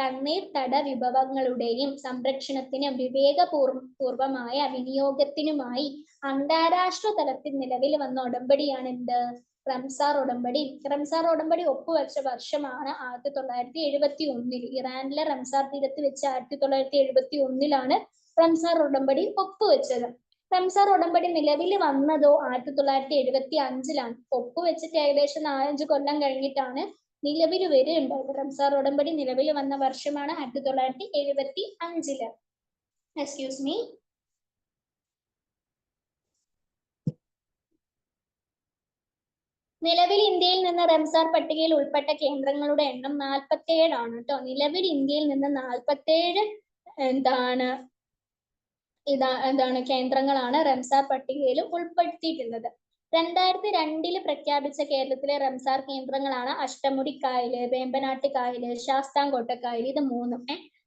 തണ്ണീർത്തട വിഭവങ്ങളുടെയും സംരക്ഷണത്തിനും വിവേകപൂർവമായ വിനിയോഗത്തിനുമായി അന്താരാഷ്ട്ര തലത്തിൽ നിലവിൽ വന്ന ഉടമ്പടിയാണ് എന്ത്? റംസാർ ഉടമ്പടി. റംസാർ ഉടമ്പടി ഒപ്പുവെച്ച വർഷമാണ് 1971. ഇറാനിലെ റംസാർ തീരത്ത് വെച്ച് 1971 റംസാർ ഉടമ്പടി ഒപ്പുവെച്ചത്. റംസാർ ഉടമ്പടി നിലവിൽ വന്നതോ 1975. ഒപ്പുവെച്ചിട്ട് ഏകദേശം 4-5 കൊല്ലം കഴിഞ്ഞിട്ടാണ് നിലവിൽ വരികയുണ്ടായത്. റംസാർ ഉടമ്പടി നിലവിൽ വന്ന വർഷമാണ് 1975. Excuse me. നിലവിൽ ഇന്ത്യയിൽ നിന്ന് റംസാർ പട്ടികയിൽ ഉൾപ്പെട്ട കേന്ദ്രങ്ങളുടെ എണ്ണം 47 ആണ് കേട്ടോ. നിലവിൽ ഇന്ത്യയിൽ നിന്ന് 47 എന്താണ് കേന്ദ്രങ്ങളാണ് റംസാർ പട്ടികയിൽ ഉൾപ്പെടുത്തിയിട്ടുള്ളത്. 2002 പ്രഖ്യാപിച്ച കേരളത്തിലെ റംസാർ കേന്ദ്രങ്ങളാണ് അഷ്ടമുടിക്കായല്, വേമ്പനാട്ട് കായല്, ശാസ്താംകോട്ടക്കായൽ. ഇത് മൂന്നും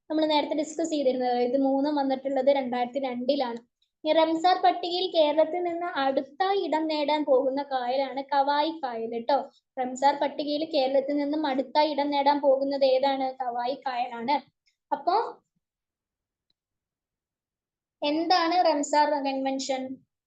നമ്മൾ നേരത്തെ ഡിസ്കസ് ചെയ്തിരുന്നത്. ഇത് മൂന്നും വന്നിട്ടുള്ളത് 2002. റംസാർ പട്ടികയിൽ കേരളത്തിൽ നിന്ന് അടുത്തായി ഇടം നേടാൻ പോകുന്ന കായലാണ് കവായി കായൽ കേട്ടോ. റംസാർ പട്ടികയിൽ കേരളത്തിൽ നിന്നും അടുത്തായി ഇടം നേടാൻ പോകുന്നത് ഏതാണ്? കവായി കായലാണ്. അപ്പോ എന്താണ് റംസാർ കൺവെൻഷൻ?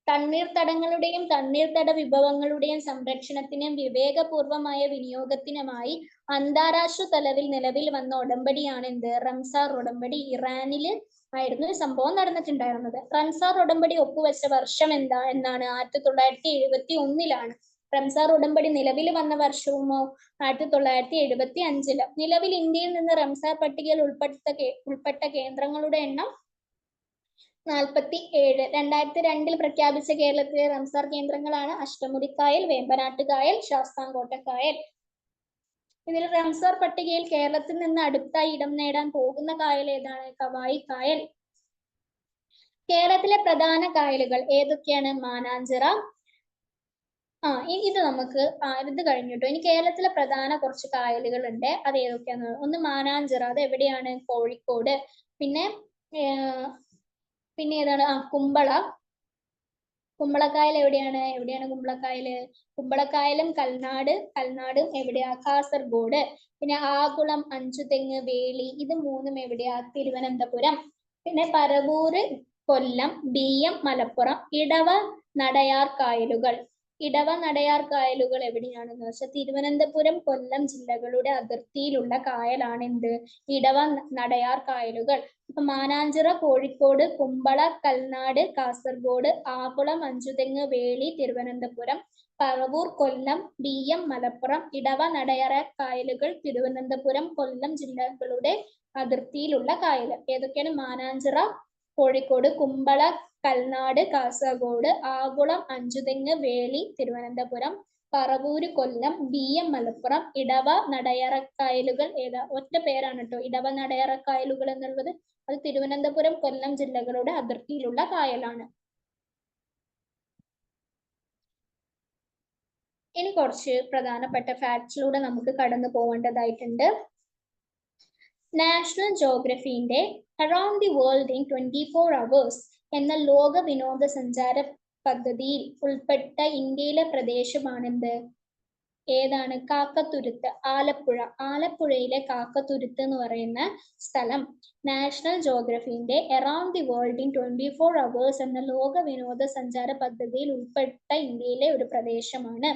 തണ്ണീർത്തടങ്ങളുടെയും തണ്ണീർത്തട വിഭവങ്ങളുടെയും സംരക്ഷണത്തിനും വിവേകപൂർവമായ വിനിയോഗത്തിനുമായി അന്താരാഷ്ട്ര തലത്തിൽ നിലവിൽ വന്ന ഉടമ്പടിയാണ് എന്ത്? റംസാർ ഉടമ്പടി. ഇറാനില് ആയിരുന്നു ഈ സംഭവം നടന്നിട്ടുണ്ടായിരുന്നത്. റംസാർ ഉടമ്പടി ഒപ്പുവെച്ച വർഷം എന്നാണ്? 1971. റംസാർ ഉടമ്പടി നിലവിൽ വന്ന വർഷവുമോ? 1975. നിലവിൽ ഇന്ത്യയിൽ നിന്ന് റംസാർ പട്ടികയിൽ ഉൾപ്പെട്ട കേന്ദ്രങ്ങളുടെ എണ്ണം 47. 2002 പ്രഖ്യാപിച്ച കേരളത്തിലെ റംസാർ കേന്ദ്രങ്ങളാണ് അഷ്ടമുടിക്കായൽ, വേമ്പനാട്ട് കായൽ, ശാസ്താംകോട്ടക്കായൽ. ഇതിൽ റംസാർ പട്ടികയിൽ കേരളത്തിൽ നിന്ന് അടുത്തായി ഇടം നേടാൻ പോകുന്ന കായൽ ഏതാണ്? കവായി കായൽ. കേരളത്തിലെ പ്രധാന കായലുകൾ ഏതൊക്കെയാണ്? മാനാഞ്ചിറ. ഇത് നമുക്ക് ഇത് കഴിഞ്ഞിട്ടോ. ഇനി കേരളത്തിലെ പ്രധാന കുറച്ച് കായലുകൾ ഉണ്ട്. അത് ഏതൊക്കെയാണ്? ഒന്ന് മാനാഞ്ചിറ. അത് എവിടെയാണ്? കോഴിക്കോട്. പിന്നെ ഏതാണ്? കുമ്പളക്കായൽ എവിടെയാണ്? കുമ്പളക്കായല്? കുമ്പളക്കായലും കൽനാടും എവിടെയാ? കാസർഗോഡ്. പിന്നെ ആകുളം, അഞ്ചുതെങ്ങ്, വേളി, ഇത് മൂന്നും എവിടെയാ? തിരുവനന്തപുരം. പിന്നെ പറവൂര്, കൊല്ലം, ബിയ്യം, മലപ്പുറം. ഇടവ നടയാർ കായലുകൾ എവിടെയാണെന്ന് വെച്ചാൽ തിരുവനന്തപുരം, കൊല്ലം ജില്ലകളുടെ അതിർത്തിയിലുള്ള കായലാണ് എന്ത്? ഇടവ നടയാർ കായലുകൾ. അപ്പൊ മാനാഞ്ചിറ കോഴിക്കോട്, കുമ്പള കൽനാട് കാസർഗോഡ്, ആകുളം അഞ്ചുതെങ്ങ് വേളി തിരുവനന്തപുരം, പറവൂർ കൊല്ലം, ബിയ്യം മലപ്പുറം. ഇടവ നടയാർ കായലുകൾ തിരുവനന്തപുരം, കൊല്ലം ജില്ലകളുടെ അതിർത്തിയിലുള്ള കായൽ. ഏതൊക്കെയാണ്? മാനാഞ്ചിറ കോഴിക്കോട്, കുമ്പള കൽനാട് കാസർഗോഡ്, ആകുളം അഞ്ചുതെങ്ങ് വേളി തിരുവനന്തപുരം, പറവൂര് കൊല്ലം, ബിയ്യം മലപ്പുറം. ഇടവ നടയറക്കായലുകൾ ഏതാ? ഒറ്റ പേരാണ് കേട്ടോ ഇടവ നടയറക്കായലുകൾ എന്നുള്ളത്. അത് തിരുവനന്തപുരം, കൊല്ലം ജില്ലകളുടെ അതിർത്തിയിലുള്ള കായലാണ്. ഇനി കുറച്ച് പ്രധാനപ്പെട്ട ഫാക്ട്സിലൂടെ നമുക്ക് കടന്നു പോകേണ്ടതായിട്ടുണ്ട്. നാഷണൽ ജോഗ്രഫിന്റെ around the world in 24 hours എന്ന ലോക വിനോദസഞ്ചാര പദ്ധതിയിൽ ഉൾപ്പെട്ട ഇന്ത്യയിലെ പ്രദേശമാണെന്ത്? ഏതാണ്? കാക്കത്തുരുത്ത്, ആലപ്പുഴ. ആലപ്പുഴയിലെ കാക്കത്തുരുത്ത് എന്ന് പറയുന്ന സ്ഥലം നാഷണൽ ജോഗ്രഫിന്റെ around the world in 24 hours എന്ന ലോക വിനോദസഞ്ചാര പദ്ധതിയിൽ ഉൾപ്പെട്ട ഇന്ത്യയിലെ ഒരു പ്രദേശമാണ്.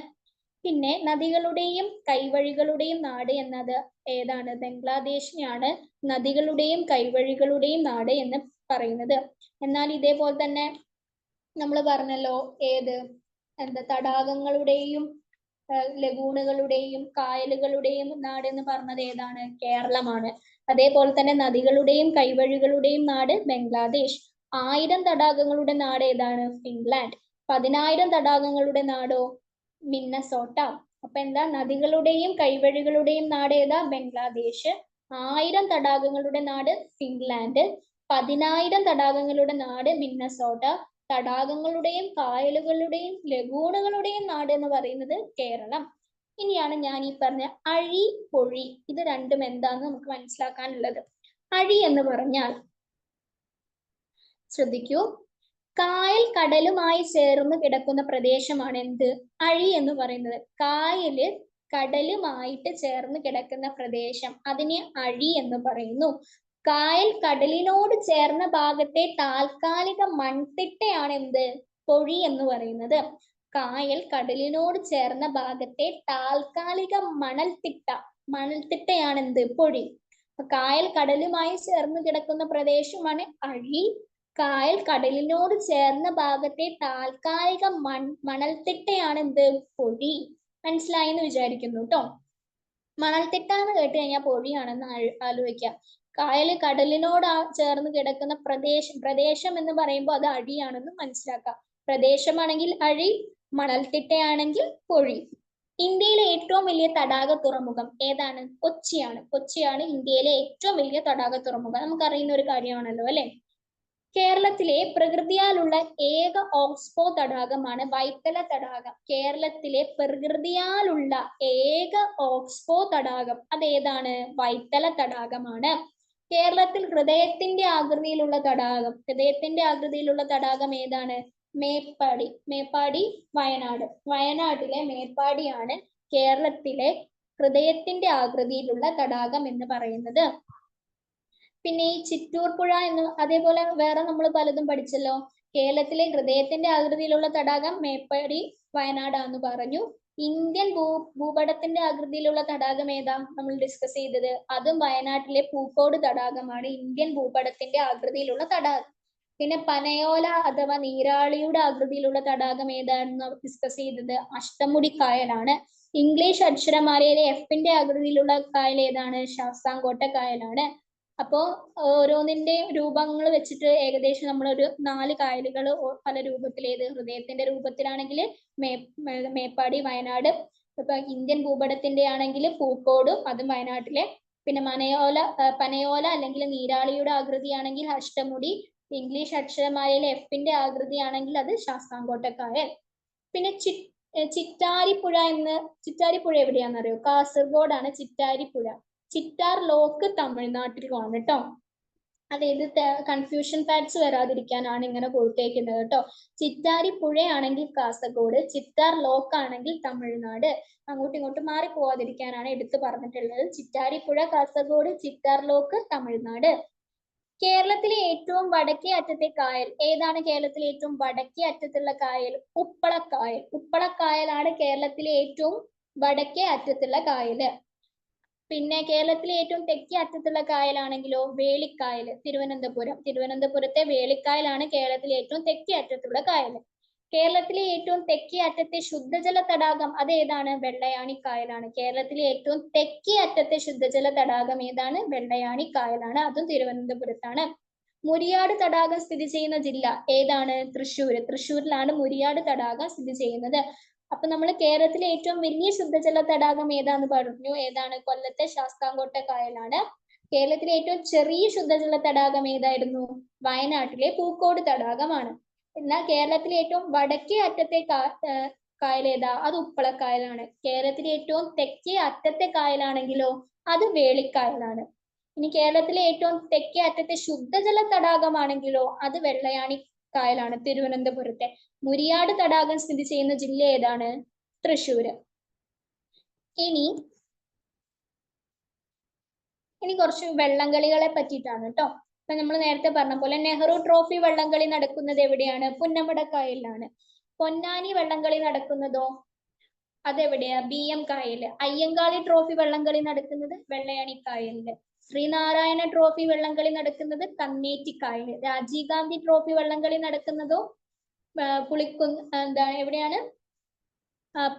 പിന്നെ നദികളുടെയും കൈവഴികളുടെയും നാട് എന്നത് ഏതാണ്? ബംഗ്ലാദേശിനെയാണ് നദികളുടെയും കൈവഴികളുടെയും നാട് എന്ന് പറയുന്നത്. എന്നാൽ ഇതേപോലെ തന്നെ നമ്മൾ പറഞ്ഞല്ലോ, തടാകങ്ങളുടെയും ലഗൂണുകളുടെയും കായലുകളുടെയും നാട് എന്ന് പറഞ്ഞത് ഏതാണ്? കേരളമാണ്. അതേപോലെ തന്നെ നദികളുടെയും കൈവഴികളുടെയും നാട് ബംഗ്ലാദേശ്. 1000 തടാകങ്ങളുടെ നാട് ഏതാണ്? ഫിൻലാൻഡ്. 10,000 തടാകങ്ങളുടെ നാടോ? മിന്നസോട്ട. അപ്പൊ എന്താ? നദികളുടെയും കൈവഴികളുടെയും നാട് ഏതാ? ബംഗ്ലാദേശ്. 1000 തടാകങ്ങളുടെ നാട് ഫിൻലാൻഡ്. 10,000 തടാകങ്ങളുടെ നാട് മിന്നസോട്ട. തടാകങ്ങളുടെയും കായലുകളുടെയും ലഗൂണുകളുടെയും നാട് എന്ന് പറയുന്നത് കേരളം. ഇനിയാണ് ഞാൻ ഈ പറഞ്ഞ അഴി, പൊഴി, ഇത് രണ്ടും എന്താന്ന് നമുക്ക് മനസ്സിലാക്കാനുള്ളത്. അഴി എന്ന് പറഞ്ഞാൽ ശ്രദ്ധിക്കൂ, കായൽ കടലുമായി ചേർന്ന് കിടക്കുന്ന പ്രദേശമാണ് എന്ത്? അഴി എന്ന് പറയുന്നത്. കായല് കടലുമായിട്ട് ചേർന്ന് കിടക്കുന്ന പ്രദേശം, അതിനെ അഴി എന്ന് പറയുന്നു. കായൽ കടലിനോട് ചേർന്ന ഭാഗത്തെ താൽക്കാലിക മൺതിട്ടയാണ് എന്ത്? പൊഴി എന്ന് പറയുന്നത്. കായൽ കടലിനോട് ചേർന്ന ഭാഗത്തെ താൽക്കാലിക മണൽത്തിട്ടയാണ് എന്ത്? പൊഴി. കായൽ കടലുമായി ചേർന്ന് കിടക്കുന്ന പ്രദേശമാണ് അഴി. കായൽ കടലിനോട് ചേർന്ന ഭാഗത്തെ താൽക്കാലിക മണൽത്തിട്ടയാണ് എന്ത്? പൊഴി. മനസ്സിലായെന്ന് വിചാരിക്കുന്നു കേട്ടോ. മണൽത്തിട്ട എന്ന് കേട്ട് കഴിഞ്ഞാൽ പൊഴിയാണെന്ന് ആലോചിക്കുക. കായൽ കടലിനോട് ചേർന്ന് കിടക്കുന്ന പ്രദേശം എന്ന് പറയുമ്പോൾ അത് അഴിയാണെന്ന് മനസ്സിലാക്കാം. പ്രദേശമാണെങ്കിൽ അഴി, മണൽത്തിട്ടയാണെങ്കിൽ പൊഴി. ഇന്ത്യയിലെ ഏറ്റവും വലിയ തടാക തുറമുഖം ഏതാണ്? കൊച്ചിയാണ്. കൊച്ചിയാണ് ഇന്ത്യയിലെ ഏറ്റവും വലിയ തടാക തുറമുഖം. നമുക്കറിയുന്ന ഒരു കാര്യമാണല്ലോ അല്ലെ. കേരളത്തിലെ പ്രകൃതിയാലുള്ള ഏക ഓക്സ്ബോ തടാകമാണ് വൈത്തല തടാകം. കേരളത്തിലെ പ്രകൃതിയാലുള്ള ഏക ഓക്സ്ബോ തടാകം അതേതാണ്? വൈത്തല തടാകമാണ്. കേരളത്തിൽ ഹൃദയത്തിന്റെ ആകൃതിയിലുള്ള തടാകം ഏതാണ്? മേപ്പാടി. മേപ്പാടി വയനാട്. വയനാട്ടിലെ മേപ്പാടിയാണ് കേരളത്തിലെ ഹൃദയത്തിന്റെ ആകൃതിയിലുള്ള തടാകം എന്ന് പറയുന്നത്. പിന്നെ ഈ ചിറ്റൂർ പുഴ എന്ന് അതേപോലെ വേറെ നമ്മൾ പലതും പഠിച്ചല്ലോ. കേരളത്തിലെ ഹൃദയത്തിന്റെ ആകൃതിയിലുള്ള തടാകം മേപ്പാടി വയനാടാന്ന് പറഞ്ഞു. ഇന്ത്യൻ ഭൂപടത്തിന്റെ ആകൃതിയിലുള്ള തടാകം ഏതാ നമ്മൾ ഡിസ്കസ് ചെയ്തത്? അതും വയനാട്ടിലെ പൂക്കോട് തടാകമാണ് ഇന്ത്യൻ ഭൂപടത്തിന്റെ ആകൃതിയിലുള്ള തടാകം. പിന്നെ പനയോല അഥവാ നീരാളിയുടെ ആകൃതിയിലുള്ള തടാകം ഏതാണെന്ന് ഡിസ്കസ് ചെയ്തത്? അഷ്ടമുടി കായലാണ്. ഇംഗ്ലീഷ് അക്ഷരമാലയിലെ എഫിന്റെ ആകൃതിയിലുള്ള കായൽ ഏതാണ്? ശാസ്താംകോട്ട കായലാണ്. അപ്പോ ഓരോന്നിന്റെ രൂപങ്ങൾ വെച്ചിട്ട് ഏകദേശം നമ്മളൊരു 4 കായലുകൾ പല രൂപത്തിലേത്? ഹൃദയത്തിന്റെ രൂപത്തിലാണെങ്കിൽ മേപ്പാടി വയനാട്. ഇപ്പൊ ഇന്ത്യൻ ഭൂപടത്തിന്റെ ആണെങ്കിൽ പൂക്കോടും അതും വയനാട്ടിലെ. പിന്നെ പനയോല അല്ലെങ്കിൽ നീരാളിയുടെ ആകൃതിയാണെങ്കിൽ അഷ്ടമുടി. ഇംഗ്ലീഷ് അക്ഷരമാലയിലെ എഫിന്റെ ആകൃതിയാണെങ്കിൽ അത് ശാസ്താംകോട്ട കായൽ. പിന്നെ ചിറ്റാരിപ്പുഴ എവിടെയാണെന്നറിയോ? കാസർഗോഡാണ് ചിറ്റാരിപ്പുഴ. ചിറ്റാർ ലോക്ക് തമിഴ്നാട്ടിലുമാണ് കേട്ടോ. അതായത് കൺഫ്യൂഷൻ ഫാക്ട്സ് വരാതിരിക്കാനാണ് ഇങ്ങനെ കൊടുത്തേക്കുന്നത് കേട്ടോ. ചിറ്റാരിപ്പുഴയാണെങ്കിൽ കാസർഗോഡ്, ചിറ്റാർ ലോക്ക് ആണെങ്കിൽ തമിഴ്നാട്. അങ്ങോട്ടും ഇങ്ങോട്ടും മാറി പോവാതിരിക്കാനാണ് എടുത്തു പറഞ്ഞിട്ടുള്ളത്. ചിറ്റാരിപ്പുഴ കാസർഗോഡ്, ചിറ്റാർ ലോക്ക് തമിഴ്നാട്. കേരളത്തിലെ ഏറ്റവും വടക്കേ അറ്റത്തെ കായൽ ഏതാണ്? കേരളത്തിലെ ഏറ്റവും വടക്കേ അറ്റത്തുള്ള കായൽ ഉപ്പളക്കായൽ. ഉപ്പളക്കായലാണ് കേരളത്തിലെ ഏറ്റവും വടക്കേ അറ്റത്തുള്ള കായല്. പിന്നെ കേരളത്തിലെ ഏറ്റവും തെക്കേ അറ്റത്തുള്ള കായലാണെങ്കിലോ? വേളിക്കായൽ, തിരുവനന്തപുരം. തിരുവനന്തപുരത്തെ വേളിക്കായലാണ് കേരളത്തിലെ ഏറ്റവും തെക്കേ അറ്റത്തുള്ള കായൽ. കേരളത്തിലെ ഏറ്റവും തെക്കേ അറ്റത്തെ ശുദ്ധജല തടാകം അതേതാണ്? വെള്ളയാണിക്കായലാണ്. കേരളത്തിലെ ഏറ്റവും തെക്കേ അറ്റത്തെ ശുദ്ധജല തടാകം ഏതാണ്? വെള്ളയാണിക്കായലാണ്. അതും തിരുവനന്തപുരത്താണ്. മുരിയാട് തടാകം സ്ഥിതി ചെയ്യുന്ന ജില്ല ഏതാണ്? തൃശ്ശൂർ. തൃശ്ശൂരിലാണ് മുരിയാട് തടാകം സ്ഥിതി ചെയ്യുന്നത്. അപ്പൊ നമ്മൾ കേരളത്തിലെ ഏറ്റവും വലിയ ശുദ്ധജല തടാകം ഏതാന്ന് പറഞ്ഞു? ഏതാണ്? കൊല്ലത്തെ ശാസ്താംകോട്ട കായലാണ്. കേരളത്തിലെ ഏറ്റവും ചെറിയ ശുദ്ധജല തടാകം ഏതായിരുന്നു? വയനാട്ടിലെ പൂക്കോട് തടാകമാണ്. എന്നാൽ കേരളത്തിലെ ഏറ്റവും വടക്കേ അറ്റത്തെ കായൽ ഏതാ? അത് ഉപ്പളക്കായലാണ്. കേരളത്തിലെ ഏറ്റവും തെക്കേ അറ്റത്തെ കായലാണെങ്കിലോ? അത് വേളിക്കായലാണ്. ഇനി കേരളത്തിലെ ഏറ്റവും തെക്കേ അറ്റത്തെ ശുദ്ധജല തടാകമാണെങ്കിലോ? അത് വെള്ളയാണി കായലാണ്, തിരുവനന്തപുരത്തെ. മുരിയാട് തടാകം സ്ഥിതി ചെയ്യുന്ന ജില്ല ഏതാണ്? തൃശ്ശൂര്. ഇനി കുറച്ച് വള്ളംകളികളെ പറ്റിയിട്ടാണ് കേട്ടോ. അപ്പൊ നമ്മൾ നേരത്തെ പറഞ്ഞ പോലെ നെഹ്റു ട്രോഫി വള്ളംകളി നടക്കുന്നത് എവിടെയാണ്? പുന്നമടക്കായലിലാണ്. പൊന്നാനി വള്ളംകളി നടക്കുന്നതോ? അതെവിടെയാ? BM കായല്. അയ്യങ്കാളി ട്രോഫി വള്ളംകളി നടക്കുന്നത് വെള്ളയാണിക്കായലില്. ശ്രീനാരായണ ട്രോഫി വള്ളംകളി നടക്കുന്നത് കന്നേറ്റിക്കായല്. രാജീവ് ഗാന്ധി ട്രോഫി വള്ളംകളി നടക്കുന്നതോ എവിടെയാണ്?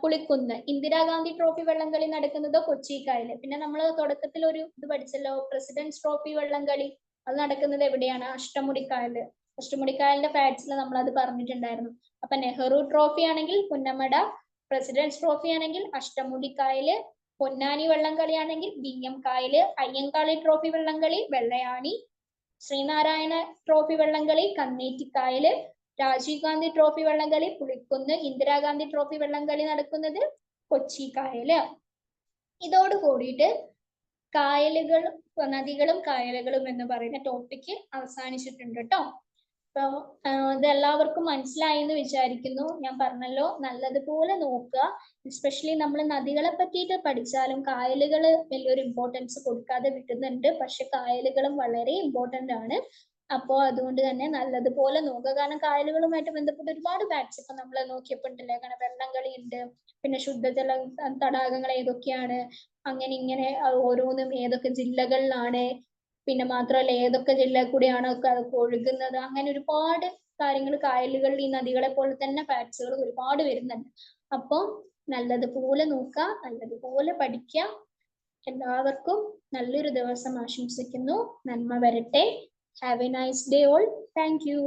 പുളിക്കുന്ന്, ഇന്ദിരാഗാന്ധി ട്രോഫി വള്ളംകളി നടക്കുന്നത് കൊച്ചിക്കായല്. പിന്നെ നമ്മൾ തുടക്കത്തിൽ ഒരു ഇത് പഠിച്ചല്ലോ, പ്രസിഡന്റ്സ് ട്രോഫി വള്ളംകളി, അത് നടക്കുന്നത് എവിടെയാണ്? അഷ്ടമുടിക്കായല്. അഷ്ടമുടിക്കായലിന്റെ ഫാക്ട്സിൽ നമ്മൾ അത് പറഞ്ഞിട്ടുണ്ടായിരുന്നു. അപ്പൊ നെഹ്റു ട്രോഫി ആണെങ്കിൽ പുന്നമട, പ്രസിഡന്റ്സ് ട്രോഫി ആണെങ്കിൽ അഷ്ടമുടിക്കായല്, പൊന്നാനി വള്ളംകളി ആണെങ്കിൽ ബിയ്യം കായല്, അയ്യങ്കാളി ട്രോഫി വള്ളംകളി വെള്ളയാണി, ശ്രീനാരായണ ട്രോഫി വള്ളംകളി കന്നേറ്റിക്കായല്, രാജീവ് ഗാന്ധി ട്രോഫി വള്ളംകളി പുളിക്കുന്ന്, ഇന്ദിരാഗാന്ധി ട്രോഫി വള്ളംകളി നടക്കുന്നത് കൊച്ചിക്കായല്. ഇതോട് കൂടിയിട്ട് കായലുകൾ, നദികളും കായലുകളും എന്ന് പറയുന്ന ടോപ്പിക്ക് അവസാനിച്ചിട്ടുണ്ട് കേട്ടോ. അപ്പൊ ഇത് എല്ലാവർക്കും മനസ്സിലായി എന്ന് വിചാരിക്കുന്നു. ഞാൻ പറഞ്ഞല്ലോ, നല്ലതുപോലെ നോക്കുക. എസ്പെഷ്യലി നമ്മൾ നദികളെ പറ്റിയിട്ട് പഠിച്ചാലും കായലുകൾ വലിയൊരു ഇമ്പോർട്ടൻസ് കൊടുക്കാതെ വിട്ടുന്നുണ്ട്. പക്ഷെ കായലുകളും വളരെ ഇമ്പോർട്ടന്റ് ആണ്. അപ്പോൾ അതുകൊണ്ട് തന്നെ നല്ലതുപോലെ നോക്കുക. കാരണം കായലുകളുമായിട്ട് ബന്ധപ്പെട്ട് ഒരുപാട് ഫാക്ട്സ് ഇപ്പൊ നമ്മൾ നോക്കിയപ്പോൾ ഉണ്ടല്ലേ, കാരണം വെള്ളംകളി ഉണ്ട്, പിന്നെ ശുദ്ധജല തടാകങ്ങൾ ഏതൊക്കെയാണ്, അങ്ങനെ ഇങ്ങനെ ഓരോന്നും ഏതൊക്കെ ജില്ലകളിലാണ്, പിന്നെ മാത്രമല്ല ഏതൊക്കെ ജില്ല കൂടിയാണ് ഒഴുകുന്നത്, അങ്ങനെ ഒരുപാട് കാര്യങ്ങൾ കായലുകളിൽ ഈ നദികളെ പോലെ തന്നെ ഫാക്ട്സുകൾ ഒരുപാട് വരുന്നുണ്ട്. അപ്പോൾ നല്ലതുപോലെ നോക്കുക, നല്ലതുപോലെ പഠിക്കുക. എല്ലാവർക്കും നല്ലൊരു ദിവസം ആശംസിക്കുന്നു. നന്മ വരട്ടെ. Have A nice day all. Thank you.